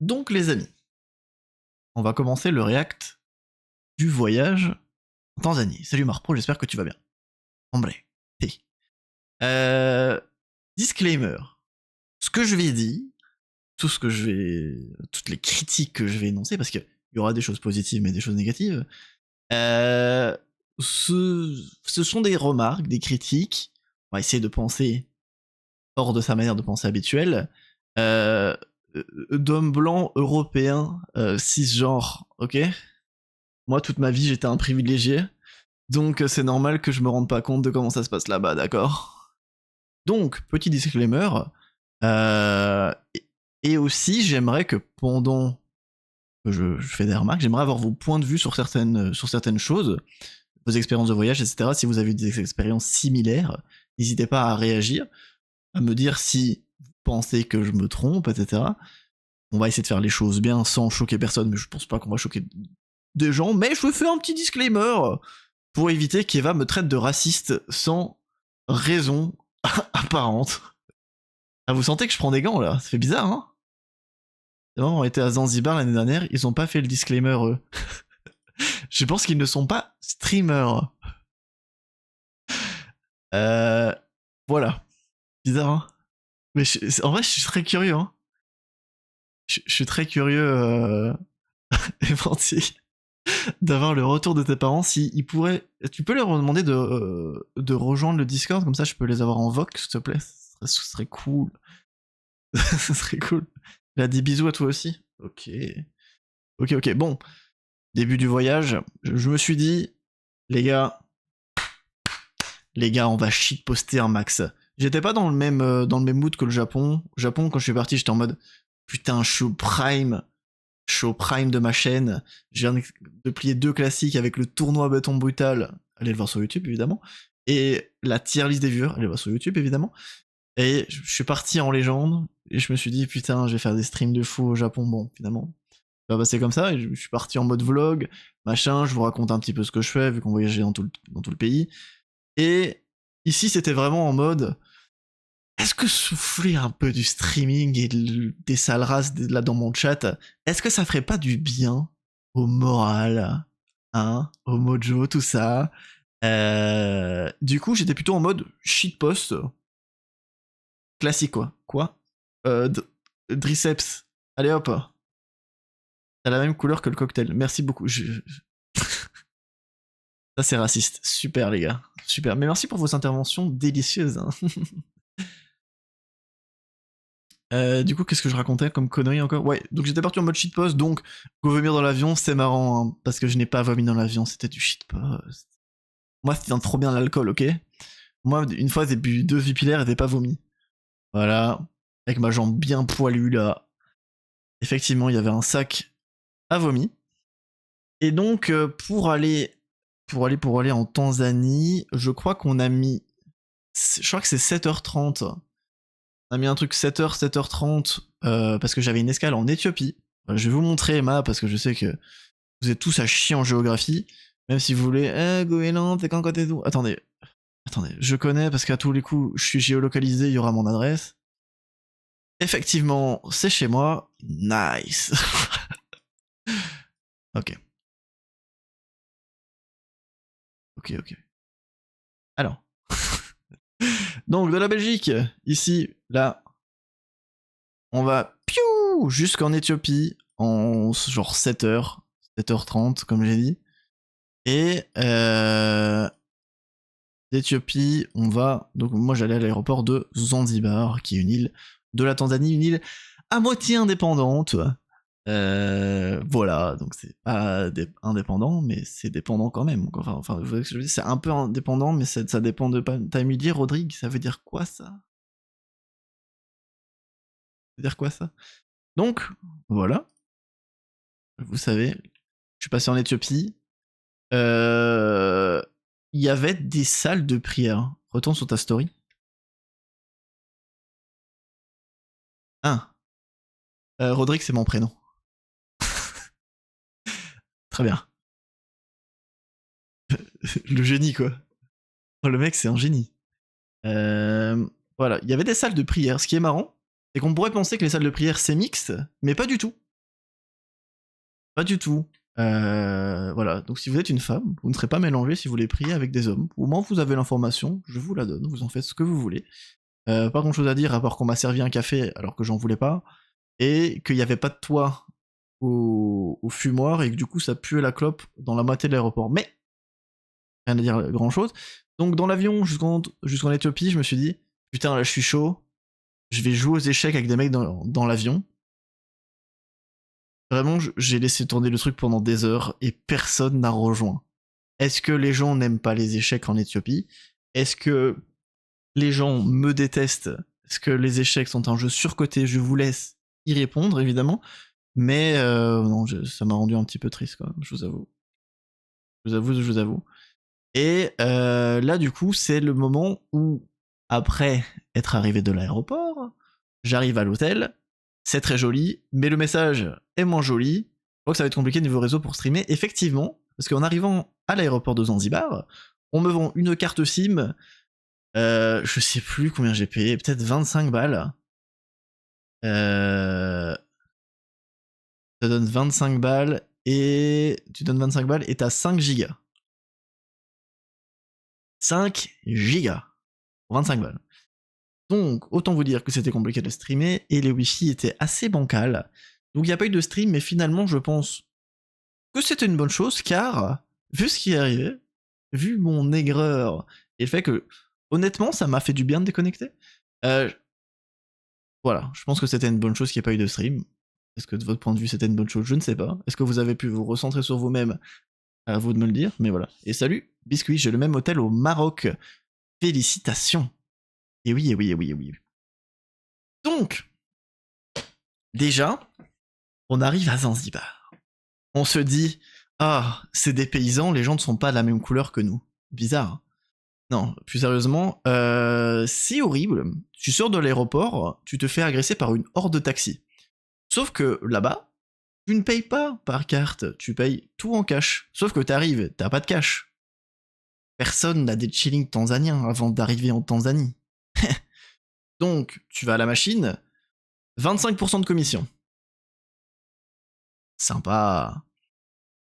Donc les amis, on va commencer le react du voyage en Tanzanie. Salut Marpro, j'espère que tu vas bien. Hombre, hey. Disclaimer. Ce que je vais dire, toutes les critiques que je vais énoncer, parce qu'il y aura des choses positives mais des choses négatives, ce sont des remarques, des critiques. On va essayer de penser hors de sa manière de penser habituelle. D'homme blanc européen, cisgenre, ok. Moi, toute ma vie, j'étais un privilégié, donc c'est normal que je me rende pas compte de comment ça se passe là-bas, d'accord. Donc, petit disclaimer, euh, et aussi, j'aimerais que pendant que je fais des remarques, j'aimerais avoir vos points de vue sur certaines choses, vos expériences de voyage, etc. Si vous avez eu des expériences similaires, n'hésitez pas à réagir, à me dire si vous pensez que je me trompe, etc. On va essayer de faire les choses bien sans choquer personne, mais je pense pas qu'on va choquer des gens. Mais je fais un petit disclaimer pour éviter qu'Eva me traite de raciste sans raison apparente. Ah, vous sentez que je prends des gants là? Ça fait bizarre, hein? On était à Zanzibar l'année dernière, ils ont pas fait le disclaimer eux. Je pense qu'ils ne sont pas streamers. Voilà. Bizarre, hein? Mais en vrai, je suis très curieux, hein? Je suis très curieux, Evanti, d'avoir le retour de tes parents. Si ils pourraient, tu peux leur demander de rejoindre le Discord, comme ça je peux les avoir en vox, s'il te plaît. Ce serait cool. Ce serait cool. Il a dit bisous à toi aussi. Ok. Ok. Bon, début du voyage, je me suis dit, les gars, on va shitposter un max. J'étais pas dans le même mood que le Japon. Au Japon, quand je suis parti, j'étais en mode putain, je suis au prime de ma chaîne. Je viens de plier 2 classiques avec le tournoi Bâton Brutal. Allez le voir sur YouTube, évidemment. Et la tier list des viewers. Allez le voir sur YouTube, évidemment. Et je suis parti en légende. Et je me suis dit, putain, je vais faire des streams de fou au Japon. Bon, finalement, ça va passer comme ça. Et je suis parti en mode vlog, machin. Je vous raconte un petit peu ce que je fais, vu qu'on voyageait dans tout le pays. Et ici, c'était vraiment en mode, est-ce que souffler un peu du streaming et des sales races là dans mon chat, est-ce que ça ferait pas du bien au moral, hein, au mojo, tout ça? Du coup, j'étais plutôt en mode shitpost, classique quoi. Quoi? Driceps. Allez hop. T'as la même couleur que le cocktail. Merci beaucoup. Ça c'est raciste. Super les gars. Super. Mais merci pour vos interventions délicieuses. Hein. Du coup, qu'est-ce que je racontais comme connerie encore? Ouais, donc j'étais parti en mode shitpost, donc vomir dans l'avion, c'est marrant, hein, parce que je n'ai pas vomi dans l'avion, c'était du shitpost. Moi, c'était trop bien l'alcool, ok? Moi, une fois, j'ai bu 2 Jupiler et j'ai pas vomi. Voilà, avec ma jambe bien poilue là. Effectivement, il y avait un sac à vomi. Et donc, pour aller en Tanzanie, je crois qu'on a mis, je crois que c'est 7h30. On a mis un truc 7h, 7h30, parce que j'avais une escale en Éthiopie. Je vais vous montrer Emma, parce que je sais que vous êtes tous à chier en géographie. Même si vous voulez, Goéland, t'es quand côté d'où? Attendez, je connais, parce qu'à tous les coups, je suis géolocalisé, il y aura mon adresse. Effectivement, c'est chez moi. Nice. Ok. Alors. Donc, de la Belgique, ici, là, on va jusqu'en Éthiopie en genre 7h, 7h30, comme j'ai dit. Et d'Éthiopie, on va. Donc, moi, j'allais à l'aéroport de Zanzibar, qui est une île de la Tanzanie, une île à moitié indépendante. Voilà, donc c'est pas indépendant, mais c'est dépendant quand même. Enfin, vous voyez ce que je veux dire, c'est un peu indépendant, mais ça dépend de pas. T'as me dire, Rodrigue, ça veut dire quoi ça? Ça veut dire quoi ça? Donc, voilà, vous savez, je suis passé en Éthiopie. Il y avait des salles de prière. Retourne sur ta story. Ah, Rodrigue, c'est mon prénom. Très bien. Le génie, quoi. Oh, le mec, c'est un génie. Voilà, il y avait des salles de prière. Ce qui est marrant, c'est qu'on pourrait penser que les salles de prière, c'est mixte, mais pas du tout. Pas du tout. Voilà, donc si vous êtes une femme, vous ne serez pas mélangé si vous les priez avec des hommes. Au moins vous avez l'information, je vous la donne, vous en faites ce que vous voulez. Pas grand chose à dire à part qu'on m'a servi un café alors que j'en voulais pas, et qu'il n'y avait pas de toit au fumoir et que du coup ça puait la clope dans la moitié de l'aéroport. Mais, rien à dire grand chose. Donc dans l'avion jusqu'en Éthiopie, je me suis dit, putain là je suis chaud, je vais jouer aux échecs avec des mecs dans l'avion. Vraiment, j'ai laissé tourner le truc pendant des heures et personne n'a rejoint. Est-ce que les gens n'aiment pas les échecs en Éthiopie? Est-ce que les gens me détestent? Est-ce que les échecs sont un jeu surcoté? Je vous laisse y répondre, évidemment. Mais non, ça m'a rendu un petit peu triste, quand même, je vous avoue. Je vous avoue. Et là, du coup, c'est le moment où, après être arrivé de l'aéroport, j'arrive à l'hôtel, c'est très joli, mais le message est moins joli. Je crois que ça va être compliqué niveau réseau pour streamer. Effectivement, parce qu'en arrivant à l'aéroport de Zanzibar, on me vend une carte SIM, je sais plus combien j'ai payé, peut-être 25 balles. Ça donne 25 balles, et tu donnes 25 balles et t'as 5 gigas. 5 gigas. 25 balles. Donc, autant vous dire que c'était compliqué de streamer, et les wifi étaient assez bancales. Donc il n'y a pas eu de stream, mais finalement je pense que c'était une bonne chose, car, vu ce qui est arrivé, vu mon aigreur, et le fait que, honnêtement, ça m'a fait du bien de déconnecter, voilà, je pense que c'était une bonne chose qu'il n'y ait pas eu de stream. Est-ce que de votre point de vue c'était une bonne chose? Je ne sais pas. Est-ce que vous avez pu vous recentrer sur vous-même? À vous de me le dire, mais voilà. Et salut, Biscuit, j'ai le même hôtel au Maroc. Félicitations. Et oui, et oui, et oui, et oui. Donc, déjà, on arrive à Zanzibar. On se dit, ah, c'est des paysans, les gens ne sont pas de la même couleur que nous. Bizarre. Hein. Non, plus sérieusement, c'est horrible. Tu sors de l'aéroport, tu te fais agresser par une horde de taxis. Sauf que là-bas, tu ne payes pas par carte, tu payes tout en cash. Sauf que t'arrives, t'as pas de cash. Personne n'a des shillings tanzaniens avant d'arriver en Tanzanie. Donc, tu vas à la machine, 25% de commission. Sympa.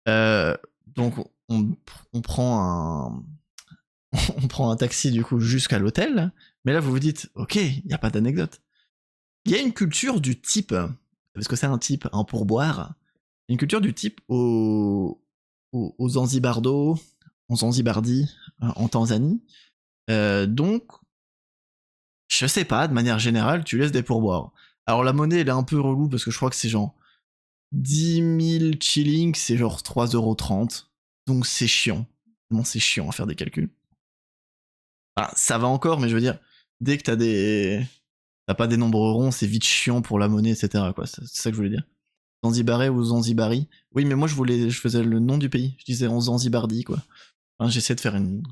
Donc, on prend un... on prend un taxi du coup jusqu'à l'hôtel, mais là vous vous dites, ok, il n'y a pas d'anecdote. Il y a une culture du type, parce que c'est un type, un pourboire, une culture du type aux Zanzibardo, en Zanzibardi, en Tanzanie. Donc, je sais pas, de manière générale, tu laisses des pourboires. Alors la monnaie, elle est un peu relou parce que je crois que c'est genre 10 000 shillings, c'est genre 3,30 €. Donc c'est chiant. Non, c'est chiant à faire des calculs. Ah, ça va encore, mais je veux dire, dès que t'as pas des nombres ronds, c'est vite chiant pour la monnaie, etc. Quoi. C'est ça que je voulais dire. Zanzibarais ou Zanzibari. Oui, mais moi je faisais le nom du pays. Je disais en Zanzibardi, quoi. Enfin, j'essaie de faire une.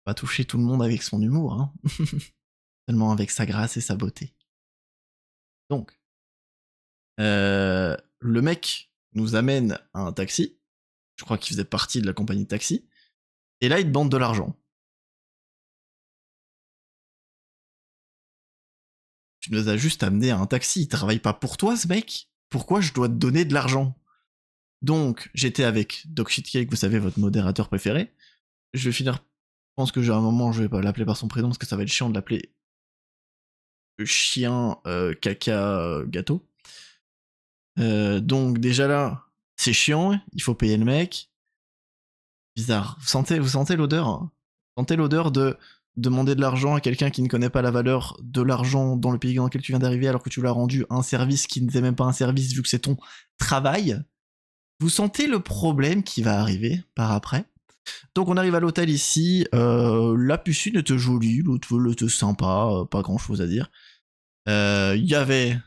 Pas toucher tout le monde avec son humour, hein. Seulement avec sa grâce et sa beauté. Donc, le mec nous amène à un taxi. Je crois qu'il faisait partie de la compagnie de taxi. Et là, il te bande de l'argent. Tu nous as juste amené à un taxi. Il travaille pas pour toi, ce mec. Pourquoi je dois te donner de l'argent? Donc, j'étais avec Doc Shitcake, vous savez, votre modérateur préféré. Je vais finir. Je pense que j'ai un moment, je vais pas l'appeler par son prénom parce que ça va être chiant de l'appeler chien, caca, gâteau. Donc, déjà là, c'est chiant, il faut payer le mec. Bizarre. Vous sentez l'odeur? Hein. Vous sentez l'odeur de demander de l'argent à quelqu'un qui ne connaît pas la valeur de l'argent dans le pays dans lequel tu viens d'arriver alors que tu lui as rendu un service qui n'était même pas un service vu que c'est ton travail? Vous sentez le problème qui va arriver par après? Donc on arrive à l'hôtel ici, la piscine était jolie, l'hôtel était sympa, pas grand chose à dire. Il y avait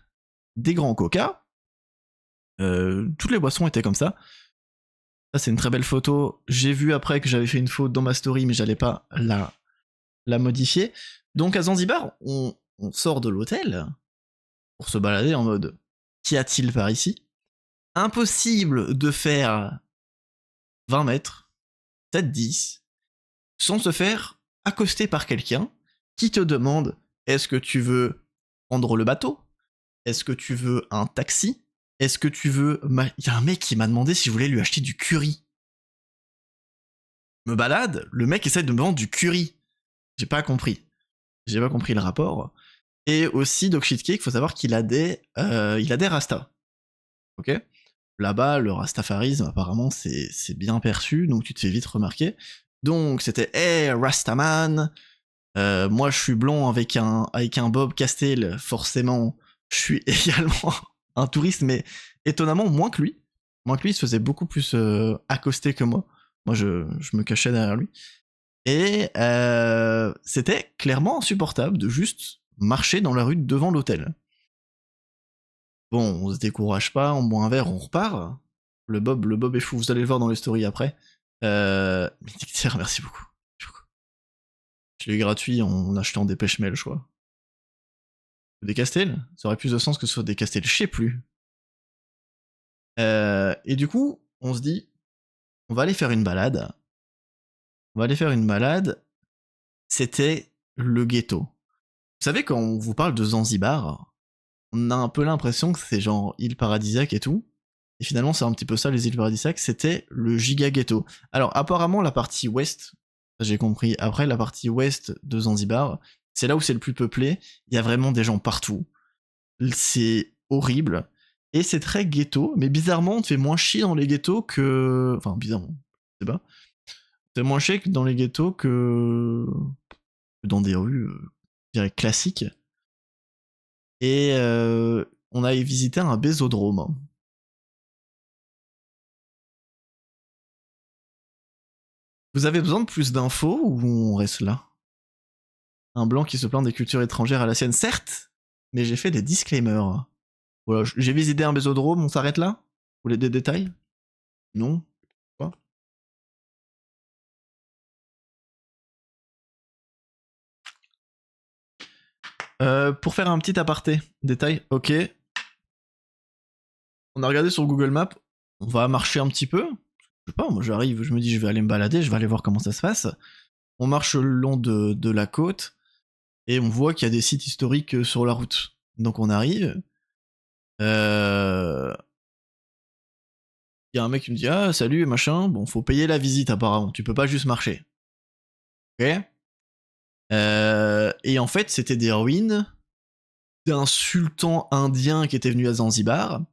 des grands coca, toutes les boissons étaient comme ça. Ça c'est une très belle photo, j'ai vu après que j'avais fait une faute dans ma story mais j'allais pas la modifier. Donc à Zanzibar, on sort de l'hôtel pour se balader en mode qu'y a-t-il par ici? Impossible de faire 20 mètres, peut-être 10, sans se faire accoster par quelqu'un qui te demande est-ce que tu veux prendre le bateau? Est-ce que tu veux un taxi? Est-ce que tu veux... Il y a un mec qui m'a demandé si je voulais lui acheter du curry. Me balade, le mec essaie de me vendre du curry. J'ai pas compris. J'ai pas compris le rapport. Et aussi, Doc Shitcake, faut savoir qu'il a des rastas. Ok? Là-bas, le rastafarisme, apparemment, c'est bien perçu, donc tu te fais vite remarquer. Donc, c'était Hey, Rastaman! Moi, je suis blond avec un Bob Castell, forcément, je suis également un touriste, mais étonnamment moins que lui. Moins que lui, il se faisait beaucoup plus accoster que moi. Moi, je me cachais derrière lui. Et c'était clairement insupportable de juste marcher dans la rue devant l'hôtel. Bon, on se décourage pas, on boit un verre, on repart. Le Bob est fou, vous allez le voir dans les stories après. Mythique merci beaucoup. Je l'ai eu gratuit en achetant des pêche-mêles, je crois. Des castels? Ça aurait plus de sens que ce soit des castels, je sais plus. Et du coup, on se dit, on va aller faire une balade. On va aller faire une balade. C'était le ghetto. Vous savez, quand on vous parle de Zanzibar, on a un peu l'impression que c'est genre île paradisiaque et tout. Et finalement, c'est un petit peu ça, les îles paradisiaques, c'était le giga ghetto. Alors, apparemment, la partie ouest, j'ai compris, après la partie ouest de Zanzibar, c'est là où c'est le plus peuplé, il y a vraiment des gens partout. C'est horrible. Et c'est très ghetto, mais bizarrement, on te fait moins chier dans les ghettos que... Enfin, bizarrement, je sais pas. C'est moins chier dans les ghettos que dans des rues, je dirais, classiques. Et on a visité un bésodrome. Vous avez besoin de plus d'infos ou on reste là? Un blanc qui se plaint des cultures étrangères à la sienne, certes, mais j'ai fait des disclaimers. Voilà, j'ai visité un bésodrome, on s'arrête là? Vous voulez des détails? Non? Quoi? Pour faire un petit aparté, détail, ok. On a regardé sur Google Maps, on va marcher un petit peu. Je sais pas, moi j'arrive, je me dis je vais aller me balader, je vais aller voir comment ça se passe. On marche le long de la côte, et on voit qu'il y a des sites historiques sur la route. Donc on arrive. Il y a un mec qui me dit ah salut machin, bon faut payer la visite apparemment, tu peux pas juste marcher. Ok. Et en fait c'était des ruines d'un sultan indien qui était venu à Zanzibar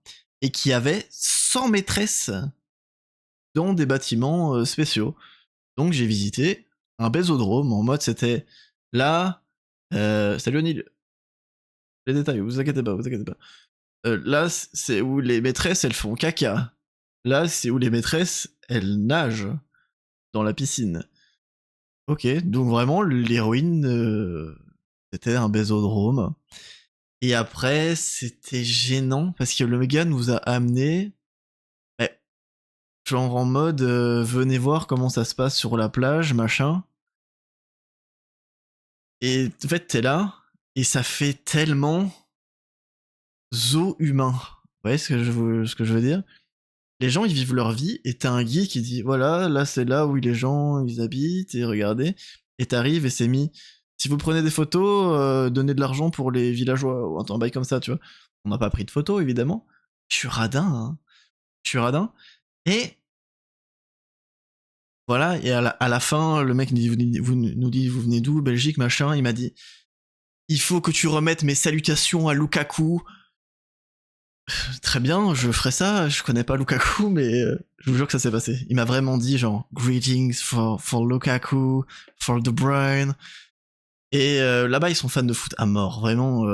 et qui avait 100 maîtresses dans des bâtiments spéciaux. Donc j'ai visité un bésodrome en mode c'était là. Salut O'Neill. Les détails, vous inquiétez pas, vous inquiétez pas. Là, c'est où les maîtresses, elles font caca. Là, c'est où les maîtresses, elles nagent dans la piscine. Ok, donc vraiment, l'héroïne, c'était un bésodrome. Et après, c'était gênant, parce que le gars nous a amené, genre en mode, venez voir comment ça se passe sur la plage, machin. Et en fait, t'es là, et ça fait tellement zoo humain. Vous voyez ce que je veux dire? Les gens ils vivent leur vie et t'as un guide qui dit voilà là c'est là où les gens ils habitent et regardez et t'arrives et c'est mis si vous prenez des photos donnez de l'argent pour les villageois ou un bail comme ça tu vois. On n'a pas pris de photos évidemment. Je suis radin hein. Je suis radin et voilà et à la fin le mec nous dit vous venez d'où Belgique machin il m'a dit il faut que tu remettes mes salutations à Lukaku. Très bien, je ferai ça. Je connais pas Lukaku, mais je vous jure que ça s'est passé. Il m'a vraiment dit genre greetings for Lukaku, for De Bruyne. Et là-bas, ils sont fans de foot à mort. Vraiment,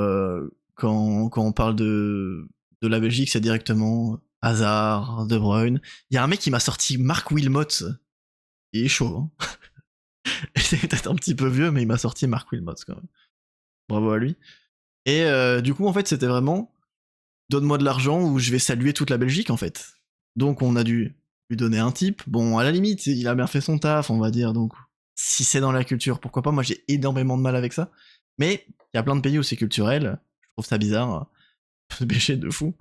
quand on parle de la Belgique, c'est directement Hazard, De Bruyne. Il y a un mec qui m'a sorti Mark Wilmot. Il est chaud. Hein. C'est peut-être un petit peu vieux, mais il m'a sorti Mark Wilmot quand même. Bravo à lui. Et du coup, en fait, c'était vraiment donne-moi de l'argent ou je vais saluer toute la Belgique en fait. Donc on a dû lui donner un type. Bon, à la limite, il a bien fait son taf, on va dire. Donc si c'est dans la culture, pourquoi pas. Moi j'ai énormément de mal avec ça. Mais il y a plein de pays où c'est culturel. Je trouve ça bizarre. Péché de fou.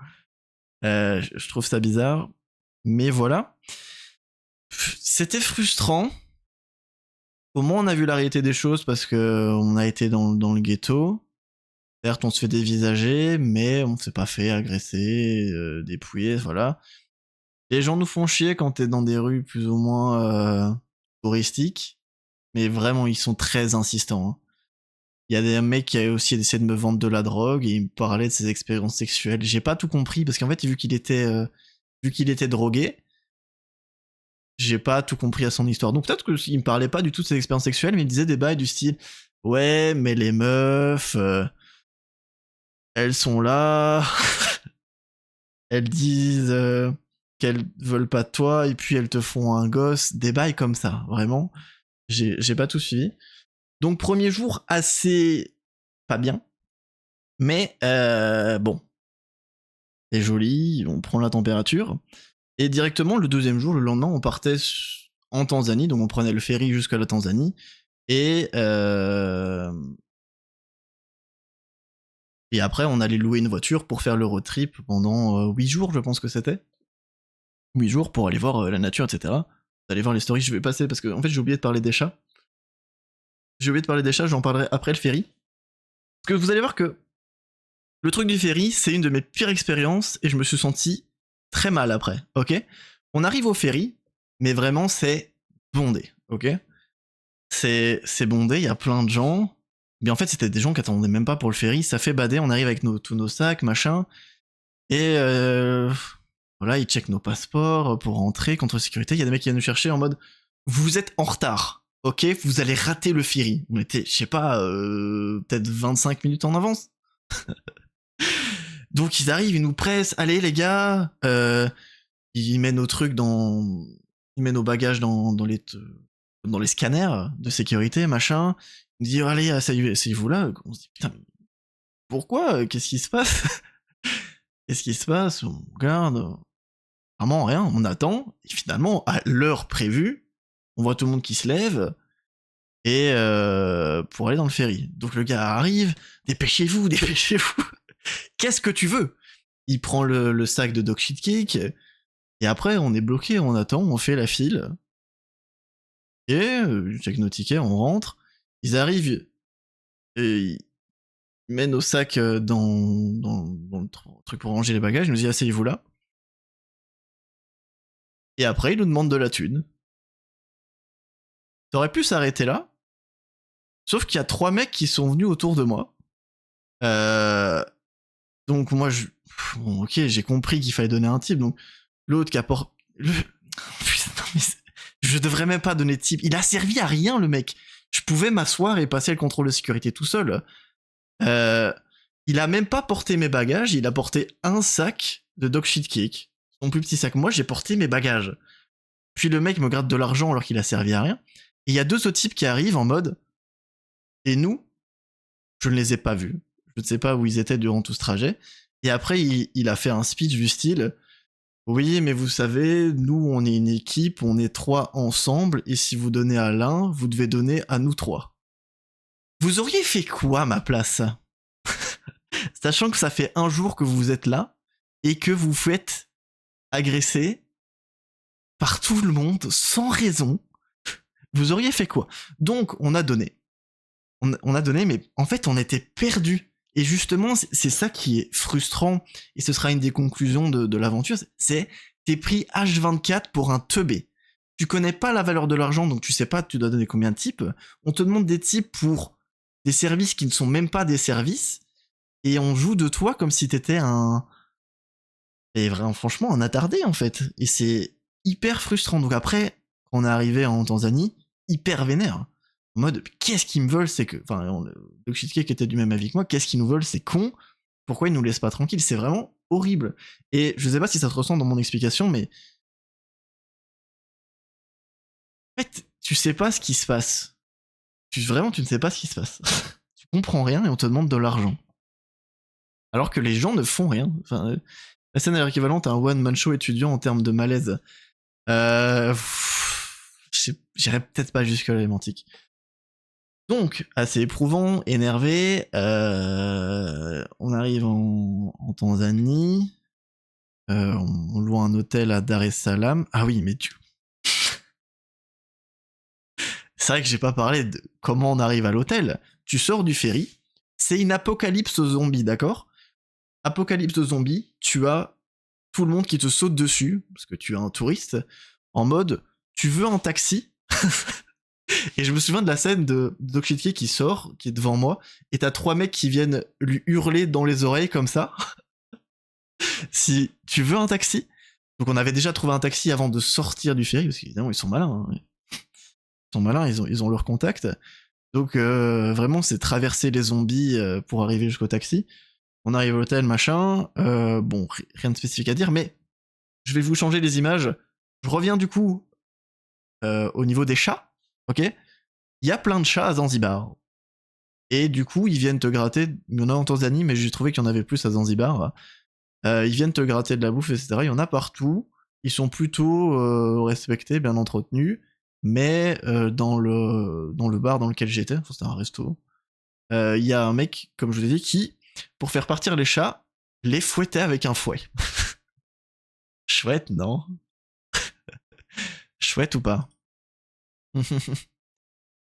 Je trouve ça bizarre. Mais voilà. C'était frustrant. Au moins on a vu la réalité des choses parce que on a été dans le ghetto. Certes, on se fait dévisager, mais on s'est pas fait agresser, dépouiller, voilà. Les gens nous font chier quand t'es dans des rues plus ou moins touristiques, mais vraiment, ils sont très insistants. Hein. Il y a des mecs qui a aussi essayé de me vendre de la drogue et il me parlait de ses expériences sexuelles. J'ai pas tout compris parce qu'en fait, vu qu'il était drogué, j'ai pas tout compris à son histoire. Donc peut-être qu'il me parlait pas du tout de ses expériences sexuelles, mais il disait des bails du style ouais, mais les meufs, elles sont là, elles disent qu'elles veulent pas de toi et puis elles te font un gosse, des bails comme ça, vraiment. J'ai pas tout suivi. Donc premier jour assez pas bien, mais bon, c'est joli, on prend la température. Et directement, le deuxième jour, le lendemain, on partait en Tanzanie, donc on prenait le ferry jusqu'à la Tanzanie. Et après, on allait louer une voiture pour faire le road trip pendant 8 jours, je pense que c'était. 8 jours pour aller voir la nature, etc. Aller voir les stories, je vais passer parce que en fait j'ai oublié de parler des chats. J'ai oublié de parler des chats, j'en parlerai après le ferry. Parce que vous allez voir que le truc du ferry, c'est une de mes pires expériences et je me suis senti très mal après, ok. On arrive au ferry, mais vraiment c'est bondé, ok. C'est bondé, il y a plein de gens. Mais en fait, c'était des gens qui attendaient même pas pour le ferry. Ça fait bader, on arrive avec tous nos sacs, machin. Et voilà, ils checkent nos passeports pour rentrer, contre sécurité. Il y a des mecs qui viennent nous chercher en mode vous êtes en retard, ok. Vous allez rater le ferry. On était, je sais pas, peut-être 25 minutes en avance. Donc ils arrivent, ils nous pressent. Allez les gars, ils mettent nos trucs dans, ils mettent nos bagages dans les scanners de sécurité, machin. Ils nous disent allez, asseyez-vous là. On se dit putain, mais pourquoi qu'est-ce qui se passe? Qu'est-ce qui se passe? On regarde, vraiment rien. On attend. Et finalement, à l'heure prévue, on voit tout le monde qui se lève et pour aller dans le ferry. Donc le gars arrive, dépêchez-vous, dépêchez-vous. Qu'est-ce que tu veux? Il prend le sac de dog shit cake. Et après, on est bloqué, on attend, on fait la file. Et check nos tickets, on rentre. Ils arrivent et ils mettent nos sacs dans le truc pour ranger les bagages. Ils nous disent asseyez-vous là. Et après, ils nous demandent de la thune. T'aurais pu s'arrêter là. Sauf qu'il y a 3 mecs qui sont venus autour de moi. Donc moi, bon, ok, j'ai compris qu'il fallait donner un type. Donc l'autre qui apporte... Putain, mais je devrais même pas donner de type. Il a servi à rien, le mec. Je pouvais m'asseoir et passer le contrôle de sécurité tout seul. Il a même pas porté mes bagages, il a porté un sac de dog shit cake. Son plus petit sac. Moi, j'ai porté mes bagages. Puis le mec me gratte de l'argent alors qu'il a servi à rien. Et il y a 2 autres types qui arrivent en mode... Et nous, je ne les ai pas vus. Je ne sais pas où ils étaient durant tout ce trajet. Et après, il a fait un speech du style... Oui, mais vous savez, nous, on est une équipe, on est 3 ensemble, et si vous donnez à l'un, vous devez donner à nous 3. Vous auriez fait quoi à ma place? Sachant que ça fait un jour que vous êtes là, et que vous faites agresser par tout le monde, sans raison, vous auriez fait quoi? Donc, on a donné. On a donné, mais en fait, on était perdus. Et justement, c'est ça qui est frustrant, et ce sera une des conclusions de l'aventure, c'est t'es pris H24 pour un teubé. Tu connais pas la valeur de l'argent, donc tu sais pas tu dois donner combien de types. On te demande des types pour des services qui ne sont même pas des services, et on joue de toi comme si t'étais un... Et vraiment, franchement, un attardé, en fait. Et c'est hyper frustrant. Donc après, quand on est arrivé en Tanzanie, hyper vénère. En mode, qu'est-ce qu'ils me veulent, c'est que... Enfin, le Cheesecake était du même avis que moi, qu'est-ce qu'ils nous veulent, c'est con. Pourquoi ils nous laissent pas tranquilles? C'est vraiment horrible. Et je sais pas si ça te ressent dans mon explication, mais... En fait, tu sais pas ce qui se passe. Vraiment, tu ne sais pas ce qui se passe. Tu comprends rien et on te demande de l'argent. Alors que les gens ne font rien. Enfin, la scène est équivalente à un one-man show étudiant en termes de malaise. J'irais peut-être pas jusque là, les mantiques. Donc, assez éprouvant, énervé, on arrive en Tanzanie, on loue un hôtel à Dar es Salaam. Ah oui, mais c'est vrai que j'ai pas parlé de comment on arrive à l'hôtel. Tu sors du ferry, C'est une apocalypse zombie, d'accord? Apocalypse zombie, tu as tout le monde qui te saute dessus, parce que tu es un touriste, en mode, tu veux un taxi? Et je me souviens de la scène de Dokshitke qui sort, qui est devant moi, et t'as 3 mecs qui viennent lui hurler dans les oreilles comme ça. Si tu veux un taxi? Donc on avait déjà trouvé un taxi avant de sortir du ferry, parce qu'évidemment ils sont malins. Hein. Ils sont malins, ils ont leur contact. Donc vraiment c'est traverser les zombies pour arriver jusqu'au taxi. On arrive à l'hôtel, machin. Bon, rien de spécifique à dire, mais je vais vous changer les images. Je reviens du coup au niveau des chats, ok? Il y a plein de chats à Zanzibar. Et du coup, ils viennent te gratter. Il y en a en Tanzanie, mais j'ai trouvé qu'il y en avait plus à Zanzibar. Ils viennent te gratter de la bouffe, etc. Il y en a partout. Ils sont plutôt respectés, bien entretenus. Mais dans le bar dans lequel j'étais, enfin, c'était un resto, il y a un mec, comme je vous ai dit, qui, pour faire partir les chats, les fouettait avec un fouet. Chouette, non? Chouette ou pas?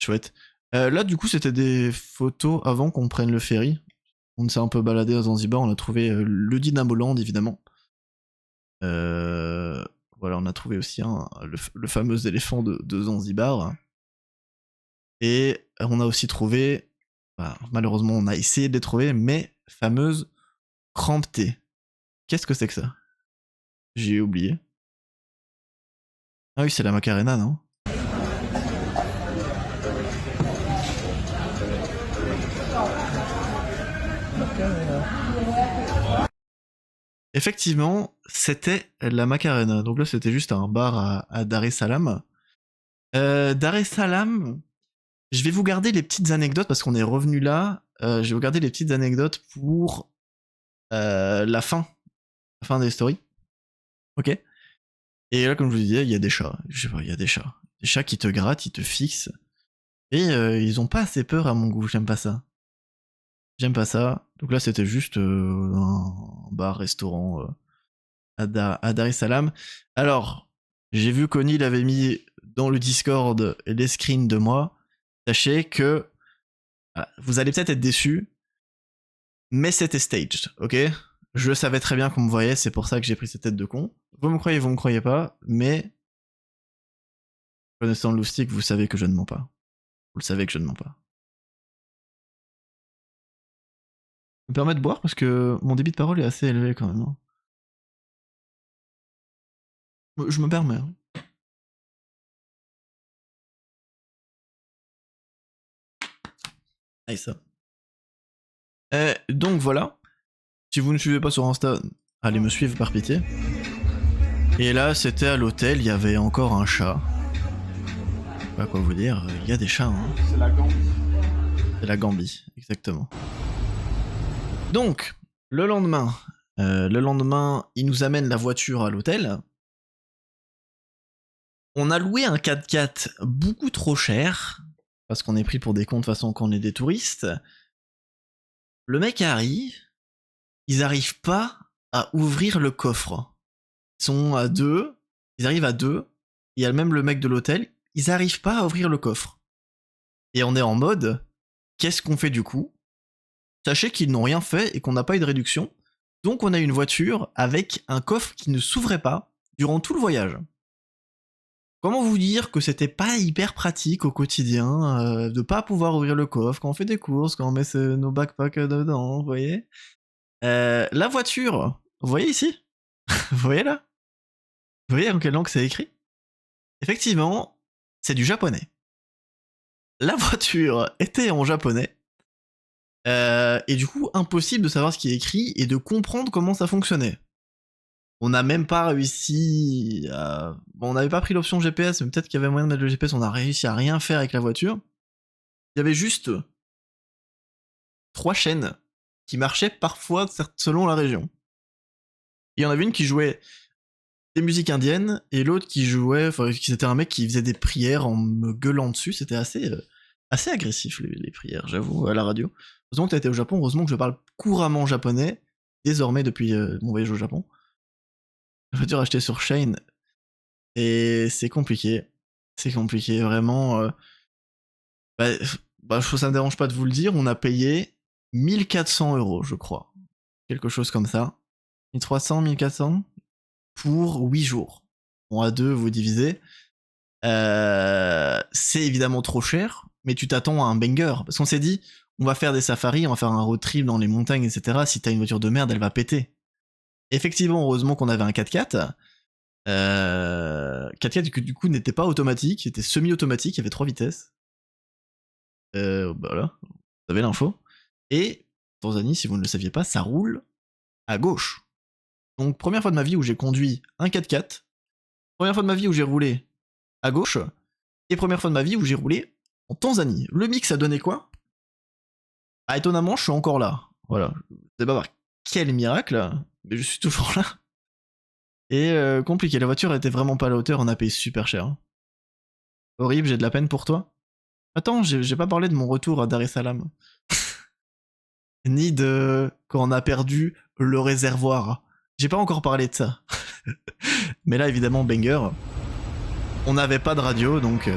Chouette. Là, du coup, c'était des photos avant qu'on prenne le ferry. On s'est un peu baladé à Zanzibar, on a trouvé le Dynamoland, évidemment. Voilà, on a trouvé aussi le fameux éléphant de Zanzibar. Et on a aussi trouvé, malheureusement, on a essayé de les trouver, mais fameuse crampetée. Qu'est-ce que c'est que ça? J'ai oublié. Ah oui, c'est la Macarena, non? Effectivement, c'était la Macarena. Donc là, c'était juste un bar à Dar es Salaam. Dar es Salaam, je vais vous garder les petites anecdotes parce qu'on est revenu là. Je vais vous garder les petites anecdotes pour la fin des stories. Ok. Et là, comme je vous disais, il y a des chats. Je sais pas, il y a des chats. Des chats qui te grattent, ils te fixent. Et ils ont pas assez peur à mon goût, j'aime pas ça. J'aime pas ça. Donc là, c'était juste un bar-restaurant à Dar es Salaam. Alors, j'ai vu qu'O'Neill avait mis dans le Discord les screens de moi. Sachez que vous allez peut-être être déçus, mais c'était staged, ok? Je savais très bien qu'on me voyait, c'est pour ça que j'ai pris cette tête de con. Vous me croyez pas, mais connaissant le Loustic, vous savez que je ne mens pas. Vous le savez que je ne mens pas. Je me permets de boire parce que mon débit de parole est assez élevé quand même. Hein. Je me permets. Hein. Allez, ça. Donc voilà. Si vous ne suivez pas sur Insta, allez me suivre par pitié. Et là, c'était à l'hôtel, il y avait encore un chat. Je sais pas quoi vous dire, il y a des chats. Hein. C'est la Gambie. C'est la Gambie, exactement. Donc, le lendemain, il nous amène la voiture à l'hôtel. On a loué un 4x4 beaucoup trop cher, parce qu'on est pris pour des cons de façon qu'on est des touristes. Le mec arrive, ils arrivent pas à ouvrir le coffre. Ils sont à deux, ils arrivent à deux, il y a même le mec de l'hôtel, ils arrivent pas à ouvrir le coffre. Et on est en mode, qu'est-ce qu'on fait du coup? Sachez qu'ils n'ont rien fait et qu'on n'a pas eu de réduction, donc on a une voiture avec un coffre qui ne s'ouvrait pas durant tout le voyage. Comment vous dire que c'était pas hyper pratique au quotidien de pas pouvoir ouvrir le coffre quand on fait des courses, quand on met nos backpacks dedans, vous voyez? La voiture, vous voyez ici? Vous voyez là? Vous voyez en quelle langue c'est écrit? Effectivement, c'est du japonais. La voiture était en japonais. Et du coup, impossible de savoir ce qui est écrit et de comprendre comment ça fonctionnait. On n'a même pas réussi à... Bon, on n'avait pas pris l'option GPS, mais peut-être qu'il y avait moyen de mettre le GPS, on a réussi à rien faire avec la voiture. Il y avait juste 3 chaînes qui marchaient parfois selon la région. Il y en avait une qui jouait des musiques indiennes, et l'autre qui jouait... Enfin, c'était un mec qui faisait des prières en me gueulant dessus, c'était assez agressif les prières, j'avoue, à la radio. Heureusement que t'as été au Japon, heureusement que je parle couramment japonais, désormais depuis mon voyage au Japon. La voiture achetée sur Shane, et c'est compliqué. C'est compliqué, vraiment. Ça me dérange pas de vous le dire, on a payé 1400 €, je crois. Quelque chose comme ça. 1300, 1400 pour 8 jours. Bon, à deux, vous divisez. C'est évidemment trop cher, mais tu t'attends à un banger. Parce qu'on s'est dit, on va faire des safaris, on va faire un road trip dans les montagnes, etc. Si t'as une voiture de merde, elle va péter. Effectivement, heureusement qu'on avait un 4x4. 4x4 qui du coup n'était pas automatique, était semi-automatique, il y avait 3 vitesses. Voilà, vous avez l'info. Et Tanzanie, si vous ne le saviez pas, ça roule à gauche. Donc première fois de ma vie où j'ai conduit un 4x4, première fois de ma vie où j'ai roulé à gauche, et première fois de ma vie où j'ai roulé en Tanzanie. Le mix a donné quoi? Ah, étonnamment, je suis encore là. Voilà. Je sais pas par quel miracle, mais je suis toujours là. Et compliqué, la voiture était vraiment pas à la hauteur, on a payé super cher. Hein. Horrible, j'ai de la peine pour toi. Attends, j'ai pas parlé de mon retour à Dar es Salaam. Ni de quand on a perdu le réservoir. J'ai pas encore parlé de ça. Mais là, évidemment, banger. On n'avait pas de radio, donc...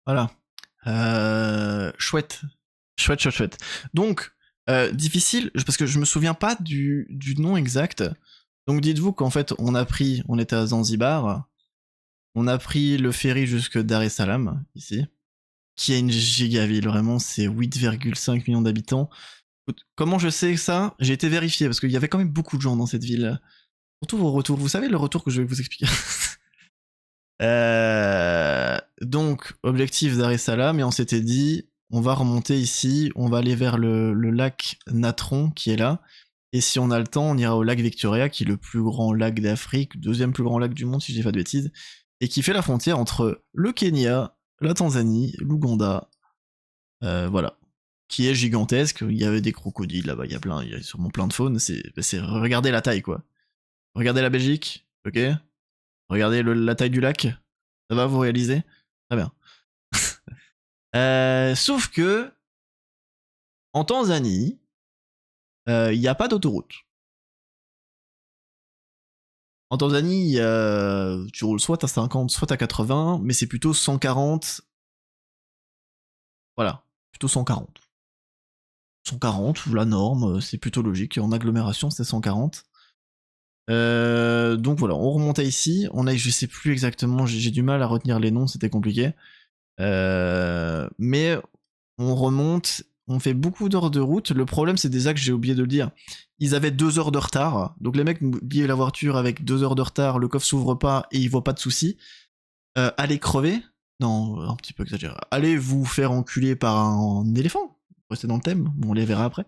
Voilà. Chouette. Chouette. Donc, difficile, parce que je me souviens pas du nom exact. Donc dites-vous qu'en fait, on était à Zanzibar, on a pris le ferry jusque Dar es Salaam, ici, qui est une gigaville, vraiment, c'est 8,5 millions d'habitants. Comment je sais ça? J'ai été vérifié, parce qu'il y avait quand même beaucoup de gens dans cette ville. Surtout vos retours, vous savez le retour que je vais vous expliquer. Donc, objectif Dar es Salaam, et on s'était dit, on va remonter ici, on va aller vers le lac Natron, qui est là, et si on a le temps, on ira au lac Victoria, qui est le plus grand lac d'Afrique, deuxième plus grand lac du monde, si je dis pas de bêtises, et qui fait la frontière entre le Kenya, la Tanzanie, l'Ouganda, voilà, qui est gigantesque. Il y avait des crocodiles là-bas, il y a sûrement plein de faune. Regardez la taille, quoi. Regardez la Belgique, ok. Regardez la taille du lac. Ça va, vous réalisez? Très bien. Sauf que en Tanzanie, il n'y a pas d'autoroute. En Tanzanie, tu roules soit à 50, soit à 80, mais c'est plutôt 140. Voilà, plutôt 140. 140, la norme, c'est plutôt logique. En agglomération, c'est 140. Donc voilà, on remontait ici. On a, je sais plus exactement, j'ai du mal à retenir les noms, c'était compliqué. Mais on remonte, on fait beaucoup d'heures de route. Le problème, c'est des axes, j'ai oublié de le dire. Ils avaient 2 heures de retard. Donc les mecs nous liaient la voiture avec 2 heures de retard, le coffre s'ouvre pas et ils voient pas de soucis. Allez crever. Non, un petit peu exagéré. Allez vous faire enculer par un éléphant. Restez dans le thème, on les verra après.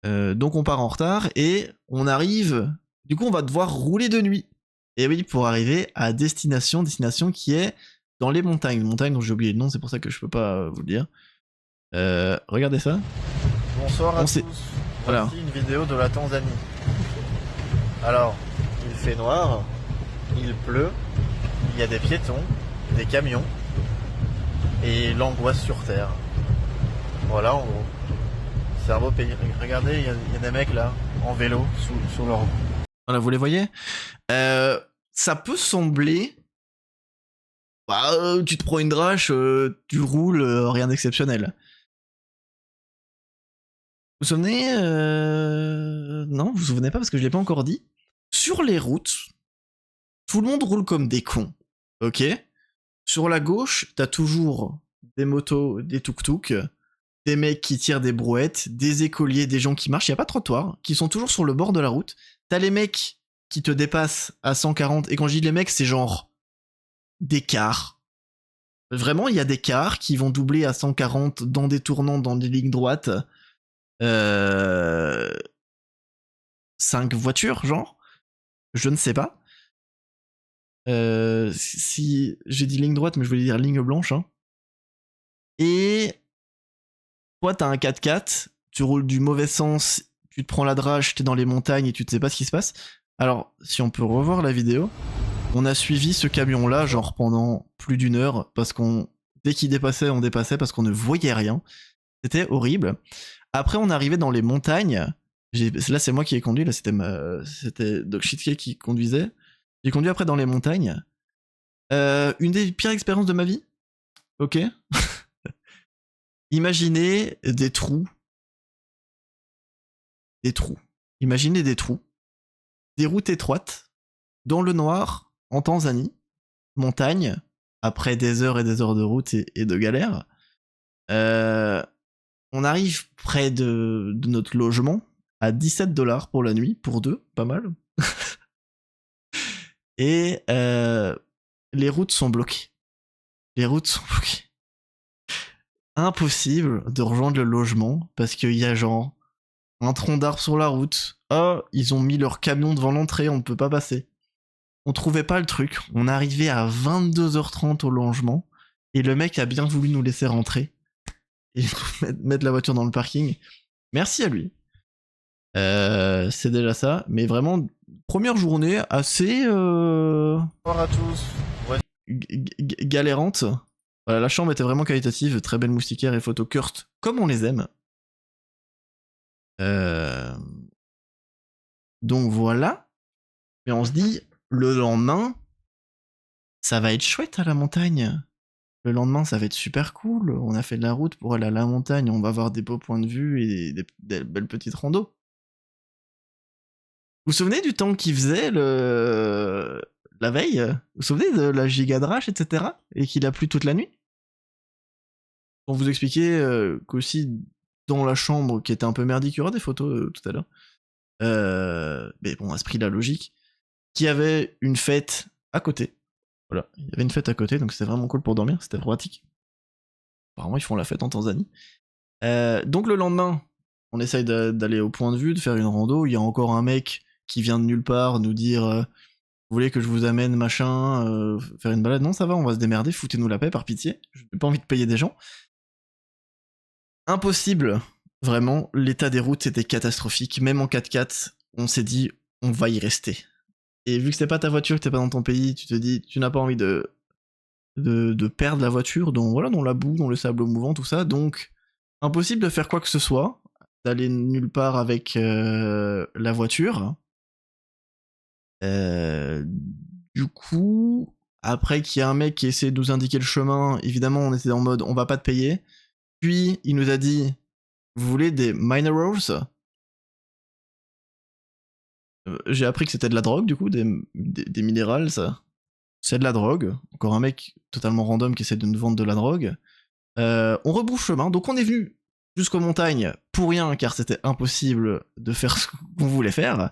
Donc on part en retard et on arrive. Du coup, on va devoir rouler de nuit. Et oui, pour arriver à destination qui est dans les montagnes. Montagne dont j'ai oublié le nom, c'est pour ça que je peux pas vous le dire. Regardez ça. Bonsoir à tous. Voilà. Voici une vidéo de la Tanzanie. Alors, il fait noir, il pleut, il y a des piétons, des camions et l'angoisse sur terre. Voilà en gros. C'est un beau pays. Regardez, il y a des mecs là, en vélo, sous leur... Voilà, vous les voyez. Ça peut sembler... Bah, tu te prends une drache, tu roules, rien d'exceptionnel. Vous vous souvenez Non, vous vous souvenez pas parce que je l'ai pas encore dit. Sur les routes, tout le monde roule comme des cons, ok. Sur la gauche, t'as toujours des motos, des tuk-tuk, des mecs qui tirent des brouettes, des écoliers, des gens qui marchent, y a pas de trottoir, qui sont toujours sur le bord de la route. T'as les mecs qui te dépassent à 140, et quand je dis les mecs, c'est genre des cars. Vraiment, il y a des cars qui vont doubler à 140 dans des tournants, dans des lignes droites. 5 voitures, genre. Je ne sais pas. Si j'ai dit ligne droite, mais je voulais dire ligne blanche. Hein. Et toi, t'as un 4x4, tu roules du mauvais sens, tu te prends la drage, t'es dans les montagnes et tu ne sais pas ce qui se passe. Alors, si on peut revoir la vidéo, on a suivi ce camion-là, genre pendant plus d'1 heure, parce qu'on, dès qu'il dépassait, on dépassait parce qu'on ne voyait rien. C'était horrible. Après, on est arrivé dans les montagnes. Là, c'est moi qui ai conduit. Là, c'était Doc Shitke qui conduisait. J'ai conduit après dans les montagnes. Une des pires expériences de ma vie. Ok. Imaginez des trous. Des trous. Imaginez des trous. Des routes étroites. Dans le noir, en Tanzanie. Montagne. Après des heures et des heures de route et de galère. On arrive près de notre logement à $17 pour la nuit, pour deux, pas mal. Et les routes sont bloquées. Les routes sont bloquées. Impossible de rejoindre le logement parce qu'il y a genre un tronc d'arbre sur la route. Oh, ils ont mis leur camion devant l'entrée, on ne peut pas passer. On trouvait pas le truc. On arrivait à 22h30 au logement et le mec a bien voulu nous laisser rentrer et mettre la voiture dans le parking. Merci à lui. C'est déjà ça, mais vraiment première journée assez Bonjour à tous. Ouais. galérante. Voilà, la chambre était vraiment qualitative, très belle moustiquaire et photos Kurt, comme on les aime. Donc voilà. Et on se dit, le lendemain, ça va être chouette à la montagne. Le lendemain, ça va être super cool. On a fait de la route pour aller à la montagne, on va avoir des beaux points de vue et des belles petites randos. Vous vous souvenez du temps qu'il faisait la veille? Vous vous souvenez de la gigadrache, etc. Et qu'il a plu toute la nuit? Pour vous expliquer qu'aussi dans la chambre qui était un peu merdique, il y aura des photos tout à l'heure. Mais bon, à ce prix-là, logique. Qui avait une fête à côté. Voilà, il y avait une fête à côté, donc c'était vraiment cool pour dormir, c'était pratique. Apparemment, ils font la fête en Tanzanie. Donc le lendemain, on essaye d'aller au point de vue, de faire une rando. Il y a encore un mec qui vient de nulle part nous dire vous voulez que je vous amène machin, faire une balade? Non, ça va, on va se démerder, foutez-nous la paix par pitié. Je n'ai pas envie de payer des gens. Impossible, vraiment. L'état des routes était catastrophique. Même en 4x4, on s'est dit on va y rester. Et vu que c'est pas ta voiture, que t'es pas dans ton pays, tu te dis tu n'as pas envie de perdre la voiture dans la boue, dans le sable mouvant, tout ça. Donc impossible de faire quoi que ce soit, d'aller nulle part avec la voiture. Du coup, après qu'il y a un mec qui essaie de nous indiquer le chemin, évidemment on était en mode on va pas te payer. Puis il nous a dit vous voulez des minerals? J'ai appris que c'était de la drogue du coup, des minérales, ça. C'est de la drogue. Encore un mec totalement random qui essaie de nous vendre de la drogue. On rebrousse chemin, donc on est venu jusqu'aux montagnes pour rien, car c'était impossible de faire ce qu'on voulait faire.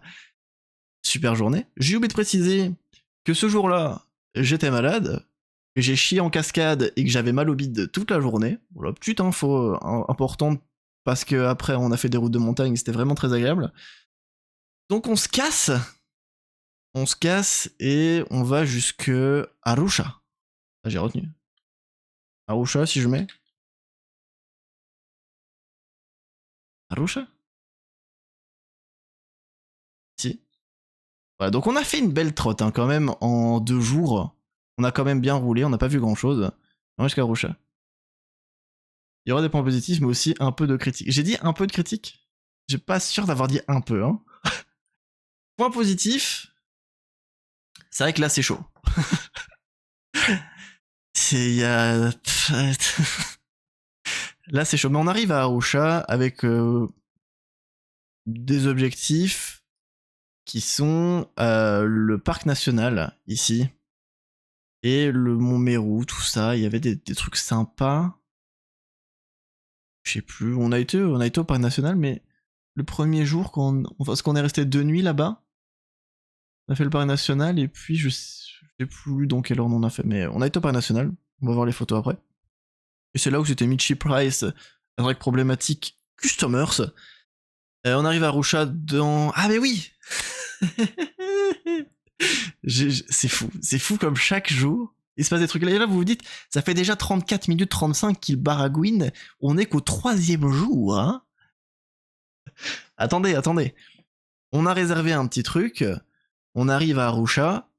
Super journée. J'ai oublié de préciser que ce jour-là, j'étais malade, que j'ai chié en cascade et que j'avais mal au bide toute la journée. Voilà, petite info importante, parce que après on a fait des routes de montagne, c'était vraiment très agréable. Donc on se casse. On se casse et on va jusque Arusha. Ah, j'ai retenu. Arusha, si je mets. Arusha? Si. Voilà, donc on a fait une belle trotte quand même en 2 jours. On a quand même bien roulé, on n'a pas vu grand chose. On va jusqu'à Arusha. Il y aura des points positifs, mais aussi un peu de critique. J'ai dit un peu de critique? J'ai pas sûr d'avoir dit un peu, hein. Point positif. C'est vrai que là c'est chaud. Là c'est chaud, mais on arrive à Arusha avec des objectifs qui sont le parc national ici et le Mont Meru, tout ça. Il y avait des trucs sympas. Je sais plus. On a été au parc national, mais le premier jour parce qu'on est resté 2 nuits là-bas. On a fait le parc national et puis je sais plus dans quelle ordre on a fait, mais on a été au parc national. On va voir les photos après. Et c'est là où c'était mis cheap price avec problématique customers. On arrive à Arusha dans... Ah mais oui. C'est fou comme chaque jour, il se passe des trucs. Là vous vous dites, ça fait déjà 34 minutes 35 qu'il baragouine, on est qu'au 3e jour, hein. Attendez. On a réservé un petit truc, on arrive à Arusha,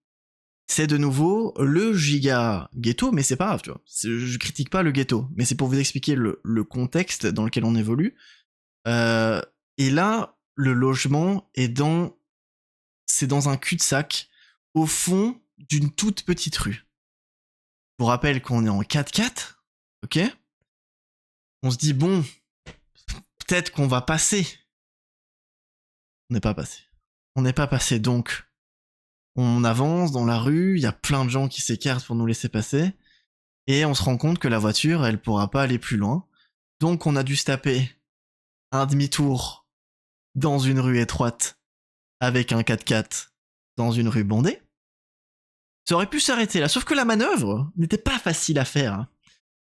c'est de nouveau le giga ghetto, mais c'est pas grave, tu vois. Je critique pas le ghetto, mais c'est pour vous expliquer le contexte dans lequel on évolue. Euh, et là, le logement c'est dans un cul-de-sac au fond d'une toute petite rue. Je vous rappelle qu'on est en 4x4, ok? On se dit, bon, peut-être qu'on va passer. On n'est pas passé. On n'est pas passé, donc on avance dans la rue, il y a plein de gens qui s'écartent pour nous laisser passer, et on se rend compte que la voiture, elle pourra pas aller plus loin. Donc on a dû se taper un demi-tour dans une rue étroite avec un 4x4 dans une rue bondée. Ça aurait pu s'arrêter là, sauf que la manœuvre n'était pas facile à faire.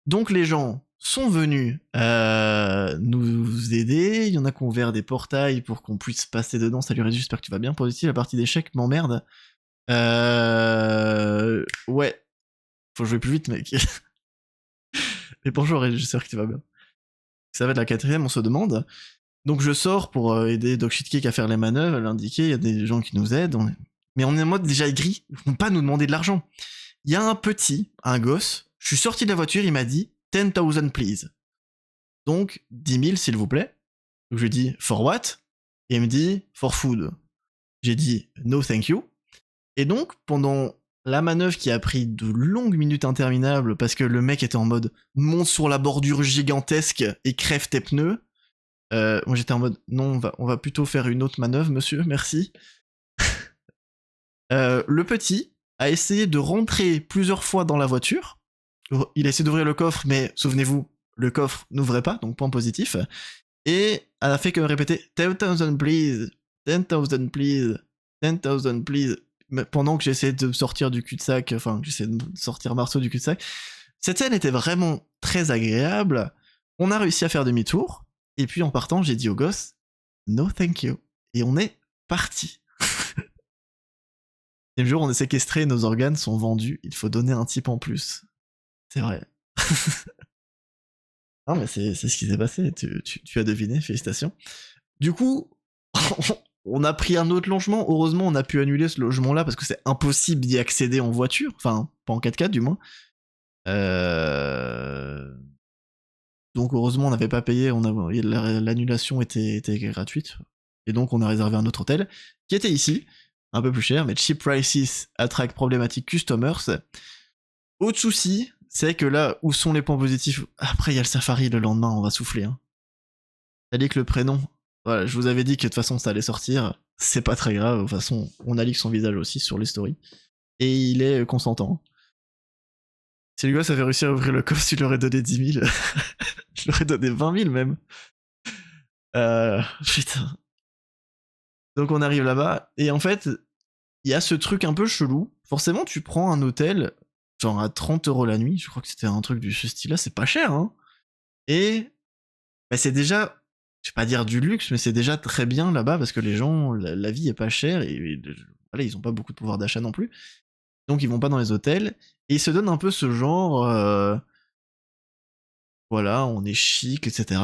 Donc les gens sont venus nous aider. Il y en a qui ont ouvert des portails pour qu'on puisse passer dedans. Salut Résus, j'espère que tu vas bien. Positif, la partie d'échecs m'emmerde. Ouais. Faut jouer plus vite, mec. Mais bonjour Résus, j'espère que tu vas bien. Ça va être la 4ème, on se demande. Donc je sors pour aider Doc Shitcake à faire les manœuvres, à l'indiquer. Il y a des gens qui nous aident. Mais on est en mode déjà aigri. Ils vont pas nous demander de l'argent. Il y a un gosse. Je suis sorti de la voiture, il m'a dit 10,000 please. Donc 10 000 s'il vous plaît. Donc je lui dis for what? Et il me dit for food. J'ai dit no thank you. Et donc pendant la manœuvre qui a pris de longues minutes interminables parce que le mec était en mode monte sur la bordure gigantesque et crève tes pneus. Moi j'étais en mode non, on va plutôt faire une autre manœuvre, monsieur, merci. Le petit a essayé de rentrer plusieurs fois dans la voiture. Il a essayé d'ouvrir le coffre, mais souvenez-vous, le coffre n'ouvrait pas, donc point positif. Et elle a fait que répéter 10,000 please, 10,000 please, 10,000 please. Pendant que j'essayais de sortir du cul-de-sac, enfin, que j'essayais de sortir Marceau du cul-de-sac. Cette scène était vraiment très agréable. On a réussi à faire demi-tour. Et puis en partant, j'ai dit au gosse, no thank you. Et on est parti. Et le jour où on est séquestré, nos organes sont vendus, il faut donner un type en plus. C'est vrai. Non mais c'est ce qui s'est passé, tu as deviné, félicitations. Du coup, on a pris un autre logement, heureusement on a pu annuler ce logement-là parce que c'est impossible d'y accéder en voiture, enfin pas en 4x4 du moins. Donc heureusement on n'avait pas payé, l'annulation était gratuite. Et donc on a réservé un autre hôtel, qui était ici, un peu plus cher, mais cheap prices attract problématique customers. Autre souci, c'est que là où sont les points positifs, après il y a le safari le lendemain, on va souffler. Hein. T'as dit que le prénom, voilà, je vous avais dit que de toute façon ça allait sortir, c'est pas très grave, de toute façon on a leak son visage aussi sur les stories. Et il est consentant. Si le gosse avait réussi à ouvrir le coffre, tu lui aurais donné 10 000. Je lui aurais donné 20 000 même. Putain. Donc on arrive là-bas, et en fait, il y a ce truc un peu chelou. Forcément, tu prends un hôtel, genre à 30€ la nuit, je crois que c'était un truc de ce style-là, c'est pas cher, hein. Et bah, c'est déjà, je vais pas dire du luxe, mais c'est déjà très bien là-bas, parce que les gens, la vie est pas chère, et voilà, ils ont pas beaucoup de pouvoir d'achat non plus. Donc ils vont pas dans les hôtels, et ils se donnent un peu ce genre, voilà, on est chic, etc.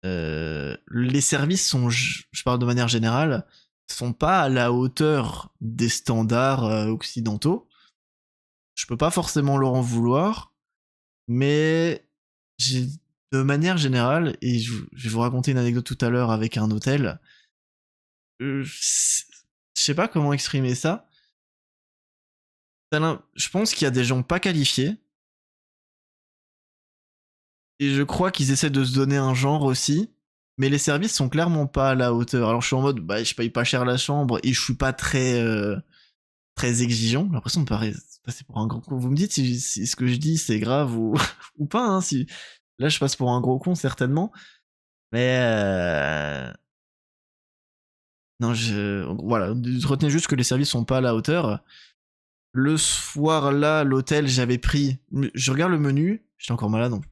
Les services sont, je parle de manière générale, sont pas à la hauteur des standards occidentaux. Je peux pas forcément leur en vouloir, mais de manière générale, et je vais vous raconter une anecdote tout à l'heure avec un hôtel, je sais pas comment exprimer ça. Je pense qu'il y a des gens pas qualifiés, et je crois qu'ils essaient de se donner un genre aussi, mais les services sont clairement pas à la hauteur. Alors je suis en mode, bah je paye pas cher la chambre, et je suis pas très exigeant. J'ai l'impression de passer pour un gros con. Vous me dites si ce que je dis c'est grave ou, ou pas, hein, si... Là je passe pour un gros con certainement, mais non, voilà, retenez juste que les services sont pas à la hauteur. Le soir là, l'hôtel, j'avais pris, je regarde le menu, j'étais encore malade donc.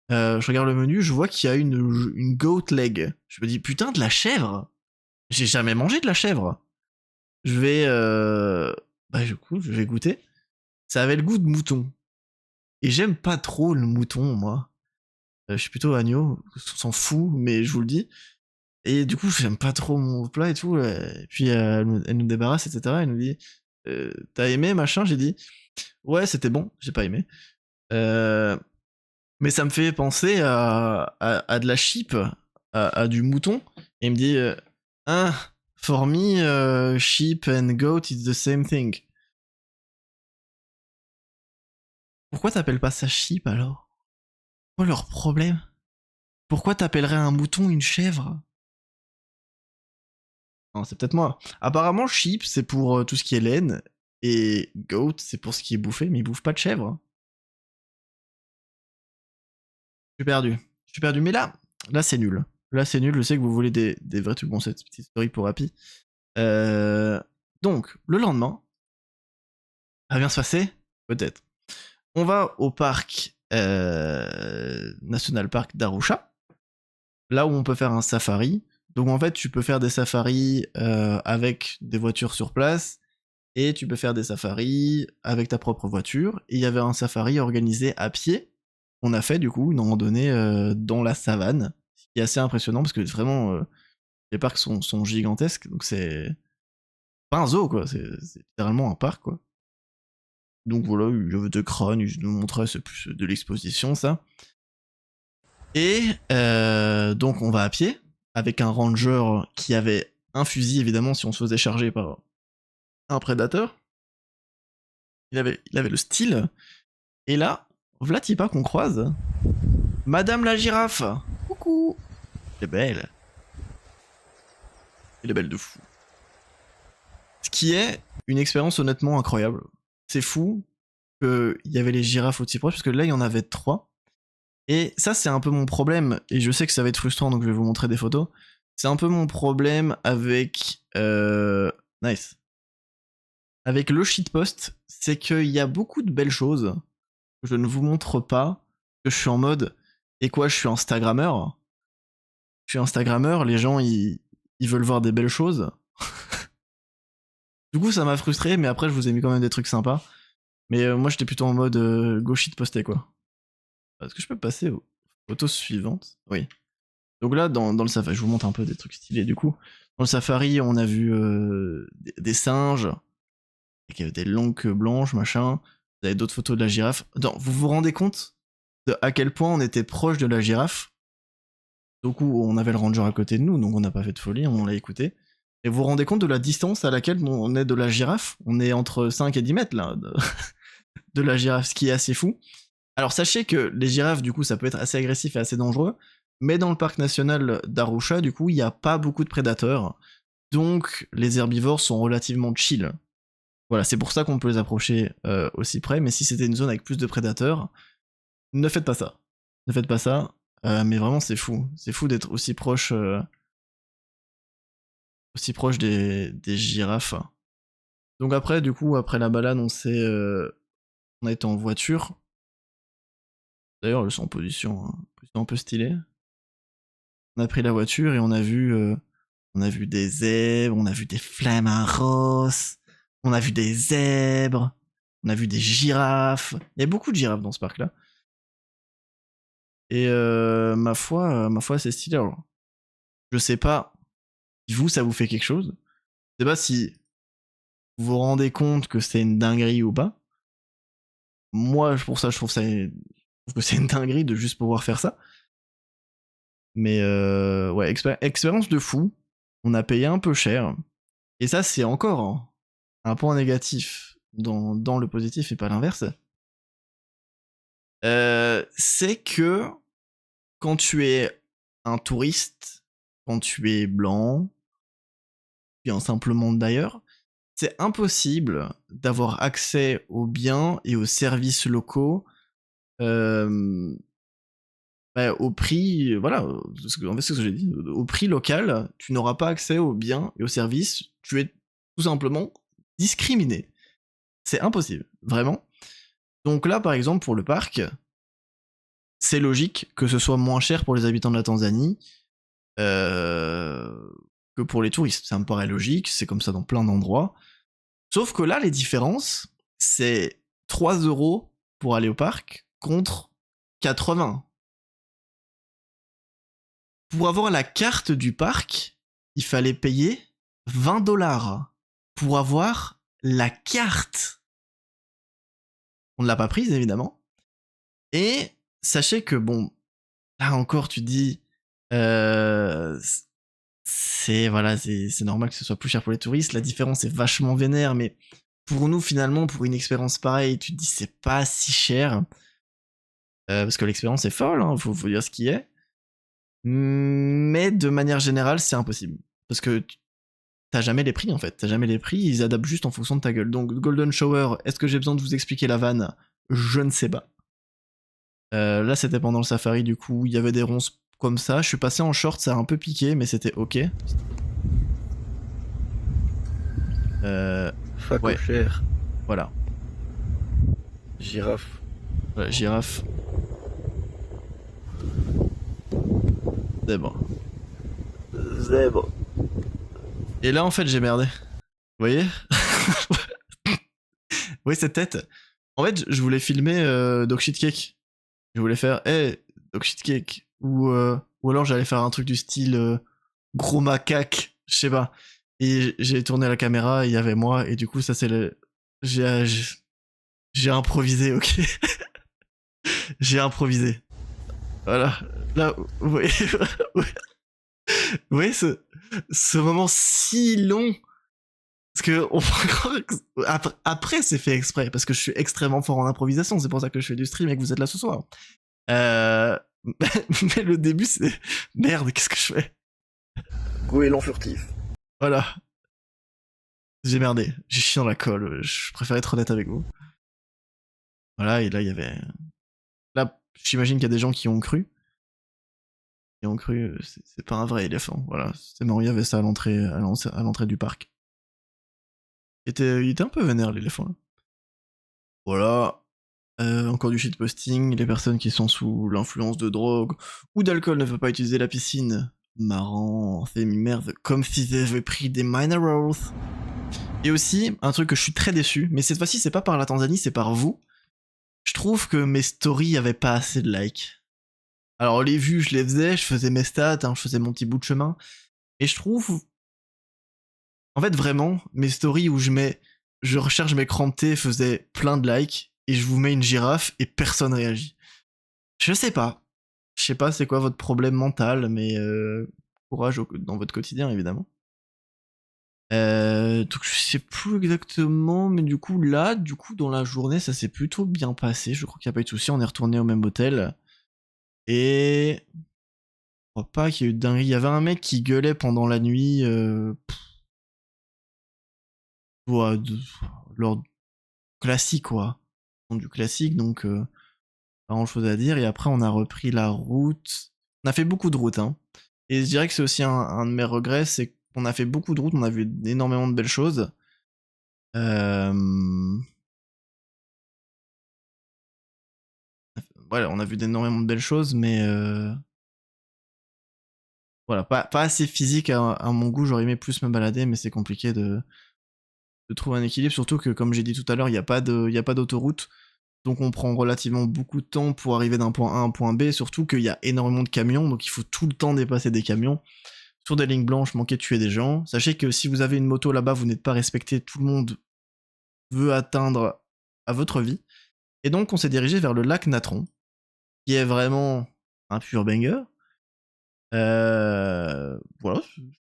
Je regarde le menu, je vois qu'il y a une goat leg. Je me dis putain, de la chèvre. J'ai jamais mangé de la chèvre. Je vais bah du coup, je vais goûter. Ça avait le goût de mouton. Et j'aime pas trop le mouton, moi. Je suis plutôt agneau, on s'en fout, mais je vous le dis. Et du coup, j'aime pas trop mon plat et tout. Et puis elle nous débarrasse, etc. Elle nous dit t'as aimé, machin? J'ai dit ouais, c'était bon, j'ai pas aimé. Mais ça me fait penser à de la sheep, à du mouton. Et il me dit, ah, for me, sheep and goat is the same thing. Pourquoi t'appelles pas ça sheep alors? Quoi leur problème? Pourquoi t'appellerais un mouton une chèvre? Non, c'est peut-être moi. Apparemment, sheep, c'est pour tout ce qui est laine, et goat, c'est pour ce qui est bouffé, mais ils bouffent pas de chèvre. Je suis perdu. Je suis perdu, mais là c'est nul. Là c'est nul, je sais que vous voulez des vrais trucs. Bon, cette petite story pour Happy. Donc, le lendemain, ça va bien se passer? Peut-être. On va au parc National Park d'Arusha, là où on peut faire un safari. Donc en fait, tu peux faire des safaris avec des voitures sur place, et tu peux faire des safaris avec ta propre voiture. Et il y avait un safari organisé à pied. On a fait du coup une randonnée dans la savane, ce qui est assez impressionnant parce que vraiment les parcs sont gigantesques, donc c'est pas un zoo quoi, c'est littéralement un parc quoi. Donc voilà, il y avait des crânes, je nous montrais, c'est plus de l'exposition ça. Et donc on va à pied avec un ranger qui avait un fusil évidemment si on se faisait charger par un prédateur. Il avait le style. Et là, Vlatipa qu'on croise. Madame la girafe. Coucou. Elle est belle. Elle est belle de fou. Ce qui est une expérience honnêtement incroyable. C'est fou qu'il y avait les girafes aussi proches, parce que là, il y en avait 3. Et ça, c'est un peu mon problème, et je sais que ça va être frustrant, donc je vais vous montrer des photos. C'est un peu mon problème avec... Nice. Avec le shitpost, c'est qu'il y a beaucoup de belles choses que je ne vous montre pas, que je suis en mode... Et quoi, je suis Instagrammeur? Je suis Instagrammeur, les gens, ils veulent voir des belles choses. Du coup, ça m'a frustré, mais après, je vous ai mis quand même des trucs sympas. Mais moi, j'étais plutôt en mode go shit posté, quoi. Est-ce que je peux passer aux photos suivantes? Oui. Donc là, dans le safari, je vous montre un peu des trucs stylés, du coup. Dans le safari, on a vu des singes, avec des longues queues blanches, machin. Vous avez d'autres photos de la girafe. Non, vous vous rendez compte de à quel point on était proche de la girafe? Du coup, on avait le ranger à côté de nous, donc on n'a pas fait de folie, on l'a écouté. Et vous vous rendez compte de la distance à laquelle on est de la girafe? On est entre 5 et 10 mètres, là, de la girafe, ce qui est assez fou. Alors sachez que les girafes, du coup, ça peut être assez agressif et assez dangereux, mais dans le parc national d'Arusha, du coup, il n'y a pas beaucoup de prédateurs, donc les herbivores sont relativement chill. Voilà, c'est pour ça qu'on peut les approcher aussi près, mais si c'était une zone avec plus de prédateurs, ne faites pas ça. Ne faites pas ça, mais vraiment c'est fou. C'est fou d'être aussi proche des girafes. Donc après, du coup, après la balade, on a été en voiture. D'ailleurs, elles sont en position un peu stylée. On a pris la voiture et on a vu des zèbres, on a vu des flamingos, on a vu des zèbres, on a vu des girafes. Il y a beaucoup de girafes dans ce parc-là. Et ma foi, c'est stylé. Alors, je sais pas si vous, ça vous fait quelque chose. Je sais pas si vous vous rendez compte que c'est une dinguerie ou pas. Moi, pour ça, je trouve que c'est une dinguerie de juste pouvoir faire ça. Mais ouais, expérience de fou. On a payé un peu cher. Et ça, c'est encore un point négatif dans le positif et pas l'inverse. C'est que quand tu es un touriste, quand tu es blanc, puis un simple monde d'ailleurs, c'est impossible d'avoir accès aux biens et aux services locaux au prix, voilà, en fait c'est ce que j'ai dit, au prix local, tu n'auras pas accès aux biens et aux services, tu es tout simplement discriminé. C'est impossible, vraiment. Donc là, par exemple, pour le parc, c'est logique que ce soit moins cher pour les habitants de la Tanzanie que pour les touristes. Ça me paraît logique, c'est comme ça dans plein d'endroits. Sauf que là, les différences, c'est 3 € pour aller au parc contre 80. Pour avoir la carte du parc, il fallait payer 20 $ pour avoir la carte. On ne l'a pas prise, évidemment. Et sachez que bon, là encore, tu te dis, euh, voilà, c'est normal que ce soit plus cher pour les touristes. La différence est vachement vénère, mais pour nous, finalement, pour une expérience pareille, tu te dis c'est pas si cher. Parce que l'expérience est folle, hein, faut dire ce qui est. Mais de manière générale, c'est impossible. Parce que t'as jamais les prix en fait. T'as jamais les prix, ils adaptent juste en fonction de ta gueule. Donc, Golden Shower, est-ce que j'ai besoin de vous expliquer la vanne? Je ne sais pas. Là, c'était pendant le safari, du coup, il y avait des ronces comme ça. Je suis passé en short, ça a un peu piqué, mais c'était ok. Facochère. Voilà. Girafe. Voilà, girafe. Zèbre. Zèbre. Et là, en fait, j'ai merdé. Vous voyez? Oui, cette tête. En fait, je voulais filmer Dog Shit Cake. Je voulais faire, hey, Dog Shit Cake. Ou alors j'allais faire un truc du style gros macaque, je sais pas. Et j'ai tourné la caméra, il y avait moi, et du coup, ça c'est le. J'ai improvisé, ok? J'ai improvisé. Voilà. Là, vous voyez, vous voyez ce moment si long. Parce que après c'est fait exprès, parce que je suis extrêmement fort en improvisation, c'est pour ça que je fais du stream et que vous êtes là ce soir. Mais le début c'est merde, qu'est-ce que je fais? Goéland furtif. Voilà. J'ai merdé, j'ai chié dans la colle, je préfère être honnête avec vous. Voilà, et là il y avait... Là, j'imagine qu'il y a des gens qui ont cru. Qui ont cru, c'est pas un vrai éléphant, voilà. C'est marrant, il y avait ça à l'entrée du parc. Il était un peu vénère l'éléphant. Voilà. Encore du shitposting, les personnes qui sont sous l'influence de drogue ou d'alcool ne peuvent pas utiliser la piscine. Marrant, c'est merde, comme s'ils avaient pris des minerals. Et aussi, un truc que je suis très déçu, mais cette fois-ci c'est pas par la Tanzanie, c'est par vous. Je trouve que mes stories avaient pas assez de likes. Alors les vues, je les faisais, je faisais mes stats, hein, je faisais mon petit bout de chemin. Et je trouve... En fait, vraiment, mes stories où je recherche mes cramptés faisaient plein de likes, et je vous mets une girafe et personne réagit. Je sais pas. Je sais pas c'est quoi votre problème mental, mais courage dans votre quotidien, évidemment. Donc je sais plus exactement, mais du coup là, dans la journée, ça s'est plutôt bien passé. Je crois qu'il n'y a pas eu de soucis, on est retourné au même hôtel. Et... Je crois pas qu'il y a eu de dinguerie. Il y avait un mec qui gueulait pendant la nuit. L'ordre classique, quoi. Du classique, donc pas grand chose à dire. Et après, on a repris la route. On a fait beaucoup de routes, hein. Et je dirais que c'est aussi un de mes regrets, c'est qu'on a fait beaucoup de routes, on a vu énormément de belles choses. Voilà, on a vu énormément de belles choses, mais voilà, pas assez physique à mon goût. J'aurais aimé plus me balader, mais c'est compliqué de trouver un équilibre, surtout que, comme j'ai dit tout à l'heure, il n'y a pas d'autoroute. Donc on prend relativement beaucoup de temps pour arriver d'un point A à un point B, surtout qu'il y a énormément de camions, donc il faut tout le temps dépasser des camions. Sur des lignes blanches, manquer de tuer des gens. Sachez que si vous avez une moto là-bas, vous n'êtes pas respecté, tout le monde veut atteindre à votre vie. Et donc on s'est dirigé vers le lac Natron, qui est vraiment un pur banger. Voilà,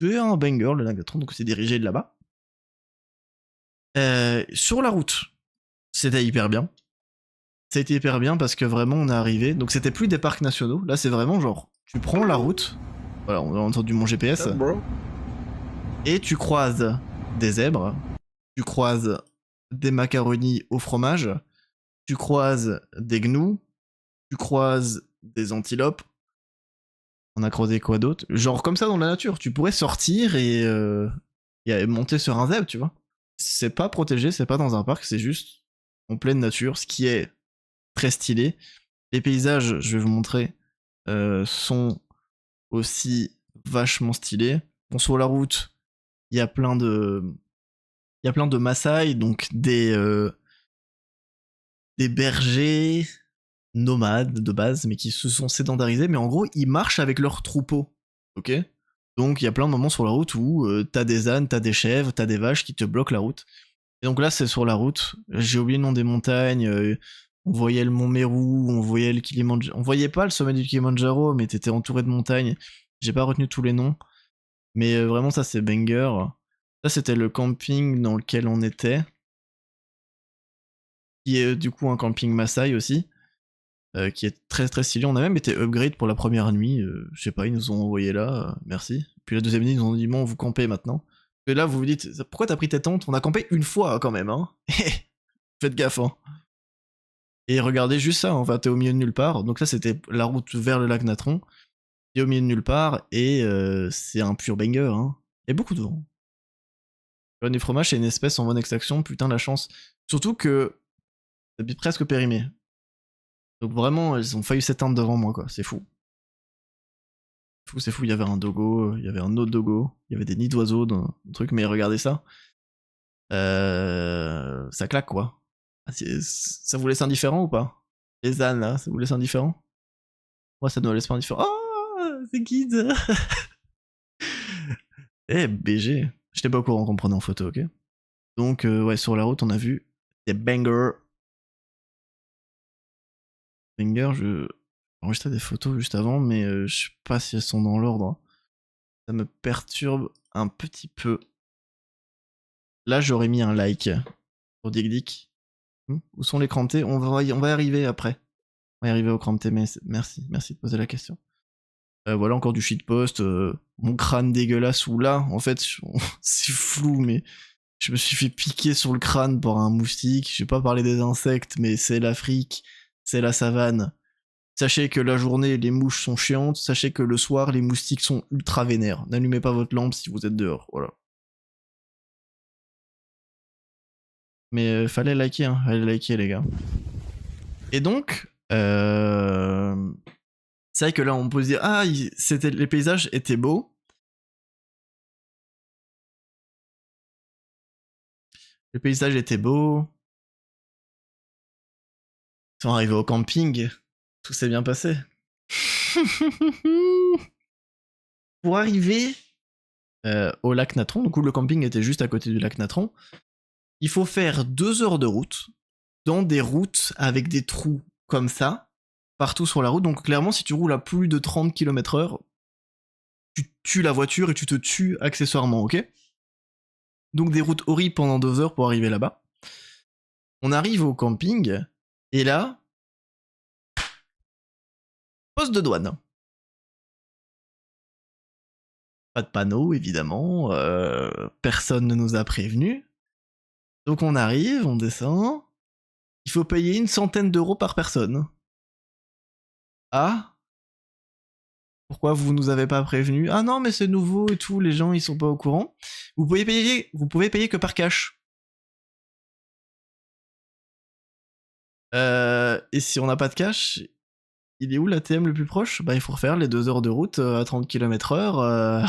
c'est un banger le lac Natron, donc on s'est dirigé de là-bas. Sur la route, c'était hyper bien. Ça a été hyper bien parce que vraiment on est arrivé. Donc c'était plus des parcs nationaux. Là c'est vraiment genre, tu prends la route. Voilà, on a entendu mon GPS. Et tu croises des zèbres. Tu croises des macaronis au fromage. Tu croises des gnous. Tu croises des antilopes. On a croisé quoi d'autre? Genre comme ça dans la nature. Tu pourrais sortir et monter sur un zèbre, tu vois. C'est pas protégé, c'est pas dans un parc, c'est juste en pleine nature, ce qui est très stylé. Les paysages, je vais vous montrer, sont aussi vachement stylés. Bon, sur la route, il y a plein de Maasai, donc des bergers nomades de base, mais qui se sont sédentarisés, mais en gros, ils marchent avec leurs troupeaux, ok? Donc il y a plein de moments sur la route où t'as des ânes, t'as des chèvres, t'as des vaches qui te bloquent la route. Et donc là, c'est sur la route. J'ai oublié le nom des montagnes. On voyait le mont Meru, on voyait le Kilimanjaro. On voyait pas le sommet du Kilimanjaro, mais t'étais entouré de montagnes. J'ai pas retenu tous les noms. Mais vraiment, ça, c'est banger. Ça, c'était le camping dans lequel on était. Qui est du coup un camping Maasai aussi. Qui est très très stylé. On a même été upgrade pour la première nuit. Je sais pas, ils nous ont envoyé là. Merci. Puis la deuxième nuit, ils nous ont dit bon, vous campez maintenant. Et là, vous vous dites pourquoi t'as pris tes tentes? On a campé une fois quand même, hein. Faites gaffe, hein. Et regardez juste ça, enfin t'es au milieu de nulle part. Donc ça, c'était la route vers le lac Natron. T'es au milieu de nulle part et c'est un pur banger, hein. Il y a beaucoup de vent. Le nez fromage, c'est une espèce en bonne extraction, putain la chance. Surtout que c'est presque périmé. Donc vraiment, ils ont failli s'éteindre devant moi, quoi. C'est fou. C'est fou, il y avait un dogo, il y avait un autre dogo, il y avait des nids d'oiseaux dans le truc, mais regardez ça. Ça claque, quoi. Ah, ça vous laisse indifférent ou pas? Les ânes, là, ça vous laisse indifférent? Moi, ça ne me laisse pas indifférent. Oh, c'est Kid. Eh, BG. J'étais pas au courant qu'on me prenait en photo, ok? Donc, ouais, sur la route, on a vu des bangers. Bangers, j'ai enregistré des photos juste avant, mais je sais pas si elles sont dans l'ordre. Ça me perturbe un petit peu. Là, j'aurais mis un like pour Dick Dick. Où sont les crantés? On va y arriver après. On va y arriver au cranté, mais merci de poser la question. Voilà, encore du shitpost. Mon crâne dégueulasse, ou là, en fait, c'est flou, mais je me suis fait piquer sur le crâne par un moustique. Je vais pas parler des insectes, mais c'est l'Afrique, c'est la savane. Sachez que la journée, les mouches sont chiantes. Sachez que le soir, les moustiques sont ultra vénères. N'allumez pas votre lampe si vous êtes dehors, voilà. Mais fallait liker, hein. Fallait liker, les gars. Et donc, c'est vrai que là, on peut se dire, ah, les paysages étaient beaux. Les paysages étaient beaux. Ils sont arrivés au camping. Tout s'est bien passé. Pour arriver au lac Natron, du coup, le camping était juste à côté du lac Natron. Il faut faire 2 heures de route dans des routes avec des trous comme ça, partout sur la route. Donc clairement, si tu roules à plus de 30 km/h, tu tues la voiture et tu te tues accessoirement, ok? Donc des routes horribles pendant 2 heures pour arriver là-bas. On arrive au camping, et là, poste de douane. Pas de panneau, évidemment, personne ne nous a prévenus. Donc on arrive, on descend, il faut payer 100 d'euros par personne. Ah, pourquoi vous nous avez pas prévenu? Ah non, mais c'est nouveau et tout, les gens ils sont pas au courant. Vous pouvez payer que par cash. Et si on n'a pas de cash, il est où l'ATM le plus proche? Bah il faut refaire les 2 heures de route à 30 km/h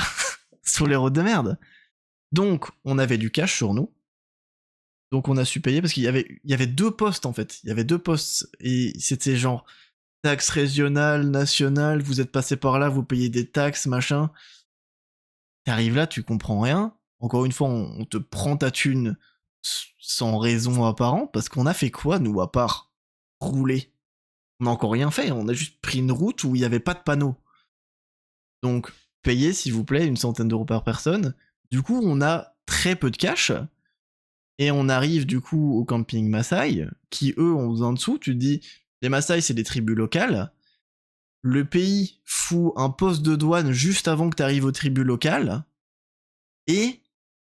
sur les routes de merde. Donc on avait du cash sur nous. Donc on a su payer parce qu'il y avait 2 postes en fait. Il y avait 2 postes et c'était genre taxes régionales, nationales, vous êtes passé par là, vous payez des taxes, machin. T'arrives là, tu comprends rien. Encore une fois, on te prend ta thune sans raison apparente, parce qu'on a fait quoi, nous, à part rouler? On n'a encore rien fait, on a juste pris une route où il n'y avait pas de panneau. Donc, payez, s'il vous plaît, 100 d'euros par personne. Du coup, on a très peu de cash, et on arrive du coup au camping Maasai, qui eux ont en dessous, tu te dis, les Maasai c'est des tribus locales, le pays fout un poste de douane juste avant que t'arrives aux tribus locales, et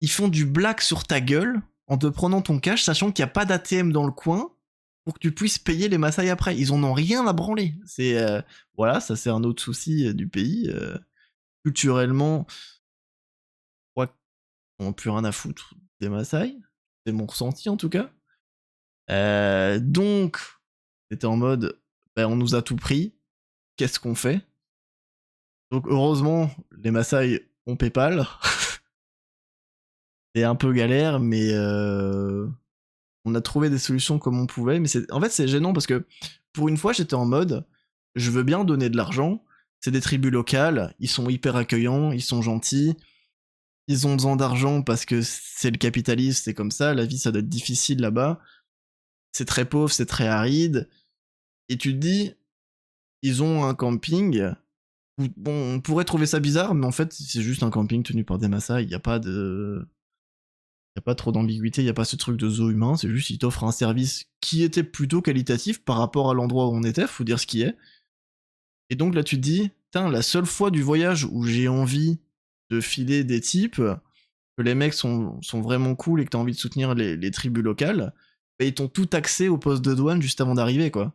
ils font du black sur ta gueule en te prenant ton cash, sachant qu'il n'y a pas d'ATM dans le coin pour que tu puisses payer les Maasai après. Ils en ont rien à branler. C'est voilà, ça c'est un autre souci du pays. Culturellement, je crois qu'ils n'ont plus rien à foutre des Maasai. C'est mon ressenti en tout cas. Donc, c'était en mode, ben, on nous a tout pris. Qu'est-ce qu'on fait? Donc heureusement, les Maasai ont PayPal. C'est un peu galère, mais on a trouvé des solutions comme on pouvait. Mais en fait, c'est gênant parce que pour une fois, j'étais en mode, je veux bien donner de l'argent. C'est des tribus locales, ils sont hyper accueillants, ils sont gentils. Ils ont besoin d'argent parce que c'est le capitalisme, c'est comme ça. La vie, ça doit être difficile là-bas. c'est très pauvre, c'est très aride, et tu te dis, ils ont un camping, où, bon, on pourrait trouver ça bizarre, mais en fait, c'est juste un camping tenu par des Maasai, il n'y a pas de... Y a pas trop d'ambiguïté, y a pas ce truc de zoo humain, c'est juste ils t'offrent un service qui était plutôt qualitatif par rapport à l'endroit où on était, faut dire ce qui est. Et donc là tu te dis, putain, la seule fois du voyage où j'ai envie de filer des types, que les mecs sont vraiment cool et que t'as envie de soutenir les tribus locales, bah ils t'ont tout taxé au poste de douane juste avant d'arriver, quoi.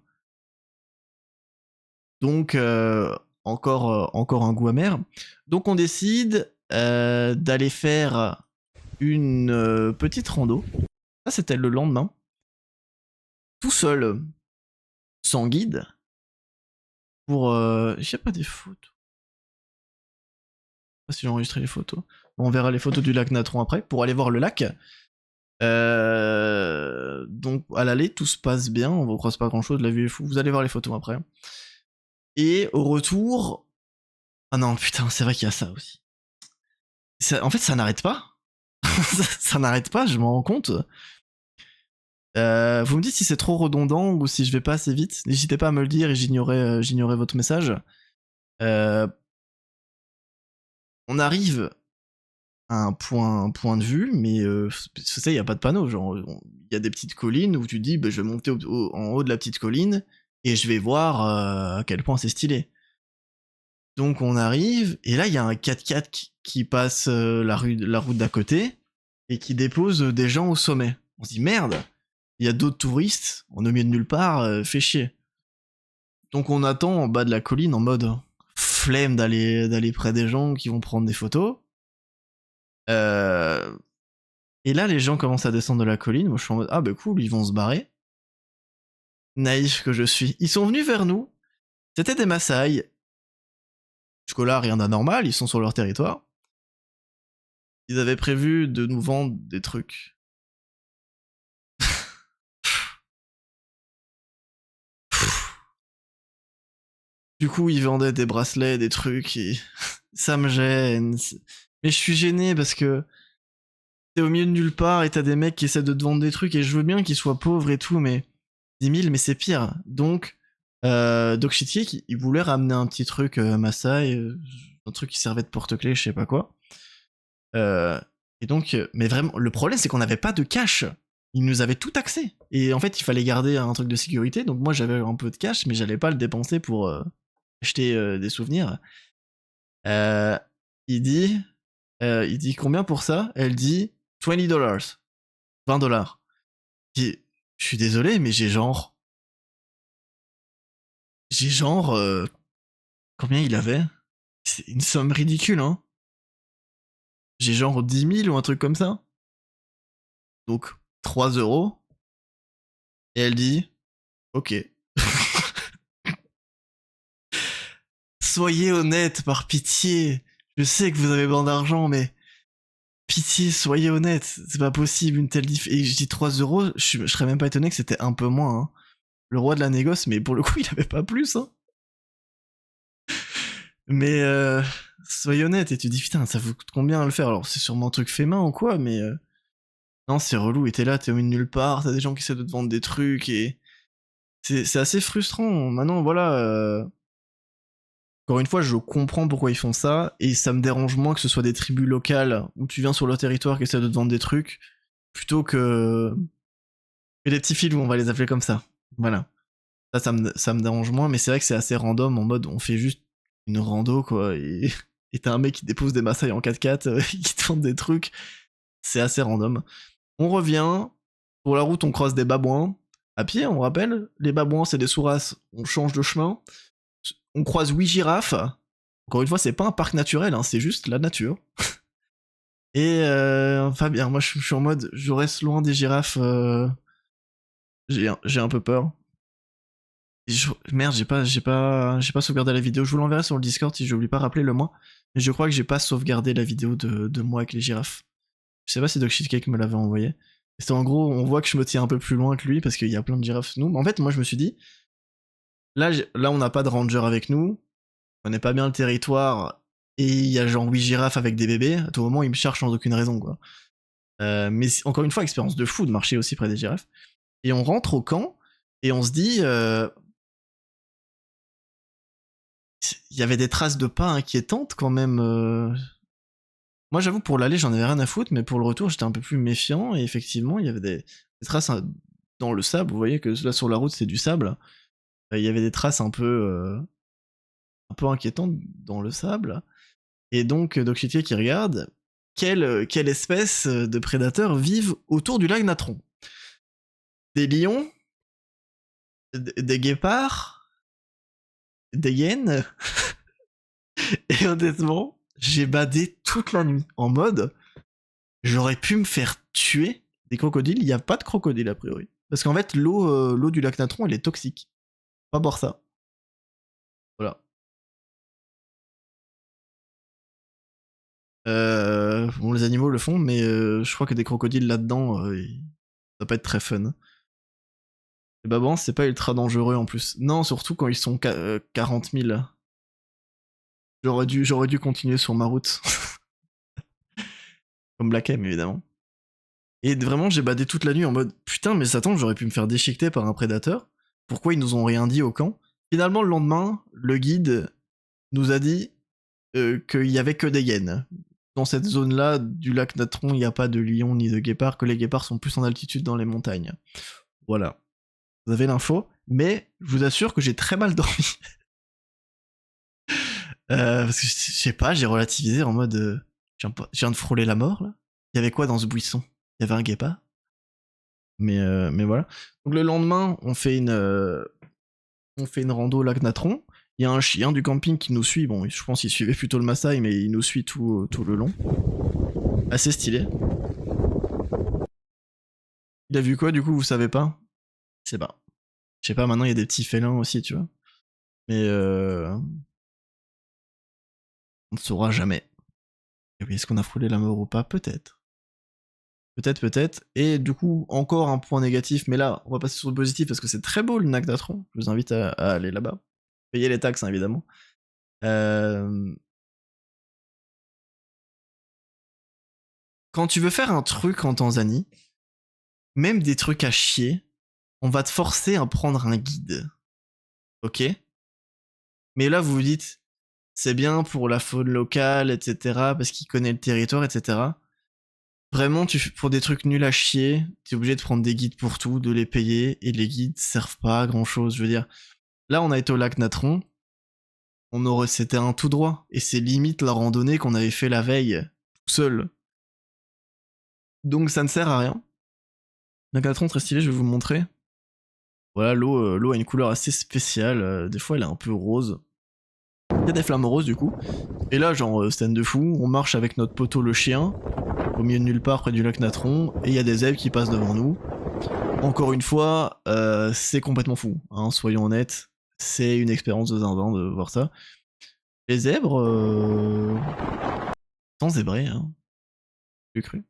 Donc encore un goût amer. Donc on décide d'aller faire une petite rando. Ça c'était le lendemain. Tout seul, sans guide, pour... j'ai pas des photos. Je sais pas si j'ai enregistré les photos. Bon, on verra les photos du lac Natron après, pour aller voir le lac. Donc à l'aller, tout se passe bien, on ne croise pas grand chose, la vue est fou, vous allez voir les photos après. Et au retour... Ah non, putain, c'est vrai qu'il y a ça aussi. En fait, ça n'arrête pas. Ça n'arrête pas, je m'en rends compte. Vous me dites si c'est trop redondant ou si je vais pas assez vite. N'hésitez pas à me le dire et j'ignorais votre message. On arrive à un point de vue, mais ça, il n'y a pas de panneau. Genre, il y a des petites collines où tu te dis, bah, je vais monter en haut de la petite colline et je vais voir à quel point c'est stylé. Donc on arrive, et là il y a un 4x4 qui passe la route d'à côté et qui dépose des gens au sommet. On se dit merde, il y a d'autres touristes, on est au milieu de nulle part, fait chier. Donc on attend en bas de la colline en mode flemme d'aller près des gens qui vont prendre des photos. Et là les gens commencent à descendre de la colline, moi je suis en mode ah bah cool, ils vont se barrer. Naïf que je suis. Ils sont venus vers nous, c'était des Maasai. Jusque-là, rien d'anormal, ils sont sur leur territoire. Ils avaient prévu de nous vendre des trucs. Du coup, ils vendaient des bracelets, des trucs, et ça me gêne. Mais je suis gêné parce que t'es au milieu de nulle part et t'as des mecs qui essaient de te vendre des trucs, et je veux bien qu'ils soient pauvres et tout, mais 10 000, mais c'est pire. Donc, Doc Shitty, il voulait ramener un petit truc Maasai, un truc qui servait de porte-clés, je sais pas quoi. Et donc, mais vraiment, le problème c'est qu'on n'avait pas de cash. Ils nous avaient tout taxé. Et en fait, il fallait garder un truc de sécurité. Donc moi, j'avais un peu de cash, mais j'allais pas le dépenser pour acheter des souvenirs. Il dit combien pour ça? Elle dit $20, $20. Je suis désolé, mais j'ai genre, combien il avait? C'est une somme ridicule, hein. J'ai genre 10 000 ou un truc comme ça. Donc 3 €. Et elle dit ok. Soyez honnête, par pitié. Je sais que vous avez besoin d'argent, mais pitié, soyez honnête. C'est pas possible une telle diff. Et je dis 3 €, je serais même pas étonné que c'était un peu moins. Hein. Le roi de la négoce, mais pour le coup, il avait pas plus. Hein. Mais soyez honnête, et tu dis putain, ça vous coûte combien à le faire? Alors c'est sûrement un truc fait main ou quoi, mais non, c'est relou. Et t'es là, t'es au milieu de nulle part, t'as des gens qui essaient de te vendre des trucs, et c'est assez frustrant. Maintenant, voilà. Encore une fois, je comprends pourquoi ils font ça, et ça me dérange moins que ce soit des tribus locales où tu viens sur leur territoire qui essaient de te vendre des trucs, plutôt que des petits filous, on va les appeler comme ça. Voilà. Ça me dérange moins, mais c'est vrai que c'est assez random, en mode on fait juste une rando, quoi, et t'as un mec qui dépose des Maasai en 4x4, qui te vend des trucs. C'est assez random. On revient, pour la route on croise des babouins, à pied, on rappelle, les babouins c'est des sous-races, on change de chemin. On croise 8 girafes. Encore une fois, c'est pas un parc naturel, hein, c'est juste la nature. Et Fabien, moi je suis en mode, je reste loin des girafes. J'ai un peu peur. Merde, j'ai pas sauvegardé la vidéo. Je vous l'enverrai sur le Discord si j'oublie pas, rappelez-le moi. Mais je crois que j'ai pas sauvegardé la vidéo de moi avec les girafes. Je sais pas si Doc Shitcake me l'avait envoyé. C'est en gros, on voit que je me tiens un peu plus loin que lui parce qu'il y a plein de girafes. Nous, en fait, moi je me suis dit, là on n'a pas de ranger avec nous, on n'est pas bien le territoire, et il y a genre 8 girafes avec des bébés, à tout moment ils me cherchent sans aucune raison, quoi. Mais encore une fois, expérience de fou de marcher aussi près des girafes. Et on rentre au camp, et on se dit... il y avait des traces de pas inquiétantes quand même. Moi, j'avoue, pour l'aller, j'en avais rien à foutre, mais pour le retour, j'étais un peu plus méfiant, et effectivement, il y avait des traces dans le sable. Vous voyez que là, sur la route, c'est du sable. Il y avait des traces un peu inquiétantes dans le sable. Et donc, Doc Chitier qui regarde, quelle espèce de prédateurs vivent autour du lac Natron? Des lions? Des guépards? Des hyènes? Et honnêtement, j'ai badé toute la nuit en mode j'aurais pu me faire tuer des crocodiles. Il n'y a pas de crocodile a priori. Parce qu'en fait, l'eau du lac Natron, elle est toxique. Pas boire ça. Voilà. Bon, les animaux le font, mais je crois que des crocodiles là-dedans, ça va pas être très fun. Les babans, c'est pas ultra dangereux en plus. Non, surtout quand ils sont 40 000. J'aurais dû continuer sur ma route. Comme Black M, évidemment. Et vraiment, j'ai badé toute la nuit en mode putain, mais attends, j'aurais pu me faire déchiqueter par un prédateur. Pourquoi ils nous ont rien dit au camp? Finalement, le lendemain, le guide nous a dit qu'il y avait que des hyènes. Dans cette zone-là du lac Natron, il n'y a pas de lions ni de guépards, que les guépards sont plus en altitude dans les montagnes. Voilà. Vous avez l'info, mais je vous assure que j'ai très mal dormi. Parce que je sais pas, j'ai relativisé en mode je viens de frôler la mort là. Il y avait quoi dans ce buisson? Il y avait un guépard. Mais voilà. Donc le lendemain, on fait une rando au lac Natron. Il y a un chien du camping qui nous suit. Bon, je pense qu'il suivait plutôt le Maasai, mais il nous suit tout le long. Assez stylé. Il a vu quoi du coup, vous savez pas? Je sais pas. Je sais pas, maintenant il y a des petits félins aussi, tu vois. Mais on ne saura jamais. Et oui, est-ce qu'on a frôlé la mort ou pas? Peut-être. Peut-être. Et du coup, encore un point négatif, mais là, on va passer sur le positif parce que c'est très beau le lac Natron. Je vous invite à aller là-bas. Payez les taxes, hein, évidemment. Quand tu veux faire un truc en Tanzanie, même des trucs à chier, on va te forcer à prendre un guide. Ok? Mais là, vous vous dites, c'est bien pour la faune locale, etc., parce qu'il connaît le territoire, etc. Vraiment, pour des trucs nuls à chier, t'es obligé de prendre des guides pour tout, de les payer, et les guides servent pas à grand chose. Je veux dire, là, on a été au lac Natron, c'était un tout droit, et c'est limite la randonnée qu'on avait fait la veille, tout seul. Donc ça ne sert à rien. Lac Natron, très stylé, je vais vous le montrer. Voilà, l'eau a une couleur assez spéciale, des fois elle est un peu rose. Il y a des flammes roses du coup. Et là, genre, scène de fou, on marche avec notre poteau le chien, au milieu de nulle part près du lac Natron, et il y a des zèbres qui passent devant nous. Encore une fois, c'est complètement fou, hein, soyons honnêtes. C'est une expérience de zinzin de voir ça. Les zèbres, sans zébrer, hein. J'ai cru.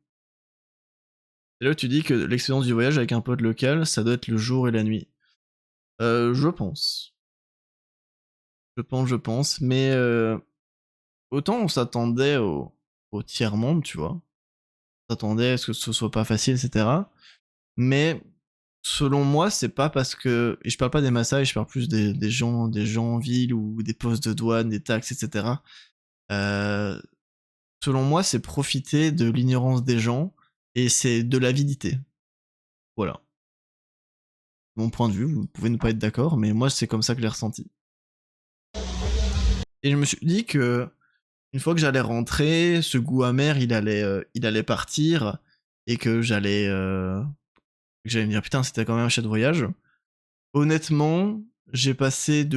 Et là, tu dis que l'expérience du voyage avec un pote local, ça doit être le jour et la nuit. Je pense. Je pense, mais autant on s'attendait au tiers-monde, tu vois. On s'attendait à ce que ce soit pas facile, etc. Mais selon moi, c'est pas parce que... Et je parle pas des Maasai, je parle plus des gens en ville ou des postes de douane, des taxes, etc. Selon moi, c'est profiter de l'ignorance des gens et c'est de l'avidité. Voilà. Mon point de vue, vous pouvez ne pas être d'accord, mais moi c'est comme ça que je l'ai ressenti. Et je me suis dit que une fois que j'allais rentrer, ce goût amer il allait partir et que j'allais me dire putain c'était quand même un chouette voyage. Honnêtement, j'ai passé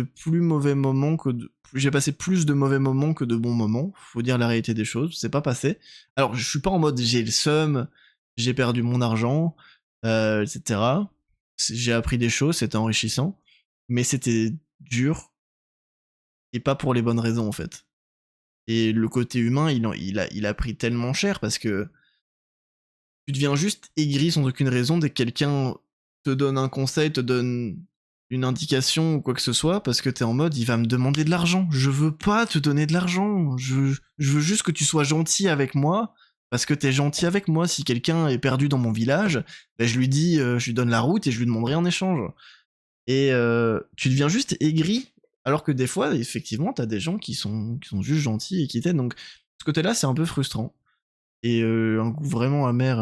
j'ai passé plus de mauvais moments que de bons moments. Faut dire la réalité des choses, c'est pas passé. Alors je suis pas en mode j'ai le seum, j'ai perdu mon argent, etc. J'ai appris des choses, c'était enrichissant, mais c'était dur et pas pour les bonnes raisons en fait. Et le côté humain, il a pris tellement cher parce que tu deviens juste aigri sans aucune raison dès que quelqu'un te donne un conseil, te donne une indication ou quoi que ce soit, parce que t'es en mode il va me demander de l'argent. Je veux pas te donner de l'argent. Je veux juste que tu sois gentil avec moi parce que t'es gentil avec moi. Si quelqu'un est perdu dans mon village, ben je lui dis, je lui donne la route et je lui demande rien en échange. Et tu deviens juste aigri, alors que des fois, effectivement, t'as des gens qui sont juste gentils et qui t'aident. Donc, ce côté-là, c'est un peu frustrant. Et un goût vraiment amer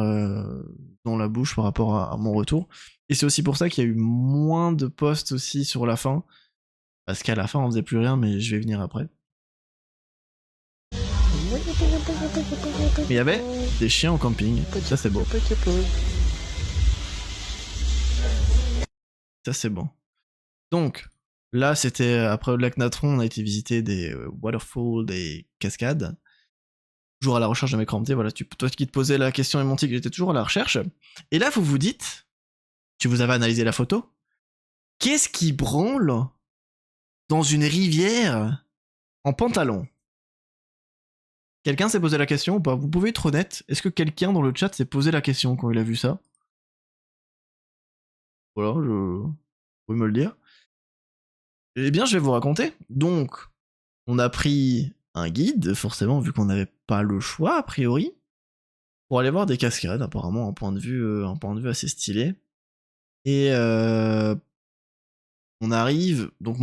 dans la bouche par rapport à mon retour. Et c'est aussi pour ça qu'il y a eu moins de posts aussi sur la fin. Parce qu'à la fin, on faisait plus rien, mais je vais venir après. Mais il y avait des chiens en camping. Ça, c'est beau. Ça, c'est bon. Donc, là, c'était après le lac Natron, on a été visiter des waterfalls, des cascades. Toujours à la recherche de mes cramptés, voilà. Toi qui te posais la question émontique, j'étais toujours à la recherche. Et là, vous vous dites, tu vous avais analysé la photo, qu'est-ce qui branle dans une rivière en pantalon? Quelqu'un s'est posé la question ou pas? Vous pouvez être honnête. Est-ce que quelqu'un dans le chat s'est posé la question quand il a vu ça? Voilà, vous pouvez me le dire. Eh bien, je vais vous raconter. Donc, on a pris un guide, forcément, vu qu'on n'avait pas le choix, a priori, pour aller voir des cascades, apparemment, un point de vue assez stylé. Et on arrive, donc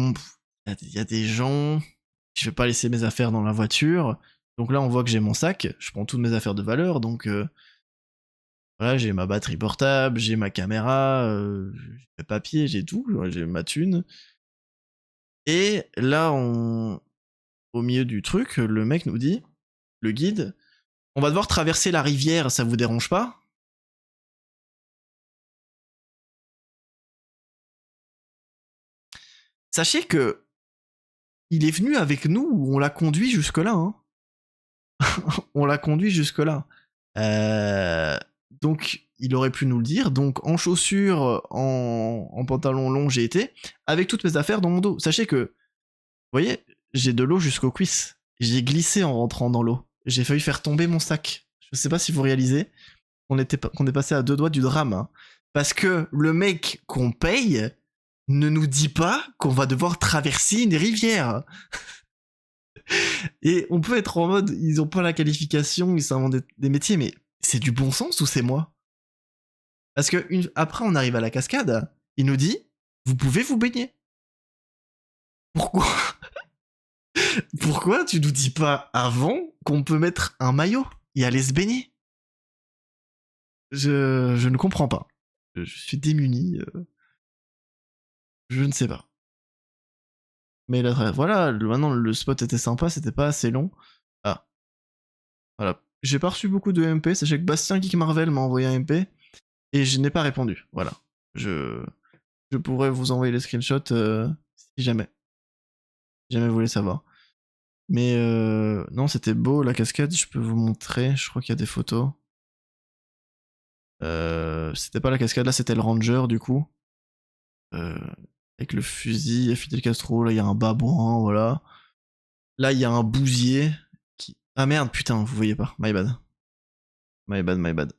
il y a des gens, je vais pas laisser mes affaires dans la voiture. Donc là, on voit que j'ai mon sac, je prends toutes mes affaires de valeur, donc voilà, j'ai ma batterie portable, j'ai ma caméra, j'ai mes papiers, j'ai tout, j'ai ma thune. Et là, au milieu du truc, le mec nous dit, le guide, on va devoir traverser la rivière, ça vous dérange pas? Sachez que il est venu avec nous, on l'a conduit jusque-là, hein. On l'a conduit jusque-là. Donc, il aurait pu nous le dire. Donc, en chaussures, en pantalon long, j'ai été, avec toutes mes affaires dans mon dos. Sachez que, vous voyez, j'ai de l'eau jusqu'aux cuisses. J'ai glissé en rentrant dans l'eau. J'ai failli faire tomber mon sac. Je sais pas si vous réalisez qu'on est passé à 2 doigts du drame. Hein. Parce que le mec qu'on paye ne nous dit pas qu'on va devoir traverser une rivière. Et on peut être en mode, ils ont pas la qualification, ils s'inventent des métiers, mais c'est du bon sens ou c'est moi? Parce que après, on arrive à la cascade, il nous dit, vous pouvez vous baigner. Pourquoi? Pourquoi tu nous dis pas avant qu'on peut mettre un maillot et aller se baigner? Je ne comprends pas. Je suis démuni. Je ne sais pas. Mais là, voilà, maintenant le spot était sympa, c'était pas assez long. Ah. Voilà. J'ai pas reçu beaucoup de MP, sachez que Bastien Geek Marvel m'a envoyé un MP et je n'ai pas répondu. Voilà. Je pourrais vous envoyer les screenshots si jamais. Si jamais vous voulez savoir. Mais non, c'était beau la cascade, je peux vous montrer, je crois qu'il y a des photos. C'était pas la cascade, là c'était le ranger du coup. Avec le fusil, il y a Fidel Castro, là il y a un babouin, voilà. Là il y a un bousier qui... Ah merde, putain, vous voyez pas, my bad. My bad, my bad.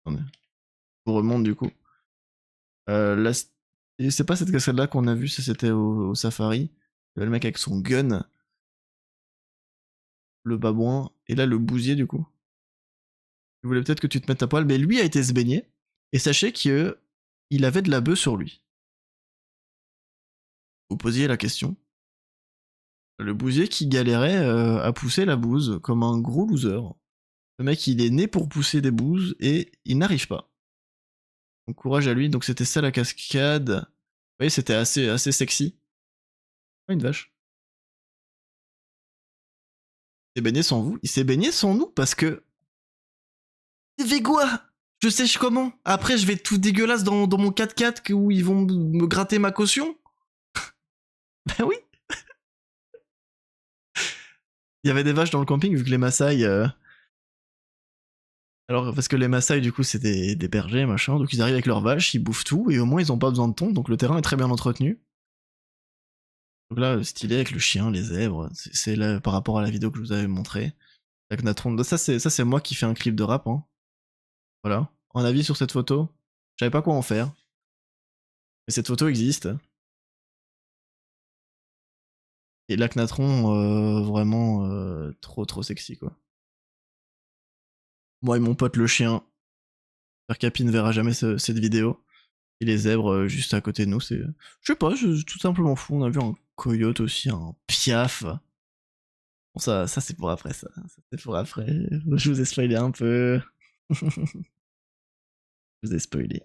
Attendez. Je vous remonte du coup. Là, c'est pas cette cascade là qu'on a vu, c'était au safari. Il y avait le mec avec son gun. Le babouin. Et là le bousier du coup. Je voulais peut-être que tu te mettes à poil, mais lui a été se baigner. Et sachez qu'il avait de la bœuf sur lui. Vous posiez la question. Le bousier qui galérait à pousser la bouse comme un gros loser. Le mec, il est né pour pousser des bouses et il n'arrive pas. Donc courage à lui. Donc c'était ça la cascade. Vous voyez, c'était assez sexy. Oh, une vache. Il s'est baigné sans vous. Il s'est baigné sans nous parce que... Végois, je sèche comment? Après, je vais tout dégueulasse dans mon 4x4 où ils vont me gratter ma caution? Ben oui. Il y avait des vaches dans le camping vu que les Maasai... Alors, parce que les Maasai, du coup, c'est des bergers, machin, donc ils arrivent avec leurs vaches, ils bouffent tout, et au moins ils ont pas besoin de ton, donc le terrain est très bien entretenu. Donc là, stylé avec le chien, les zèbres, c'est là par rapport à la vidéo que je vous avais montré. Avec Natron. Ça, c'est moi qui fais un clip de rap, hein. Voilà. En avis sur cette photo, je savais pas quoi en faire. Mais cette photo existe. Et Lac Natron, vraiment trop sexy, quoi. Moi et mon pote le chien. J'espère qu'Happy ne verra jamais cette vidéo. Et les zèbres juste à côté de nous, c'est... Je sais pas, c'est tout simplement fou. On a vu un coyote aussi, un piaf. Bon, ça c'est pour après, ça. Ça c'est pour après. Je vous ai spoilé un peu. Je vous ai spoilé.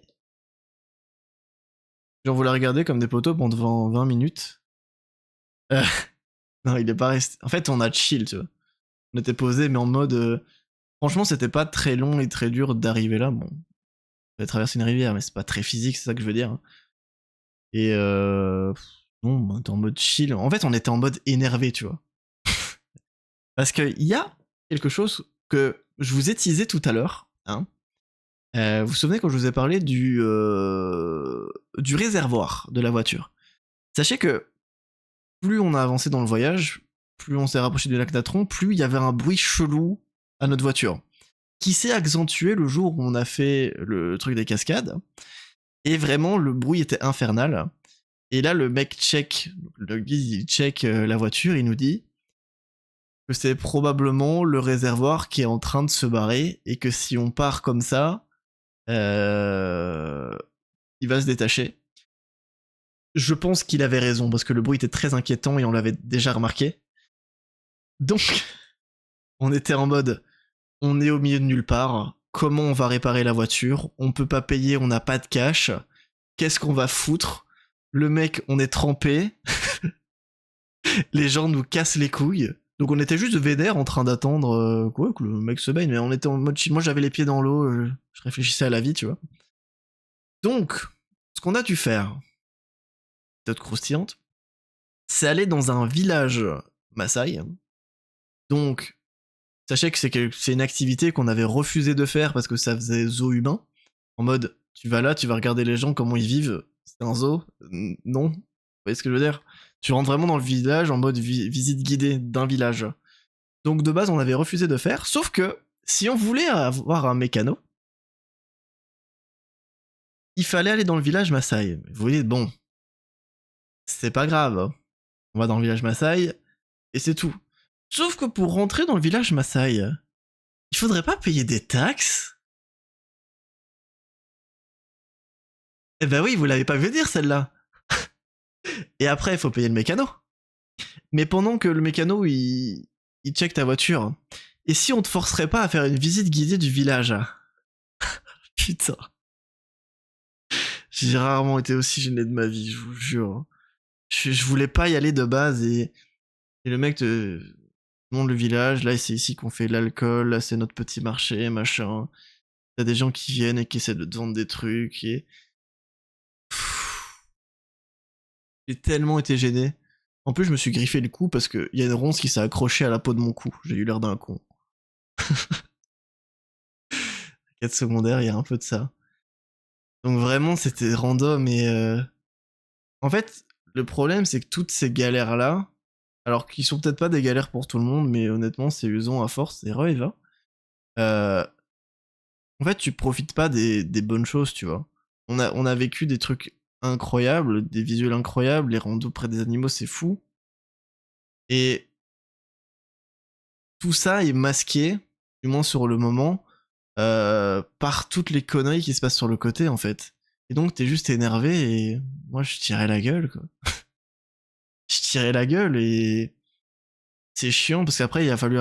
Genre, vous la regardez comme des poteaux pendant 20 minutes. Euh, non, il est pas resté. En fait, on a chill, tu vois. On était posé, mais en mode. Franchement, c'était pas très long et très dur d'arriver là. Bon, on avait traversé une rivière, mais c'est pas très physique, c'est ça que je veux dire. Et non, on était en mode chill. En fait, on était en mode énervé, tu vois. Parce qu'il y a quelque chose que je vous ai teasé tout à l'heure. Hein. Vous vous souvenez quand je vous ai parlé du réservoir de la voiture. Sachez que plus on a avancé dans le voyage, plus on s'est rapproché du lac Natron, plus il y avait un bruit chelou à notre voiture. Qui s'est accentué le jour où on a fait le truc des cascades. Et vraiment, le bruit était infernal. Et là, le mec check, le guide, il check la voiture, il nous dit que c'est probablement le réservoir qui est en train de se barrer et que si on part comme ça, il va se détacher. Je pense qu'il avait raison parce que le bruit était très inquiétant et on l'avait déjà remarqué. Donc, on était en mode, on est au milieu de nulle part. Comment on va réparer la voiture? On peut pas payer, on n'a pas de cash. Qu'est-ce qu'on va foutre? Le mec, on est trempé. Les gens nous cassent les couilles. Donc on était juste vénère en train d'attendre quoi, que le mec se baigne, mais on était en mode chill. Moi j'avais les pieds dans l'eau, je réfléchissais à la vie, tu vois. Donc, ce qu'on a dû faire, peut-être croustillante, c'est aller dans un village Maasai. Donc, sachez que c'est une activité qu'on avait refusé de faire parce que ça faisait zoo humain. En mode, tu vas là, tu vas regarder les gens, comment ils vivent. C'est un zoo? Non. Vous voyez ce que je veux dire? Tu rentres vraiment dans le village en mode visite guidée d'un village. Donc de base, on avait refusé de faire, sauf que si on voulait avoir un mécano, il fallait aller dans le village Maasai. Vous voyez, bon, c'est pas grave. On va dans le village Maasai et c'est tout. Sauf que pour rentrer dans le village Maasai, il faudrait pas payer des taxes? Eh ben oui, vous l'avez pas vu dire celle-là. Et après, il faut payer le mécano. Mais pendant que le mécano, il check ta voiture, et si on te forcerait pas à faire une visite guidée du village? Putain. J'ai rarement été aussi gêné de ma vie, je vous jure. Je voulais pas y aller de base et le mec te montre le village, là c'est ici qu'on fait l'alcool, là c'est notre petit marché, machin. T'as des gens qui viennent et qui essaient de te vendre des trucs et... J'ai tellement été gêné. En plus je me suis griffé le cou parce qu'il y a une ronce qui s'est accrochée à la peau de mon cou. J'ai eu l'air d'un con. Quête secondaire, il y a un peu de ça. Donc vraiment c'était random et... En fait, le problème c'est que toutes ces galères-là, alors qu'ils sont peut-être pas des galères pour tout le monde, mais honnêtement, c'est usant à force, et rêve, hein. En fait, tu profites pas des bonnes choses, tu vois. On a vécu des trucs incroyables, des visuels incroyables, les randos près des animaux, c'est fou. Et tout ça est masqué, du moins sur le moment, par toutes les conneries qui se passent sur le côté, en fait. Et donc, t'es juste énervé, et moi, je tirais la gueule, quoi. Je tirais la gueule, et c'est chiant parce qu'après il a fallu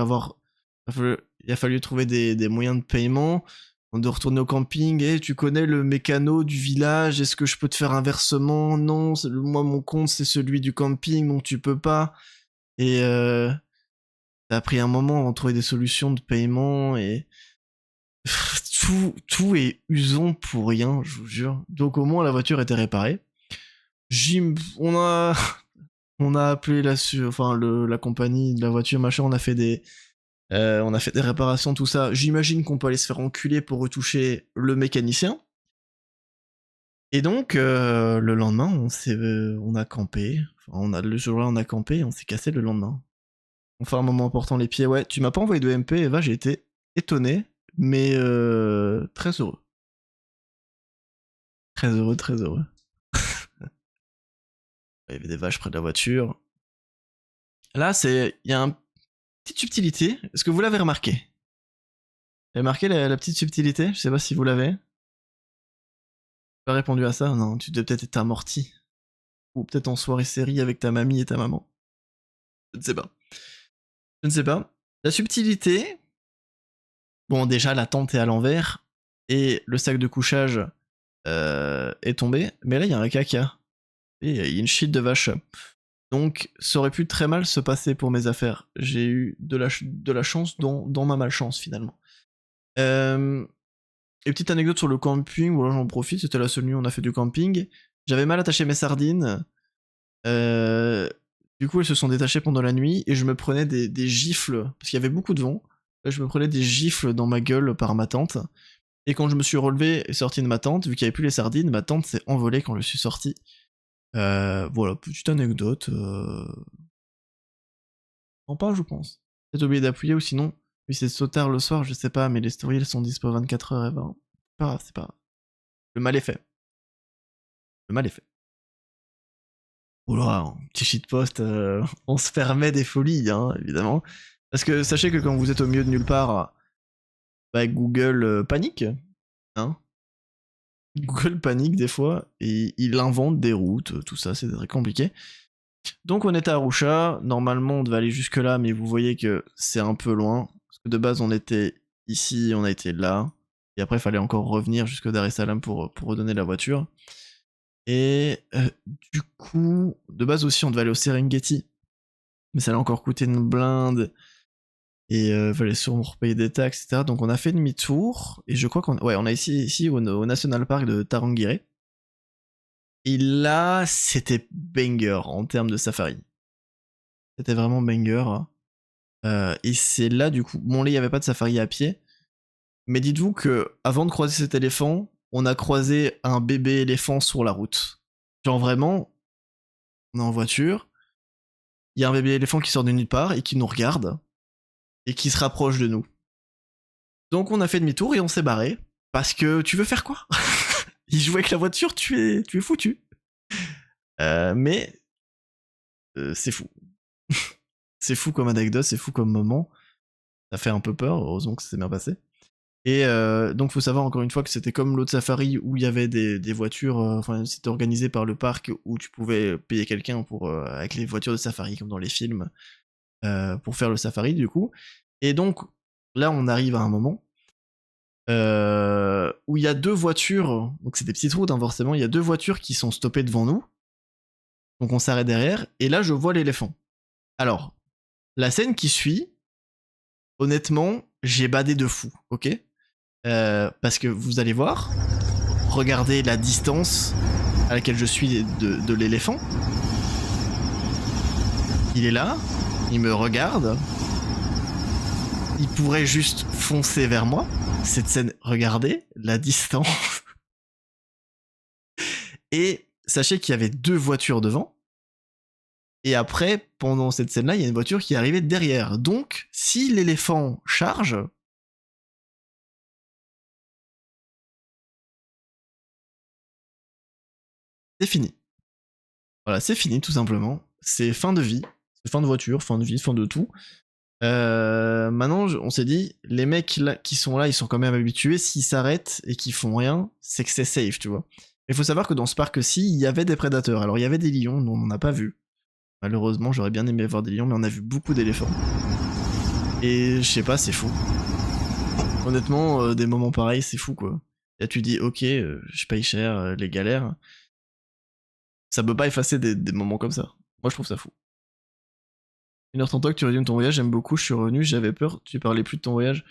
trouver des moyens de paiement, de retourner au camping. Et tu connais le mécano du village, est-ce que je peux te faire un versement? Non, moi mon compte c'est celui du camping donc tu peux pas. Et ça a pris un moment avant de trouver des solutions de paiement et tout est usant pour rien, je vous jure. Donc au moins la voiture était réparée. On a on a appelé la compagnie de la voiture, machin, on a fait des réparations, tout ça. J'imagine qu'on peut aller se faire enculer pour retoucher le mécanicien. Et donc, le lendemain, on a campé. Le jour-là, on a campé et on s'est cassé le lendemain. On fait un moment important les pieds. Ouais, tu m'as pas envoyé de MP, Eva, j'ai été étonné, mais très heureux. Très heureux, très heureux. Il y avait des vaches près de la voiture. Là, il y a une petite subtilité. Est-ce que vous l'avez remarqué? J'ai marqué la petite subtilité, je sais pas si vous l'avez. Pas répondu à ça, non, tu devais peut-être être amorti. Ou peut-être en soirée série avec ta mamie et ta maman. Je ne sais pas. Je ne sais pas. La subtilité. Bon, déjà, la tente est à l'envers. Et le sac de couchage est tombé. Mais là, il y a un caca. Et il y a une shit de vache. Donc, ça aurait pu très mal se passer pour mes affaires. J'ai eu de la chance dans ma malchance, finalement. Et petite anecdote sur le camping, voilà, j'en profite, c'était la seule nuit où on a fait du camping. J'avais mal attaché mes sardines. Du coup, elles se sont détachées pendant la nuit et je me prenais des gifles, parce qu'il y avait beaucoup de vent. Je me prenais des gifles dans ma gueule par ma tante. Et quand je me suis relevé et sorti de ma tente, vu qu'il n'y avait plus les sardines, ma tante s'est envolée quand je suis sorti. Voilà, petite anecdote. En pas, je pense. Peut-être oublié d'appuyer ou sinon, oui, c'est trop tard le soir, je sais pas, mais les stories elles sont dispo 24h et 20. C'est pas grave. Le mal est fait. Le mal est fait. Oula, un petit shitpost, on se permet des folies, hein, évidemment. Parce que sachez que quand vous êtes au milieu de nulle part, bah, Google panique, hein. Google panique des fois, et il invente des routes, tout ça, c'est très compliqué. Donc on était à Arusha, normalement on devait aller jusque là, mais vous voyez que c'est un peu loin. Parce que de base on était ici, on a été là, et après il fallait encore revenir jusque Dar es Salaam pour redonner la voiture. Et du coup, de base aussi, on devait aller au Serengeti. Mais ça allait encore coûter une blinde. Et fallait sûrement repayer des taxes, etc. Donc on a fait demi-tour. Et je crois qu'on on a ici au National Park de Tarangire. Et là, c'était banger en termes de safari. C'était vraiment banger. Et c'est là, du coup, bon, là, il n'y avait pas de safari à pied. Mais dites-vous que avant de croiser cet éléphant, on a croisé un bébé éléphant sur la route. Genre vraiment, on est en voiture, il y a un bébé éléphant qui sort de nulle part et qui nous regarde et qui se rapproche de nous. Donc on a fait demi-tour et on s'est barré parce que tu veux faire quoi? Il joue avec la voiture, tu es foutu. Mais c'est fou. C'est fou comme anecdote, c'est fou comme moment. Ça fait un peu peur, heureusement que ça s'est bien passé. Et donc faut savoir encore une fois que c'était comme l'autre safari où il y avait des voitures, enfin c'était organisé par le parc où tu pouvais payer quelqu'un pour avec les voitures de safari comme dans les films pour faire le safari du coup. Et donc là on arrive à un moment où il y a deux voitures, donc c'est des petites routes hein, forcément, il y a deux voitures qui sont stoppées devant nous. Donc on s'arrête derrière et là je vois l'éléphant. Alors la scène qui suit, honnêtement j'ai badé de fou, ok? Parce que vous allez voir, regardez la distance à laquelle je suis de l'éléphant. Il est là, il me regarde. Il pourrait juste foncer vers moi. Cette scène, regardez la distance. Et sachez qu'il y avait deux voitures devant. Et après, pendant cette scène-là, il y a une voiture qui est arrivée derrière. Donc, si l'éléphant charge, c'est fini. Voilà, c'est fini tout simplement. C'est fin de vie, c'est fin de voiture, fin de vie, fin de tout. Maintenant, on s'est dit, les mecs là, qui sont là, ils sont quand même habitués. S'ils s'arrêtent et qu'ils font rien, c'est que c'est safe, tu vois. Mais il faut savoir que dans ce parc-ci, il y avait des prédateurs. Alors, il y avait des lions, nous on n'en a pas vu. Malheureusement, j'aurais bien aimé voir des lions, mais on a vu beaucoup d'éléphants. Et je sais pas, c'est fou. Honnêtement, des moments pareils, c'est fou quoi. Là, tu dis, ok, je paye cher, les galères. Ça peut pas effacer des moments comme ça. Moi, je trouve ça fou. 1h30 que tu résumes ton voyage, j'aime beaucoup, je suis revenu, j'avais peur, tu parlais plus de ton voyage.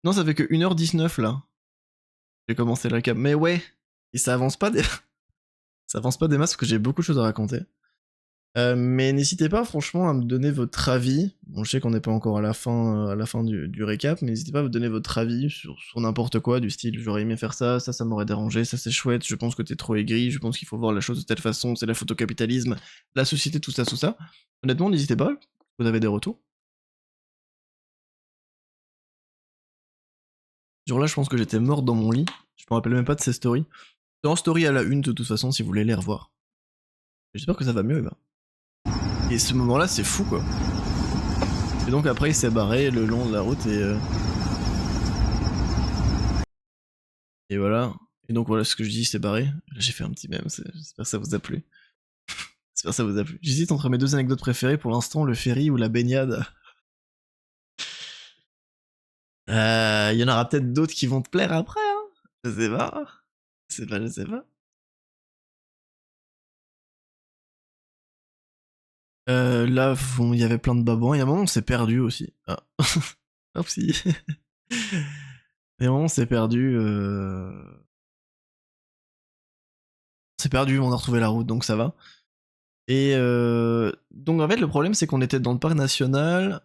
Non, ça fait que 1h19 là. J'ai commencé la cap. Mais ouais, et ça avance pas des... ça avance pas des masses parce que j'ai beaucoup de choses à raconter. Mais n'hésitez pas franchement à me donner votre avis. Bon, je sais qu'on n'est pas encore à la fin du récap, mais n'hésitez pas à me donner votre avis sur n'importe quoi, du style j'aurais aimé faire ça, ça m'aurait dérangé, ça c'est chouette, je pense que t'es trop aigri, je pense qu'il faut voir la chose de telle façon, c'est la photocapitalisme, la société, tout ça, tout ça. Honnêtement, n'hésitez pas, vous avez des retours. Genre là, je pense que j'étais morte dans mon lit, je me rappelle même pas de ces stories. C'est en story à la une de toute façon si vous voulez les revoir. J'espère que ça va mieux, Eva. Et ce moment-là, c'est fou, quoi. Et donc après, il s'est barré le long de la route et... Et voilà. Et donc voilà ce que je dis, c'est barré. Là, j'ai fait un petit mème, j'espère que ça vous a plu. J'espère que ça vous a plu. J'hésite entre mes deux anecdotes préférées pour l'instant, le ferry ou la baignade. Il y en aura peut-être d'autres qui vont te plaire après, hein. Je sais pas. Je sais pas. Là, bon, il y avait plein de babouins. Il y a un moment, on s'est perdu aussi. Ah. Hop, si. Il y a un moment, on s'est perdu. On s'est perdu, on a retrouvé la route, donc ça va. Et donc en fait, le problème, c'est qu'on était dans le parc national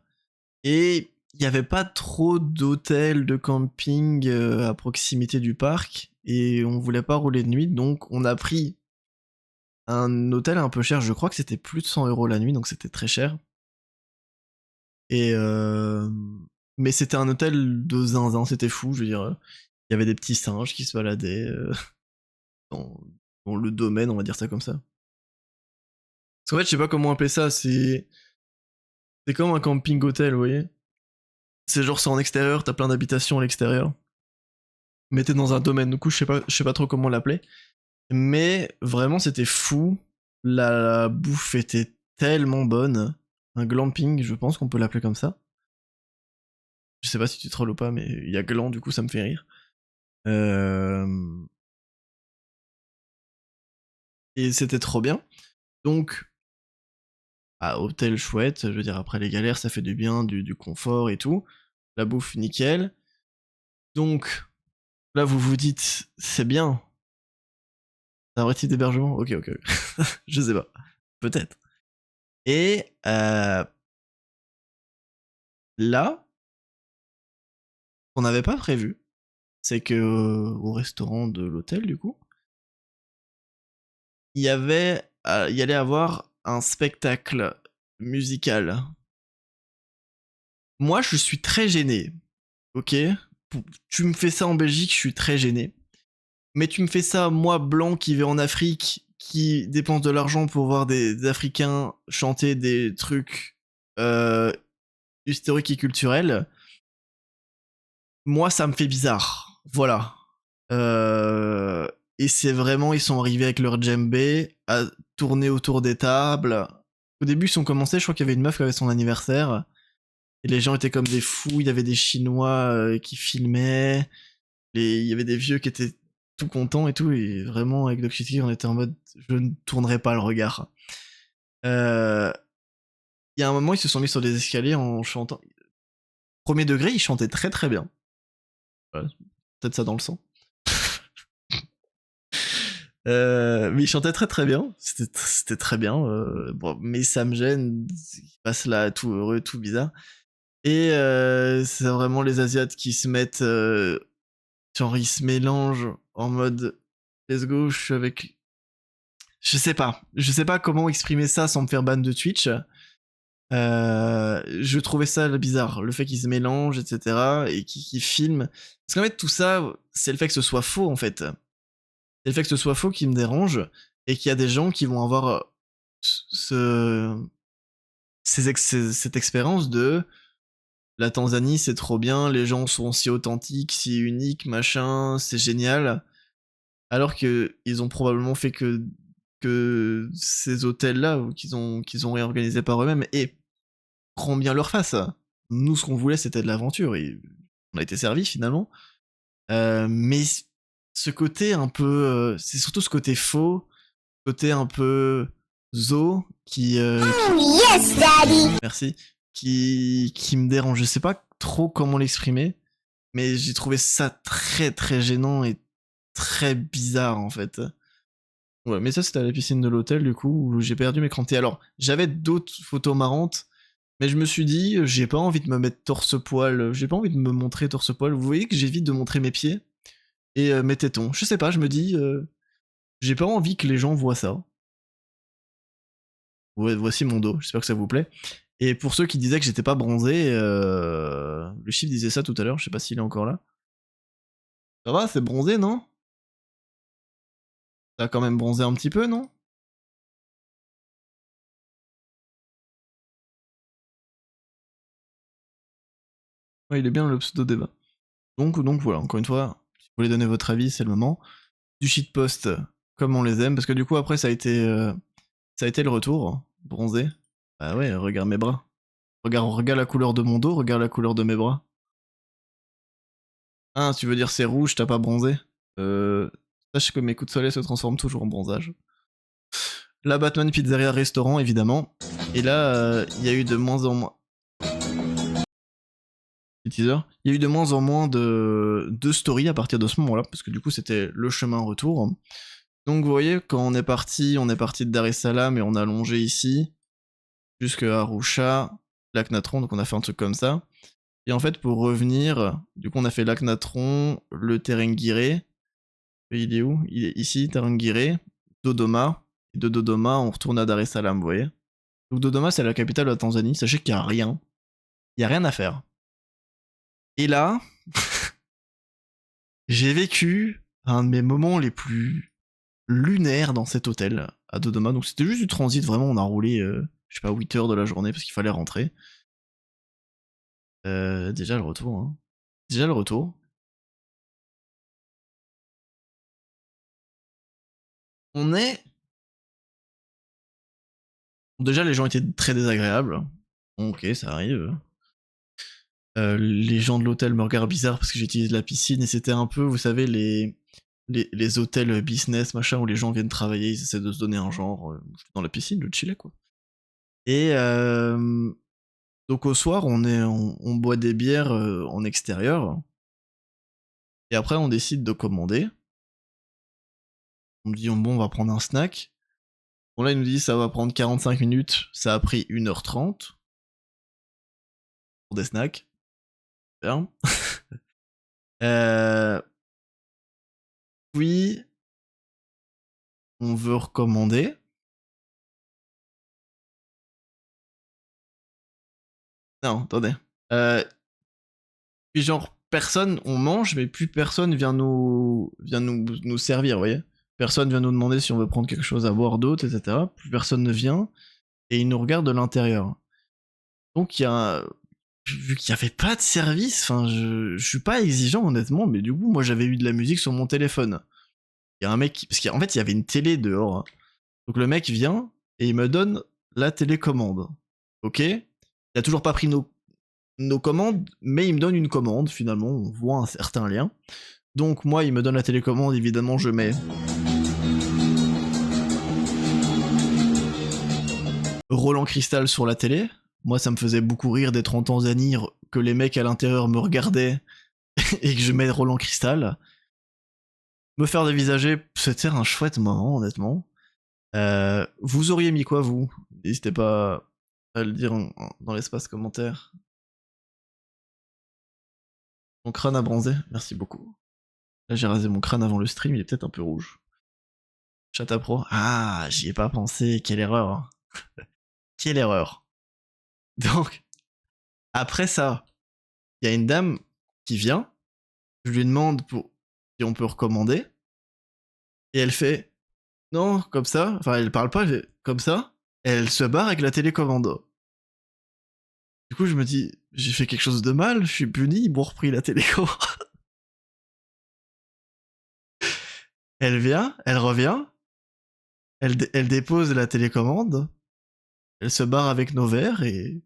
et il n'y avait pas trop d'hôtels de camping à proximité du parc et on voulait pas rouler de nuit, donc on a pris un hôtel un peu cher. Je crois que c'était plus de 100 € la nuit, donc c'était très cher. Et mais c'était un hôtel de zinzin, c'était fou. Je veux dire, il y avait des petits singes qui se baladaient dans, dans le domaine, on va dire ça comme ça. Parce qu'en fait, je sais pas comment appeler ça. C'est comme un camping hôtel, vous voyez. C'est genre c'est en extérieur, t'as plein d'habitations à l'extérieur. Mais t'es dans un domaine, du coup je sais pas trop comment l'appeler. Mais vraiment c'était fou. La bouffe était tellement bonne. Un glamping, je pense qu'on peut l'appeler comme ça. Je sais pas si tu trolles ou pas, mais il y a gland, du coup ça me fait rire. Et c'était trop bien. Donc, hôtel chouette, je veux dire après les galères ça fait du bien, du confort et tout. La bouffe nickel. Donc, là vous vous dites, c'est bien. C'est un vrai type d'hébergement. Ok. Je sais pas. Peut-être. Et là, on n'avait pas prévu, c'est que au restaurant de l'hôtel, du coup, il y allait avoir un spectacle musical. Moi, je suis très gêné, ok. Tu me fais ça en Belgique, je suis très gêné. Mais tu me fais ça, moi, blanc, qui vais en Afrique, qui dépense de l'argent pour voir des Africains chanter des trucs historiques et culturels. Moi, ça me fait bizarre. Voilà. Euh, et c'est vraiment, ils sont arrivés avec leur djembé à tourner autour des tables. Au début, ils ont commencé, je crois qu'il y avait une meuf qui avait son anniversaire. Et les gens étaient comme des fous, il y avait des Chinois qui filmaient. Il y avait des vieux qui étaient tout contents et tout. Et vraiment, avec Doc on était en mode, je ne tournerai pas le regard. Il y a un moment, ils se sont mis sur des escaliers en chantant. Premier degré, ils chantaient très très bien. Voilà, peut-être ça dans le sang. Mais il chantait très très bien, c'était très bien, bon, mais ça me gêne, il passe là tout heureux, tout bizarre. Et c'est vraiment les Asiates qui se mettent, genre ils se mélangent en mode let's go, je suis avec... Je sais pas comment exprimer ça sans me faire ban de Twitch. Je trouvais ça bizarre, le fait qu'ils se mélangent, etc. et qu'ils filment. Parce qu'en fait tout ça, c'est le fait que ce soit faux en fait. C'est le fait que ce soit faux qui me dérange et qu'il y a des gens qui vont avoir ce, cette expérience de la Tanzanie c'est trop bien, les gens sont si authentiques, si uniques, machin, c'est génial. Alors que ils ont probablement fait que ces hôtels-là qu'ils ont réorganisé par eux-mêmes et prend bien leur face. Nous ce qu'on voulait c'était de l'aventure et on a été servi finalement. Mais ce côté un peu, c'est surtout ce côté faux, côté un peu zo Yes, Daddy. merci, qui me dérange. Je sais pas trop comment l'exprimer, mais j'ai trouvé ça très très gênant et très bizarre en fait. Ouais, mais ça c'était à la piscine de l'hôtel du coup où j'ai perdu mes crampes. Alors j'avais d'autres photos marrantes, mais je me suis dit j'ai pas envie de me mettre torse-poil, j'ai pas envie de me montrer torse-poil. Vous voyez que j'évite de montrer mes pieds et mes tétons. Je sais pas, je me dis j'ai pas envie que les gens voient ça. Ouais, voici mon dos, j'espère que ça vous plaît. Et pour ceux qui disaient que j'étais pas bronzé, le chiffre disait ça tout à l'heure, je sais pas s'il est encore là. Ça va, c'est bronzé, non? Ça a quand même bronzé un petit peu, non? Ouais, il est bien le pseudo débat. Donc voilà, encore une fois, Vous voulez donner votre avis, c'est le moment. Du shitpost, comme on les aime, parce que du coup, après, ça a été le retour. Bronzé. Bah ouais, regarde mes bras. Regarde la couleur de mon dos, regarde la couleur de mes bras. Ah, tu veux dire c'est rouge, t'as pas bronzé Sache que mes coups de soleil se transforment toujours en bronzage. La Batman Pizzeria Restaurant, évidemment. Et là, il y a eu de moins en moins... teaser. Il y a eu de moins en moins de stories à partir de ce moment-là, parce que du coup, c'était le chemin retour. Donc vous voyez, quand on est parti de Dar es Salaam et on a longé ici, jusqu'à Arusha, Lac Natron, donc on a fait un truc comme ça. Et en fait, pour revenir, du coup, on a fait Lac Natron, le Terengire. Il est où? Il est ici, Terengire, Dodoma. Et de Dodoma, on retourne à Dar es Salaam, vous voyez. Donc Dodoma, c'est la capitale de la Tanzanie. Sachez qu'il n'y a rien. Il n'y a rien à faire. Et là, j'ai vécu un de mes moments les plus lunaires dans cet hôtel à Dodoma. Donc c'était juste du transit, vraiment, on a roulé, je sais pas, 8 heures de la journée parce qu'il fallait rentrer. Déjà le retour, hein. Déjà le retour. On est... Déjà, les gens étaient très désagréables. Ok, ça arrive. Les gens de l'hôtel me regardent bizarre parce que j'utilise la piscine et c'était un peu, vous savez, les hôtels business, machin, où les gens viennent travailler, ils essaient de se donner un genre dans la piscine, de chiller, quoi. Et donc au soir, on boit des bières en extérieur. Et après, on décide de commander. On me dit, bon, on va prendre un snack. Bon, là, il nous dit, ça va prendre 45 minutes. Ça a pris 1h30. Pour des snacks. Bien. Puis, on veut recommander. Non, attendez. Puis genre, personne, on mange, mais plus personne vient nous servir, vous voyez. Personne vient nous demander si on veut prendre quelque chose à boire d'autre, etc. Plus personne ne vient, et ils nous regardent de l'intérieur. Donc il y a... Vu qu'il n'y avait pas de service, enfin, je suis pas exigeant honnêtement, mais du coup, moi j'avais eu de la musique sur mon téléphone. Il y a un mec, parce qu'en fait, il y avait une télé dehors. Hein. Donc le mec vient, et il me donne la télécommande. Ok? Il a toujours pas pris nos commandes, mais il me donne une commande, finalement, on voit un certain lien. Donc moi, il me donne la télécommande, évidemment, je mets... Roland Cristal sur la télé. Moi, ça me faisait beaucoup rire d'être en Tanzanie, que les mecs à l'intérieur me regardaient, et que je mets Roland Cristal. Me faire dévisager, c'était un chouette moment, honnêtement. Vous auriez mis quoi, vous? N'hésitez pas à le dire dans l'espace commentaire. Mon crâne a bronzé, merci beaucoup. Là, j'ai rasé mon crâne avant le stream, il est peut-être un peu rouge. Chata Pro. Ah, j'y ai pas pensé, quelle erreur. Quelle erreur. Donc, après ça, il y a une dame qui vient, je lui demande si on peut recommander, et elle fait non, comme ça, enfin elle parle pas, elle fait comme ça, et elle se barre avec la télécommande. Du coup, je me dis, j'ai fait quelque chose de mal, je suis puni, ils m'ont repris la télécommande. Elle vient, elle revient, elle dépose la télécommande, elle se barre avec nos verres et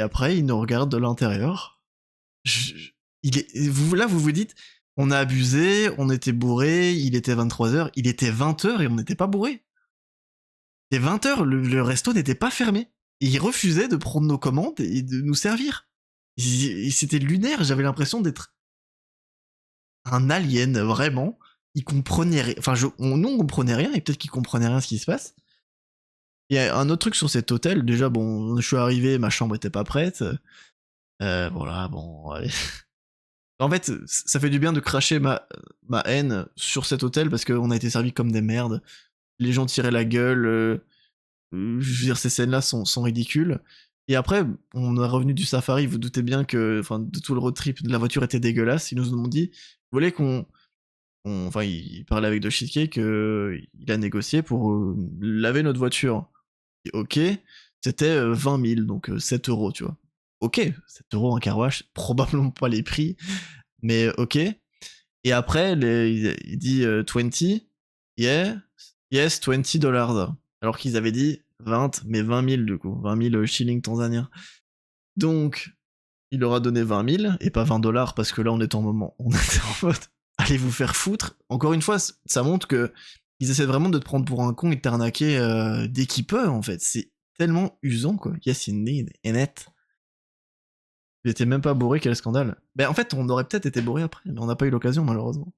après il nous regarde de l'intérieur. Là vous vous dites, on a abusé, on était bourré, il était 23h, il était 20h et on n'était pas bourré. C'était 20h, le resto n'était pas fermé. Et il refusait de prendre nos commandes et de nous servir. C'était lunaire, j'avais l'impression d'être un alien, vraiment. Il comprenait rien. Enfin, nous, on comprenait rien, et peut-être qu'il comprenait rien ce qui se passe. Il y a un autre truc sur cet hôtel. Déjà, bon, je suis arrivé, ma chambre était pas prête. Voilà, bon, allez. En fait, ça fait du bien de cracher ma haine sur cet hôtel parce qu'on a été servis comme des merdes. Les gens tiraient la gueule. Je veux dire, ces scènes-là sont ridicules. Et après, on est revenu du safari, vous doutez bien que, enfin, de tout le road trip, la voiture était dégueulasse. Ils nous ont dit, vous voulez enfin, il parlait avec Doshike qu'il a négocié pour laver notre voiture. Et ok, c'était 20 000, donc 7 euros, tu vois. Ok, 7 euros en car wash, probablement pas les prix, mais ok. Et après, il dit 20, yeah, yes, $20. Alors qu'ils avaient dit 20, mais 20 000 du coup, 20 000 shillings tanzaniens. Donc, il leur a donné 20 000 et pas 20 dollars parce que là, on était en mode, allez vous faire foutre. Encore une fois, ça montre que ils essaient vraiment de te prendre pour un con et de t'arnaquer dès qu'ils peuvent, en fait. C'est tellement usant, quoi. Yes, indeed, net. J'étais même pas bourré, quel scandale. Ben en fait, on aurait peut-être été bourré après, mais on n'a pas eu l'occasion, malheureusement.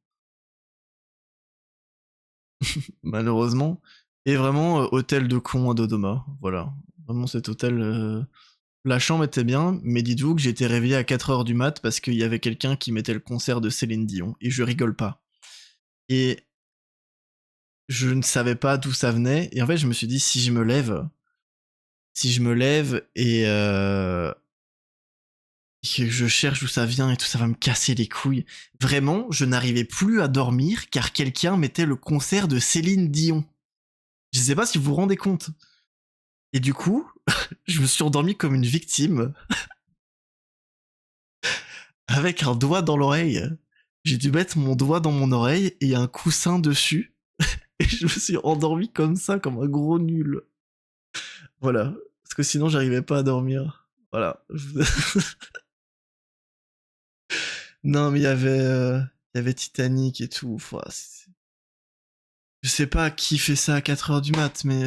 Malheureusement. Et vraiment, hôtel de con à Dodoma. Voilà. Vraiment, cet hôtel... La chambre était bien, mais dites-vous que j'étais réveillé à 4h du mat parce qu'il y avait quelqu'un qui mettait le concert de Céline Dion. Et je rigole pas. Et je ne savais pas d'où ça venait. Et en fait, je me suis dit, si je me lève et que je cherche d'où ça vient et tout, ça va me casser les couilles. Vraiment, je n'arrivais plus à dormir car quelqu'un mettait le concert de Céline Dion. Je sais pas si vous vous rendez compte. Et du coup, je me suis endormi comme une victime. Avec un doigt dans l'oreille. J'ai dû mettre mon doigt dans mon oreille et un coussin dessus. Et je me suis endormi comme ça, comme un gros nul. Voilà. Parce que sinon, j'arrivais pas à dormir. Voilà. Non, mais il y avait Titanic et tout. Enfin, je sais pas qui fait ça à 4h du mat, mais...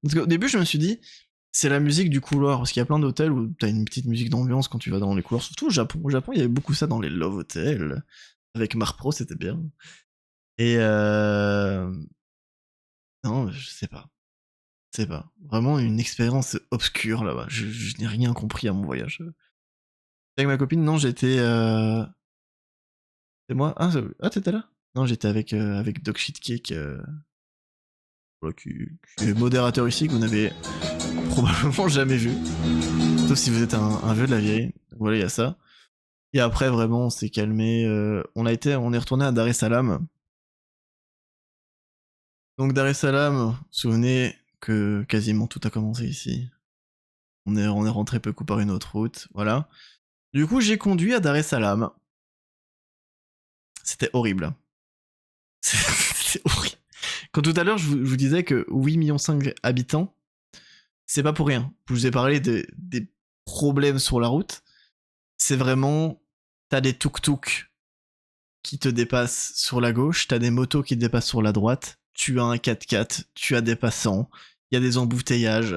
Parce qu'au début, je me suis dit, c'est la musique du couloir. Parce qu'il y a plein d'hôtels où t'as une petite musique d'ambiance quand tu vas dans les couloirs. Surtout au Japon. Au Japon, il y avait beaucoup ça dans les Love Hotels. Avec Marpro, c'était bien. Et non, je sais pas. Je sais pas. Vraiment une expérience obscure là-bas. Je n'ai rien compris à mon voyage. Avec ma copine, non, j'étais... C'est moi. Ah, t'étais là? Non, j'étais avec Doc Shitcake, voilà, qui est modérateur ici, que vous n'avez probablement jamais vu. Sauf si vous êtes un vieux de la vieille. Voilà, il y a ça. Et après, vraiment, on s'est calmé. On est retourné à Dar es Salaam. Donc Dar es Salaam, vous vous souvenez que quasiment tout a commencé ici. On est rentré peu coup par une autre route, voilà. Du coup, j'ai conduit à Dar es Salaam. C'était horrible. C'était horrible. Quand tout à l'heure, je vous disais que 8,5 millions habitants, c'est pas pour rien. Je vous ai parlé des problèmes sur la route. C'est vraiment... T'as des tuk-tuk qui te dépassent sur la gauche, t'as des motos qui te dépassent sur la droite, tu as un 4x4, tu as des passants, il y a des embouteillages.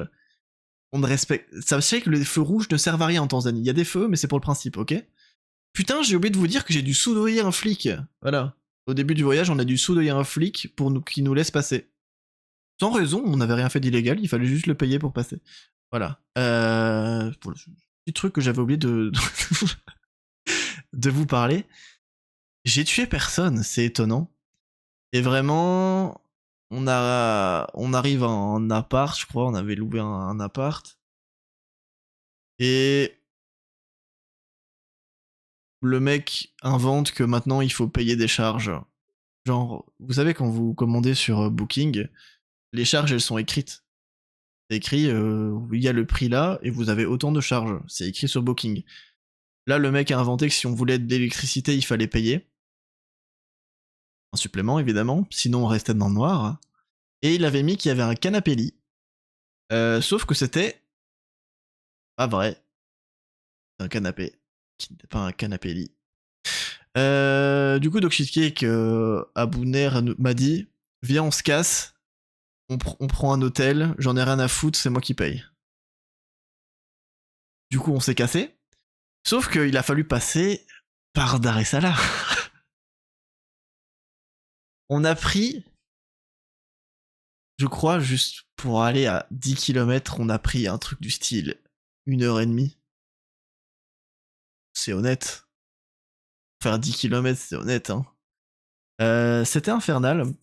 On ne respecte... Sachez que les feux rouges ne servent à rien en Tanzanie. Il y a des feux, mais c'est pour le principe, ok? Putain, j'ai oublié de vous dire que j'ai dû soudoyer un flic. Voilà. Au début du voyage, on a dû soudoyer un flic qui nous laisse passer. Sans raison, on n'avait rien fait d'illégal, il fallait juste le payer pour passer. Voilà. Pour le petit truc que j'avais oublié de de vous parler. J'ai tué personne, c'est étonnant. Et vraiment, on arrive en appart, je crois, on avait loué un appart. Et le mec invente que maintenant il faut payer des charges. Genre, vous savez, quand vous commandez sur Booking, les charges elles sont écrites. C'est écrit, il y a le prix là, et vous avez autant de charges. C'est écrit sur Booking. Là, le mec a inventé que si on voulait de l'électricité, il fallait payer. Un supplément, évidemment, sinon on restait dans le noir. Et il avait mis qu'il y avait un canapé lit. Sauf que c'était pas vrai. C'est un canapé qui n'était pas un canapé lit. Du coup, Doc Shitcake, Abou Ner m'a dit, viens, on se casse, on prend un hôtel, j'en ai rien à foutre, c'est moi qui paye. Du coup, on s'est cassé. Sauf qu'il a fallu passer par Dar es Salaam. On a pris, je crois, juste pour aller à 10 km, on a pris un truc du style 1h30. C'est honnête. Faire 10 km, c'est honnête, hein. C'était infernal.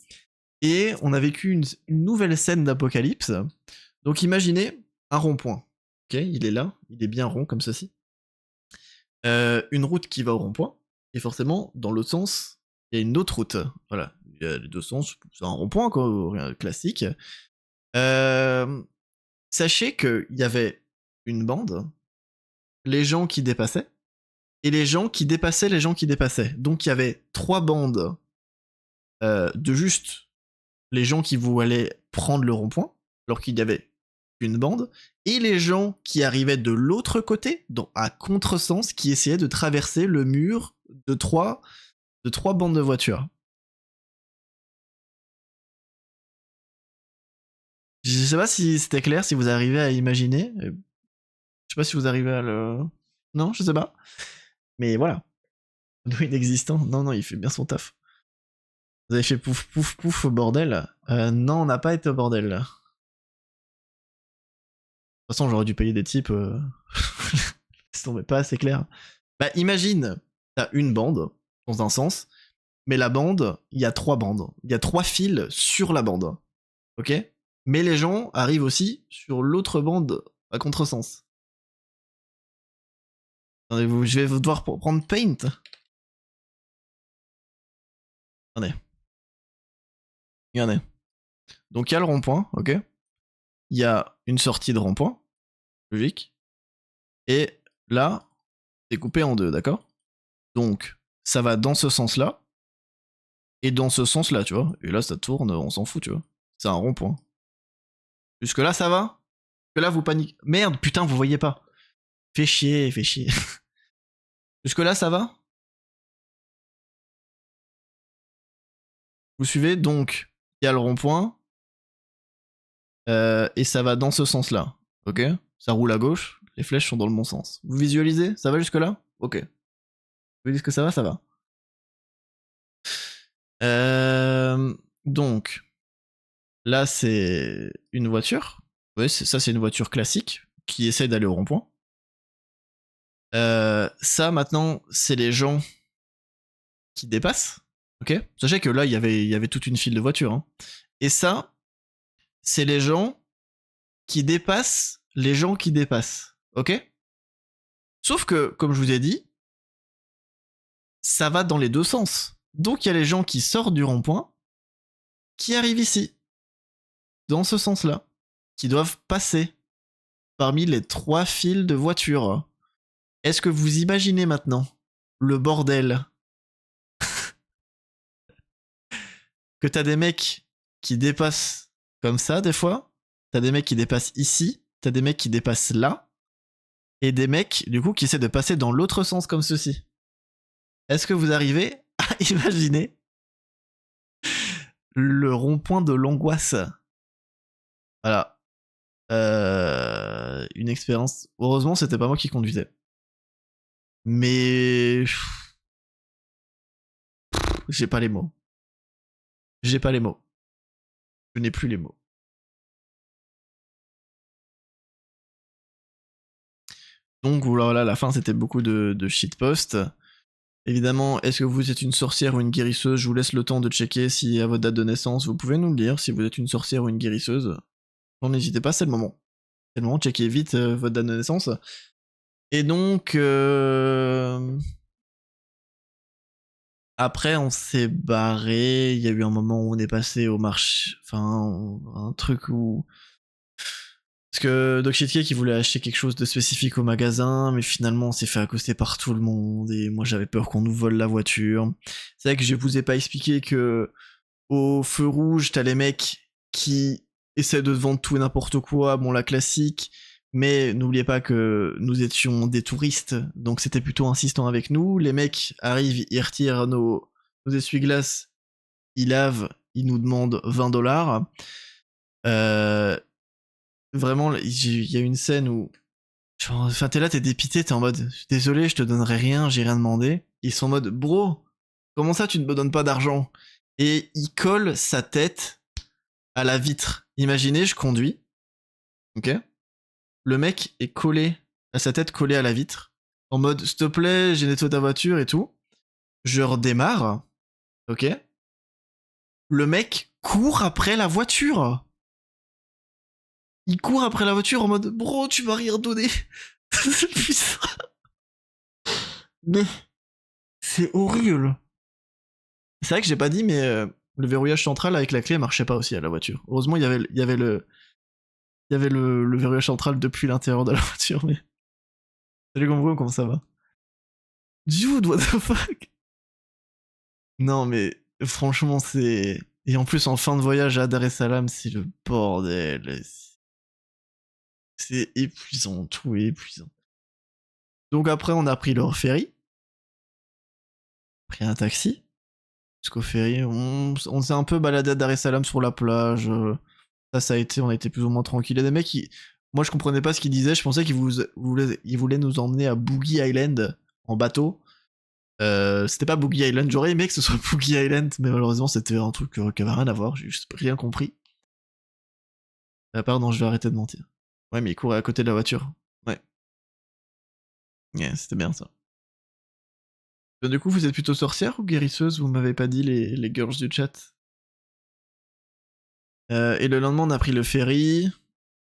Et on a vécu une nouvelle scène d'apocalypse. Donc imaginez un rond-point. Ok, il est là, il est bien rond comme ceci. Une route qui va au rond-point. Et forcément, dans l'autre sens, il y a une autre route. Voilà, il y a les deux sens, c'est un rond-point, quoi, rien de classique. Sachez qu'il y avait une bande, les gens qui dépassaient, et les gens qui dépassaient les gens qui dépassaient. Donc il y avait 3 bandes de juste les gens qui voulaient prendre le rond-point, alors qu'il y avait une bande, et les gens qui arrivaient de l'autre côté, donc à contresens, qui essayaient de traverser le mur de 3 bandes de voitures. Je sais pas si c'était clair, si vous arrivez à imaginer. Je sais pas si vous arrivez à le... Non, je sais pas. Mais voilà. Nous inexistant. Non, non, il fait bien son taf. Vous avez fait pouf pouf pouf au bordel. Non, on n'a pas été au bordel là. De toute façon, j'aurais dû payer des types. Ça tombait pas assez clair. Bah, imagine, t'as une bande, dans un sens, mais la bande, il y a 3 bandes. Il y a 3 fils sur la bande. Ok? Mais les gens arrivent aussi sur l'autre bande à contresens. Attendez, je vais devoir prendre Paint. Attendez. Regardez. Donc il y a le rond-point, ok? Il y a une sortie de rond-point, logique. Et là, c'est coupé en 2, d'accord? Donc, ça va dans ce sens-là, et dans ce sens-là, tu vois. Et là, ça tourne, on s'en fout, tu vois. C'est un rond-point. Jusque-là, ça va? Jusque-là, vous paniquez. Merde, putain, vous voyez pas. Fais chier, fais chier. Jusque-là, ça va? Vous suivez? Donc, il y a le rond-point, et ça va dans ce sens-là, ok? Ça roule à gauche, les flèches sont dans le bon sens. Vous visualisez? Ça va jusque-là? Ok. Vous dites que ça va? Ça va. Donc, là, c'est une voiture. Ouais, ça, c'est une voiture classique qui essaie d'aller au rond-point. Ça, maintenant, c'est les gens qui dépassent. Ok? Sachez que là, il y avait toute une file de voitures. Hein. Et ça, c'est les gens qui dépassent les gens qui dépassent. Ok? Sauf que, comme je vous ai dit, ça va dans les deux sens. Donc, il y a les gens qui sortent du rond-point qui arrivent ici. Dans ce sens-là. Qui doivent passer parmi les 3 files de voitures. Est-ce que vous imaginez maintenant le bordel que t'as des mecs qui dépassent comme ça des fois, t'as des mecs qui dépassent ici, t'as des mecs qui dépassent là, et des mecs du coup qui essaient de passer dans l'autre sens comme ceci. Est-ce que vous arrivez à imaginer le rond-point de l'angoisse? Voilà. Une expérience. Heureusement, c'était pas moi qui conduisais. Mais j'ai pas les mots. J'ai pas les mots. Je n'ai plus les mots. Donc voilà, la fin c'était beaucoup de shitpost. Évidemment, est-ce que vous êtes une sorcière ou une guérisseuse? Je vous laisse le temps de checker si à votre date de naissance, vous pouvez nous le dire si vous êtes une sorcière ou une guérisseuse. Non, n'hésitez pas, c'est le moment. C'est le moment, checkez vite votre date de naissance. Et donc, après, on s'est barré. Il y a eu un moment où on est passé au marché. Enfin, un truc où. Parce que Doc Shitcake, il voulait acheter quelque chose de spécifique au magasin, mais finalement, on s'est fait accoster par tout le monde. Et moi, j'avais peur qu'on nous vole la voiture. C'est vrai que je vous ai pas expliqué que au feu rouge, t'as les mecs qui essaient de vendre tout et n'importe quoi. Bon, la classique. Mais n'oubliez pas que nous étions des touristes, donc c'était plutôt insistant avec nous. Les mecs arrivent, ils retirent nos essuie-glaces, ils lavent, ils nous demandent $20. Vraiment, il y a une scène où... Enfin, t'es là, t'es dépité, t'es en mode « Désolé, je te donnerai rien, j'ai rien demandé. » Ils sont en mode « Bro, comment ça tu ne me donnes pas d'argent ?» Et il colle sa tête à la vitre. Imaginez, je conduis, ok? Le mec est collé, à sa tête collée à la vitre, en mode s'il te plaît, j'ai nettoyé ta voiture et tout. Je redémarre, ok. Le mec court après la voiture. Il court après la voiture en mode bro, tu m'as rien donné. Mais c'est horrible. C'est vrai que j'ai pas dit, mais le verrouillage central avec la clé marchait pas aussi à la voiture. Heureusement, il y avait le verrouillage central depuis l'intérieur de la voiture, mais... Salut Gombro, comment ça va? Dude, what the fuck? Non, mais franchement, c'est. Et en plus, en fin de voyage à Dar es Salaam, c'est le bordel. C'est épuisant, tout est épuisant. Donc après, on a pris le ferry. Pris un taxi. Jusqu'au ferry. On s'est un peu baladé à Dar es Salaam sur la plage. Ça a été, on a été plus ou moins tranquille. Il y a des mecs qui. Moi, je comprenais pas ce qu'ils disaient. Je pensais qu'ils voulaient nous emmener à Boogie Island en bateau. C'était pas Boogie Island. J'aurais aimé que ce soit Boogie Island, mais malheureusement, c'était un truc qui avait rien à voir. J'ai juste rien compris. Pardon, je vais arrêter de mentir. Ouais, mais il courait à côté de la voiture. Ouais. Ouais, c'était bien ça. Du coup, vous êtes plutôt sorcière ou guérisseuse? Vous m'avez pas dit, les girls du chat. Et le lendemain, on a pris le ferry.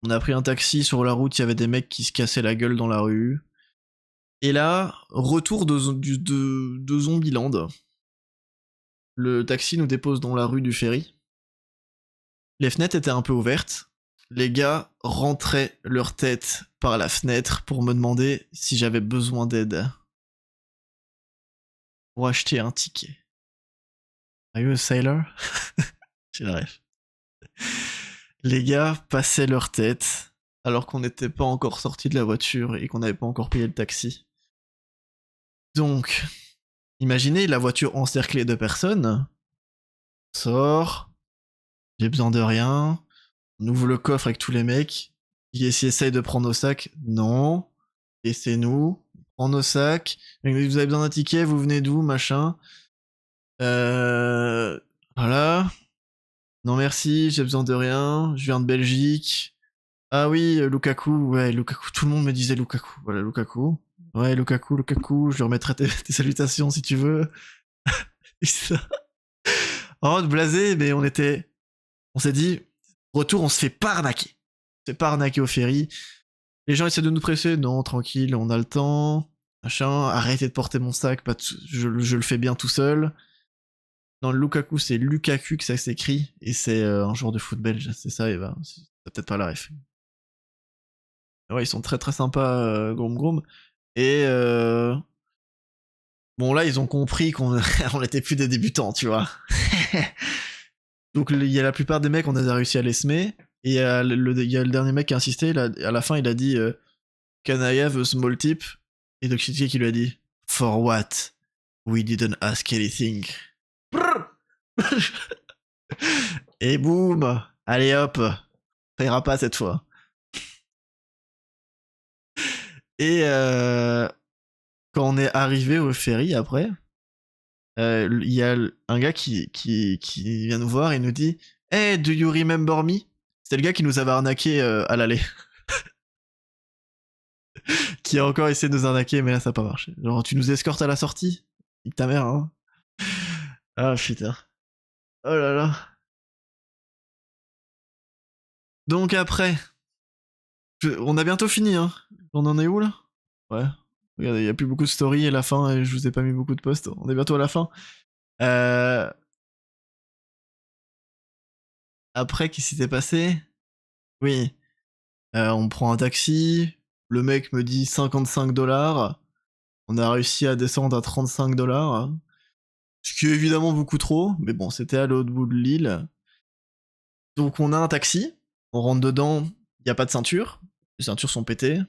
On a pris un taxi. Sur la route, il y avait des mecs qui se cassaient la gueule dans la rue. Et là, retour de Zombieland. Le taxi nous dépose dans la rue du ferry. Les fenêtres étaient un peu ouvertes. Les gars rentraient leur tête par la fenêtre pour me demander si j'avais besoin d'aide. Pour acheter un ticket. Are you a sailor? J'ai la ref. Les gars passaient leur tête alors qu'on n'était pas encore sorti de la voiture et qu'on n'avait pas encore payé le taxi. Donc, imaginez la voiture encerclée de personnes. Sort. J'ai besoin de rien. On ouvre le coffre avec tous les mecs. Qui essayent de prendre nos sacs. Non. Laissez-nous. Prends nos sacs. Vous avez besoin d'un ticket, vous venez d'où, machin. Voilà. Non merci, j'ai besoin de rien. Je viens de Belgique. Ah oui, Lukaku. Ouais, Lukaku. Tout le monde me disait Lukaku. Voilà, Lukaku. Ouais, Lukaku. Je lui remettrai tes salutations si tu veux. Oh, de blasé, mais on s'est dit, retour, on se fait pas arnaquer. On se fait pas arnaquer au ferry. Les gens essaient de nous presser. Non, tranquille, on a le temps. Machin, arrêtez de porter mon sac. Je le fais bien tout seul. Non, le Lukaku, c'est Lukaku que ça s'écrit. Et c'est un joueur de foot belge. C'est ça, Eva. C'est peut-être pas la ref. Ouais, ils sont très très sympas, Grom. Et bon, là, ils ont compris qu'on on était plus des débutants, tu vois. Donc, il y a la plupart des mecs, on a réussi à les semer. Et il y a le dernier mec qui a insisté. À la fin, il a dit Can I have a small tip? Et donc, c'est qui lui a dit For what? We didn't ask anything. Et boum! Allez hop! Ça ira pas cette fois. Et quand on est arrivé au ferry après, il y a un gars qui vient nous voir et nous dit Hey, do you remember me? C'était le gars qui nous avait arnaqué à l'aller. Qui a encore essayé de nous arnaquer, mais là ça a pas marché. Genre, tu nous escortes à la sortie? Nique ta mère, hein. Ah putain. Oh là là. Donc après, on a bientôt fini, hein. On en est où là? Ouais. Regardez, il y a plus beaucoup de stories et la fin, et je vous ai pas mis beaucoup de posts. On est bientôt à la fin. Après, qu'est-ce qui s'est passé? Oui. On prend un taxi. Le mec me dit 55 $. On a réussi à descendre à 35 $. Ce qui est évidemment beaucoup trop, mais bon, c'était à l'autre bout de l'île. Donc on a un taxi, on rentre dedans, il n'y a pas de ceinture, les ceintures sont pétées.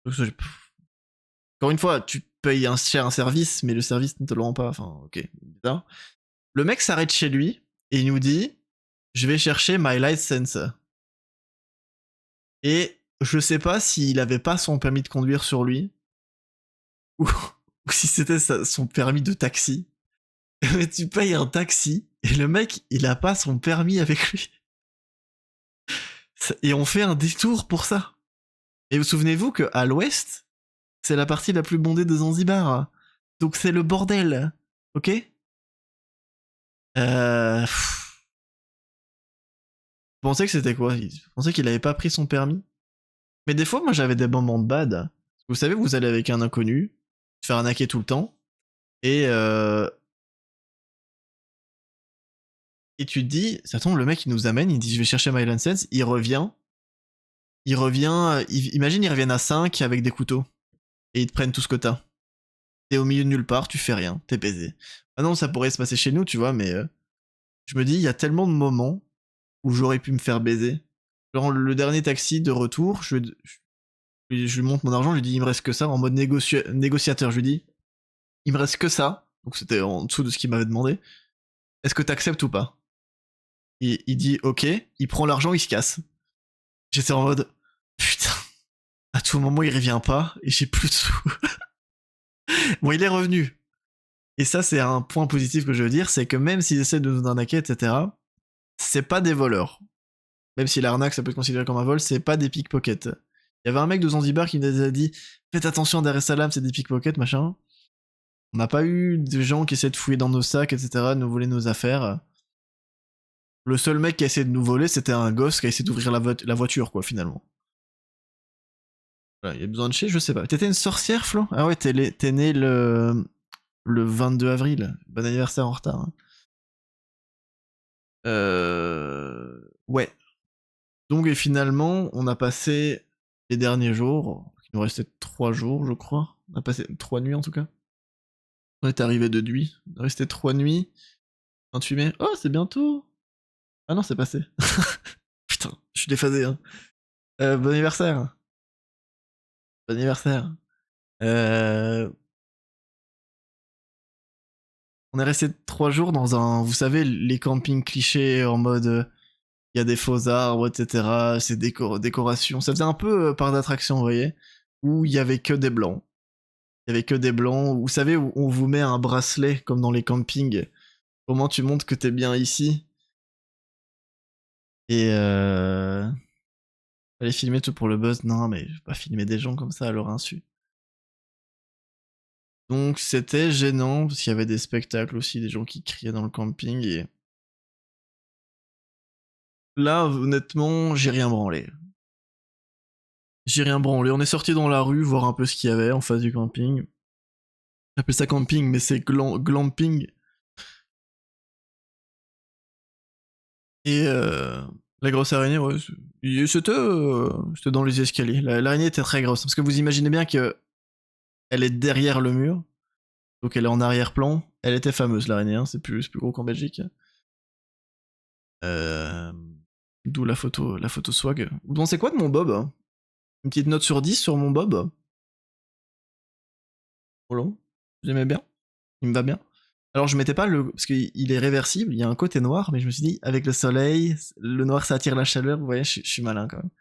Encore une fois, tu payes un service, mais le service ne te le rend pas, enfin ok, bizarre. Le mec s'arrête chez lui, et il nous dit, je vais chercher my license. Et je sais pas s'il avait pas son permis de conduire sur lui, ou si c'était son permis de taxi. Mais tu payes un taxi et le mec il a pas son permis avec lui. Et on fait un détour pour ça. Et vous souvenez-vous qu'à l'ouest, c'est la partie la plus bondée de Zanzibar. Donc c'est le bordel. Ok? Je pensais que c'était quoi? Je pensais qu'il avait pas pris son permis. Mais des fois, moi j'avais des moments de bad. Vous savez, vous allez avec un inconnu, se faire arnaquer tout le temps, et tu te dis, ça tombe, le mec il nous amène, il dit je vais chercher my license, il revient, imagine ils reviennent à 5 avec des couteaux, et ils te prennent tout ce que t'as. t'es au milieu de nulle part, tu fais rien, t'es baisé. Ah non, ça pourrait se passer chez nous, tu vois, mais je me dis, il y a tellement de moments où j'aurais pu me faire baiser. Genre, le dernier taxi de retour, je lui montre mon argent, je lui dis, il me reste que ça, en mode négociateur, je lui dis, il me reste que ça, donc c'était en dessous de ce qu'il m'avait demandé, est-ce que t'acceptes ou pas? Il dit, ok, il prend l'argent, il se casse. J'étais en mode, putain, à tout moment il revient pas, et j'ai plus de sous. Bon, il est revenu. Et ça, c'est un point positif que je veux dire, c'est que même s'ils essaient de nous arnaquer, etc., c'est pas des voleurs. Même si l'arnaque, ça peut être considéré comme un vol, c'est pas des pickpockets. Il y avait un mec de Zanzibar qui nous a dit « Faites attention, Dar es Salaam, c'est des pickpockets, machin. » On n'a pas eu de gens qui essaient de fouiller dans nos sacs, etc., de nous voler nos affaires. Le seul mec qui a essayé de nous voler, c'était un gosse qui a essayé d'ouvrir la voiture, quoi, finalement. Voilà, il y a besoin de chier, je sais pas. T'étais une sorcière, Flo? Ah ouais, t'es né le 22 avril. Bon anniversaire en retard. Hein. Ouais. Donc, et finalement, on a passé les derniers jours. Il nous restait 3 jours, je crois. On a passé 3 nuits en tout cas. On est arrivé de nuit. Il nous restait 3 nuits. 28 mai. Oh, c'est bientôt. Ah non, c'est passé. Putain, je suis déphasé. Hein. Bon anniversaire. Bon anniversaire. On est resté 3 jours dans un. Vous savez, les campings clichés en mode. Il y a des faux arbres, etc. C'est décoration. Ça faisait un peu parc d'attraction, vous voyez. Où il y avait que des blancs. Il y avait que des blancs. Vous savez, où on vous met un bracelet, comme dans les campings. Comment tu montres que t'es bien ici. Et fallait filmer tout pour le buzz. Non, mais je vais pas filmer des gens comme ça à leur insu. Donc c'était gênant, parce qu'il y avait des spectacles aussi, des gens qui criaient dans le camping. Et là, honnêtement, j'ai rien branlé. J'ai rien branlé. On est sorti dans la rue, voir un peu ce qu'il y avait en face du camping. J'appelle ça camping, mais c'est glamping. Et la grosse araignée, ouais, c'était dans les escaliers. L'araignée était très grosse, parce que vous imaginez bien que elle est derrière le mur, donc elle est en arrière-plan. Elle était fameuse, l'araignée, hein, c'est plus gros qu'en Belgique. D'où la photo swag. Vous pensez quoi de mon bob? Une petite note sur 10 sur mon bob? Oh là, vous aimez bien? Il me va bien. Alors je mettais pas le... Parce qu'il est réversible, il y a un côté noir, mais je me suis dit, avec le soleil, le noir ça attire la chaleur, vous voyez, je suis malin quand même.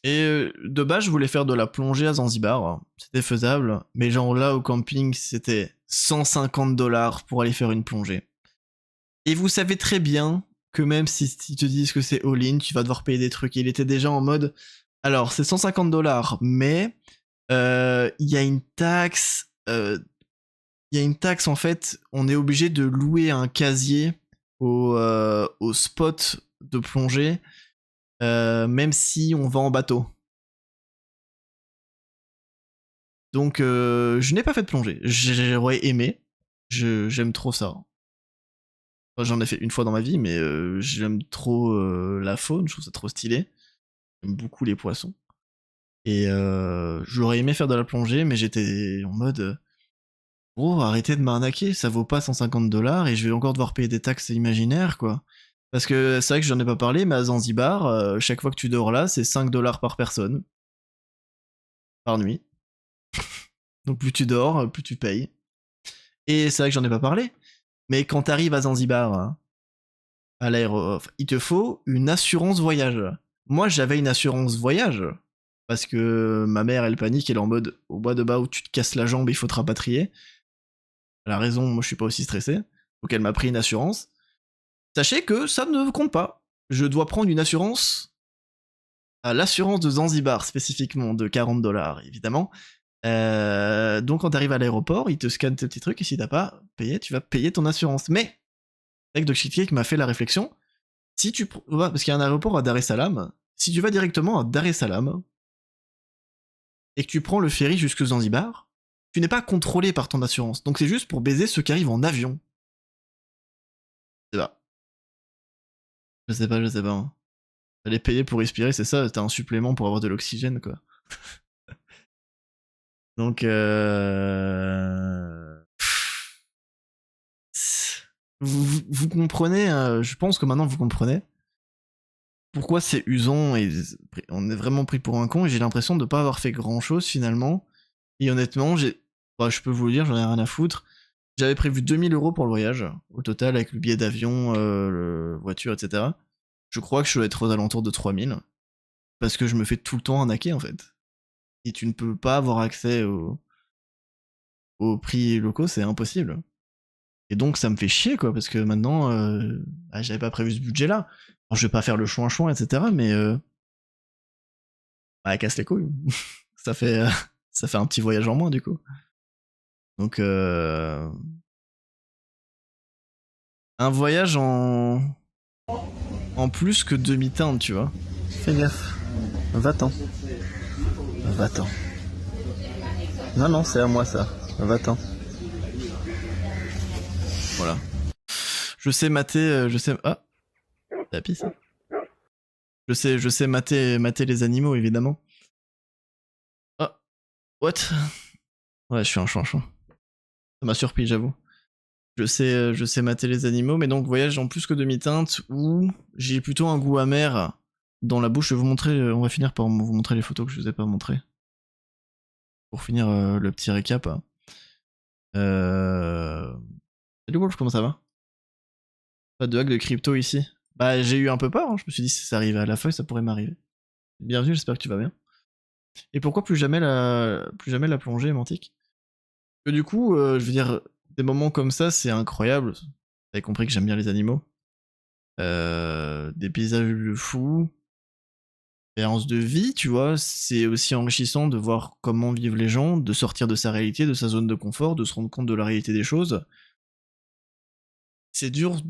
Et de base, je voulais faire de la plongée à Zanzibar, c'était faisable, mais genre là au camping, c'était 150 $ pour aller faire une plongée. Et vous savez très bien que même si ils te disent que c'est all-in, tu vas devoir payer des trucs. Il était déjà en mode, alors c'est 150 $, mais il y a une taxe... il y a une taxe en fait, on est obligé de louer un casier au spot de plongée, même si on va en bateau. Donc je n'ai pas fait de plongée. J'aurais aimé. J'aime trop ça. Enfin, j'en ai fait une fois dans ma vie, mais j'aime trop la faune, je trouve ça trop stylé. J'aime beaucoup les poissons. Et j'aurais aimé faire de la plongée, mais j'étais en mode... Oh, arrêtez de m'arnaquer, ça vaut pas 150 $ et je vais encore devoir payer des taxes imaginaires, quoi. Parce que c'est vrai que j'en ai pas parlé, mais à Zanzibar, chaque fois que tu dors là, c'est 5 $ par personne. Par nuit. Donc plus tu dors, plus tu payes. Et c'est vrai que j'en ai pas parlé, mais quand t'arrives à Zanzibar, hein, à l'aéroport, il te faut une assurance voyage. Moi, j'avais une assurance voyage, parce que ma mère, elle panique, elle est en mode, au bois de bas où tu te casses la jambe, il faut te rapatrier. Elle a raison, moi je suis pas aussi stressé. Donc elle m'a pris une assurance. Sachez que ça ne compte pas. Je dois prendre une assurance à l'assurance de Zanzibar spécifiquement de 40 $, évidemment. Donc quand t'arrives à l'aéroport, ils te scannent tes petits trucs et si t'as pas payé, tu vas payer ton assurance. Mais, avec Doc Shitcake m'a fait la réflexion, si tu... Parce qu'il y a un aéroport à Dar es Salaam, si tu vas directement à Dar es Salaam, et que tu prends le ferry jusque Zanzibar, tu n'es pas contrôlé par ton assurance. Donc c'est juste pour baiser ceux qui arrivent en avion. Je sais pas. Je sais pas. Hein. Fallait payer pour respirer, c'est ça, t'as un supplément pour avoir de l'oxygène, quoi. Donc, vous comprenez, je pense que maintenant vous comprenez pourquoi c'est usant et on est vraiment pris pour un con et j'ai l'impression de pas avoir fait grand chose finalement. Et honnêtement, je peux vous le dire, j'en ai rien à foutre. J'avais prévu 2000 € pour le voyage, au total, avec le billet d'avion, voiture, etc. Je crois que je dois être aux alentours de 3000, parce que je me fais tout le temps arnaquer en fait. Et tu ne peux pas avoir accès aux prix locaux, c'est impossible. Et donc ça me fait chier quoi, parce que maintenant, j'avais pas prévu ce budget-là. Alors, je vais pas faire le chouin-chouin, etc. Mais casse les couilles. ça fait un petit voyage en moins du coup. Donc un voyage en plus que demi-teinte, tu vois. Fais gaffe. Va-t'en. Va-t'en. Non, c'est à moi ça. Va-t'en. Voilà. Je sais mater, Ah, c'est la pisse. Je sais mater les animaux, évidemment. Ah, what? Ouais, je suis un chouin-chouin. Ça m'a surpris, j'avoue. Je sais mater les animaux, mais donc voyage en plus que demi-teinte où j'ai plutôt un goût amer dans la bouche. Je vais vous montrer, on va finir par vous montrer les photos que je vous ai pas montrées. Pour finir le petit récap. Salut Wolf, comment ça va? Pas de hack de crypto ici. Bah j'ai eu un peu peur, hein. Je me suis dit si ça arrivait à la feuille, ça pourrait m'arriver. Bienvenue, j'espère que tu vas bien. Et pourquoi plus jamais la plongée, Mantic? Que du coup, je veux dire, des moments comme ça, c'est incroyable. Vous avez compris que j'aime bien les animaux. Des paysages fous. Expérience de vie, tu vois, c'est aussi enrichissant de voir comment vivent les gens, de sortir de sa réalité, de sa zone de confort, de se rendre compte de la réalité des choses. C'est dur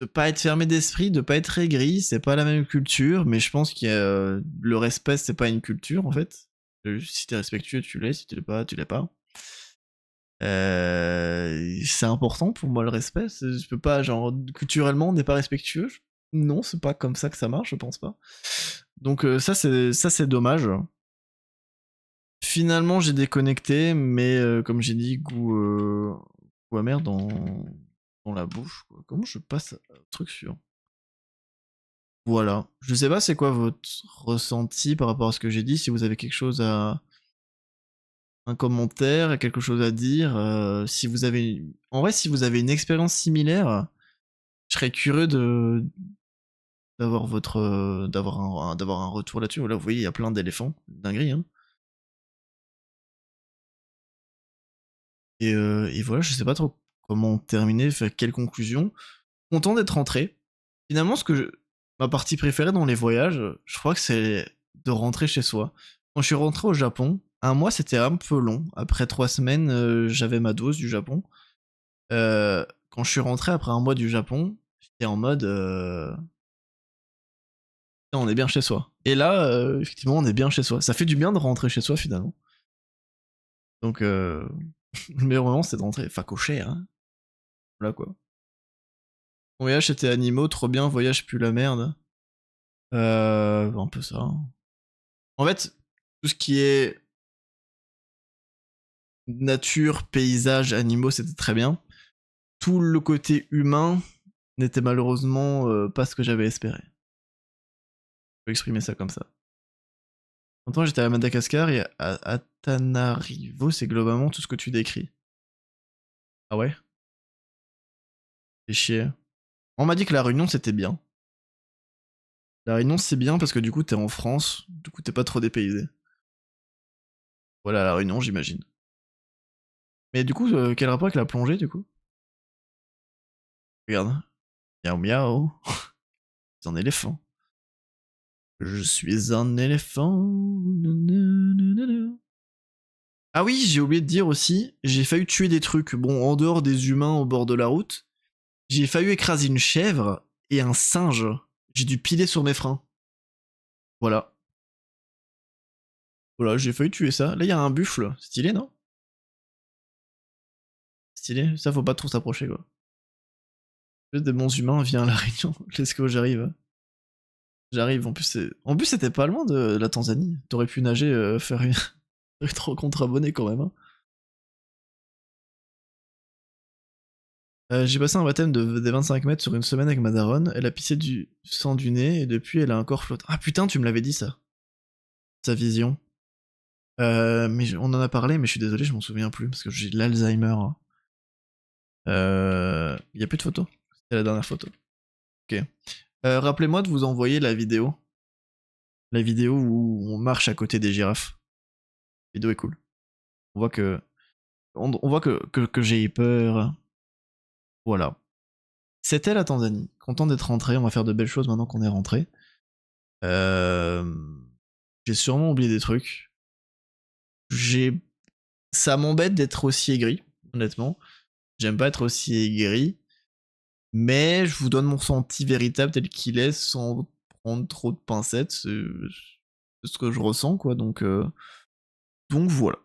de pas être fermé d'esprit, de pas être aigri, c'est pas la même culture, mais je pense qu'il y a le respect, c'est pas une culture en fait. Si t'es respectueux, tu l'es, si tu l'es pas, tu l'es pas. C'est important pour moi le respect. Je peux pas, genre, culturellement, on n'est pas respectueux. Non, c'est pas comme ça que ça marche, je pense pas. Donc ça c'est dommage. Finalement, j'ai déconnecté, mais comme j'ai dit, goût amer dans la bouche, quoi. Comment je passe à un truc suivant? Voilà. Je sais pas c'est quoi votre ressenti par rapport à ce que j'ai dit, si vous avez quelque chose à... un commentaire, quelque chose à dire, si vous avez... En vrai, si vous avez une expérience similaire, je serais curieux d'avoir votre... d'avoir un retour là-dessus. Là, vous voyez, il y a plein d'éléphants. Dinguerie, hein. Et voilà, je sais pas trop comment terminer, faire quelle conclusion. Content d'être rentré. Finalement, ma partie préférée dans les voyages, je crois que c'est de rentrer chez soi. Quand je suis rentré au Japon, un mois c'était un peu long. Après 3 semaines, j'avais ma dose du Japon. Quand je suis rentré après un mois du Japon, j'étais en mode on est bien chez soi. Et là, effectivement, on est bien chez soi. Ça fait du bien de rentrer chez soi finalement. Donc, le meilleur moment c'est de rentrer. Facocher, hein. Voilà quoi. Mon voyage c'était animaux, trop bien, voyage pue la merde. Un peu ça. En fait, tout ce qui est nature, paysage, animaux, c'était très bien. Tout le côté humain n'était malheureusement pas ce que j'avais espéré. Je peux exprimer ça comme ça. Longtemps j'étais à Madagascar et à Tanarivo, c'est globalement tout ce que tu décris. Ah ouais? C'est chier. On m'a dit que la Réunion c'était bien. La Réunion c'est bien parce que du coup t'es en France, du coup t'es pas trop dépaysé. Voilà, la Réunion j'imagine. Mais du coup, quel rapport avec la plongée du coup? Regarde. Miaou miaou. C'est un éléphant. Je suis un éléphant. Ah oui, j'ai oublié de dire aussi, j'ai failli tuer des trucs. Bon, en dehors des humains au bord de la route, j'ai failli écraser une chèvre et un singe. J'ai dû piler sur mes freins. Voilà. Voilà, j'ai failli tuer ça. Là, il y a un buffle. Stylé, non? Stylé. Ça, faut pas trop s'approcher, quoi. Des bons humains, viens à la Réunion. Let's go, j'arrive. J'arrive. En plus, c'était pas loin de la Tanzanie. T'aurais pu nager, faire une... Trop contre-abonné quand même. Hein. J'ai passé un baptême des 25 mètres sur une semaine avec ma daronne. Elle a pissé du sang du nez et depuis elle a un corps flottant. Ah putain, tu me l'avais dit ça. Sa vision. Mais on en a parlé, mais je suis désolé, je m'en souviens plus parce que j'ai de l'Alzheimer. Hein. Y a plus de photos. C'est la dernière photo. Ok. Rappelez-moi de vous envoyer la vidéo. La vidéo où on marche à côté des girafes. La vidéo est cool. On voit que. On voit que j'ai eu peur. Voilà. C'était la Tanzanie. Content d'être rentré, on va faire de belles choses maintenant qu'on est rentré. J'ai sûrement oublié des trucs. Ça m'embête d'être aussi aigri, honnêtement. J'aime pas être aussi aigri. Mais je vous donne mon ressenti véritable tel qu'il est sans prendre trop de pincettes. C'est ce que je ressens, quoi. Donc voilà.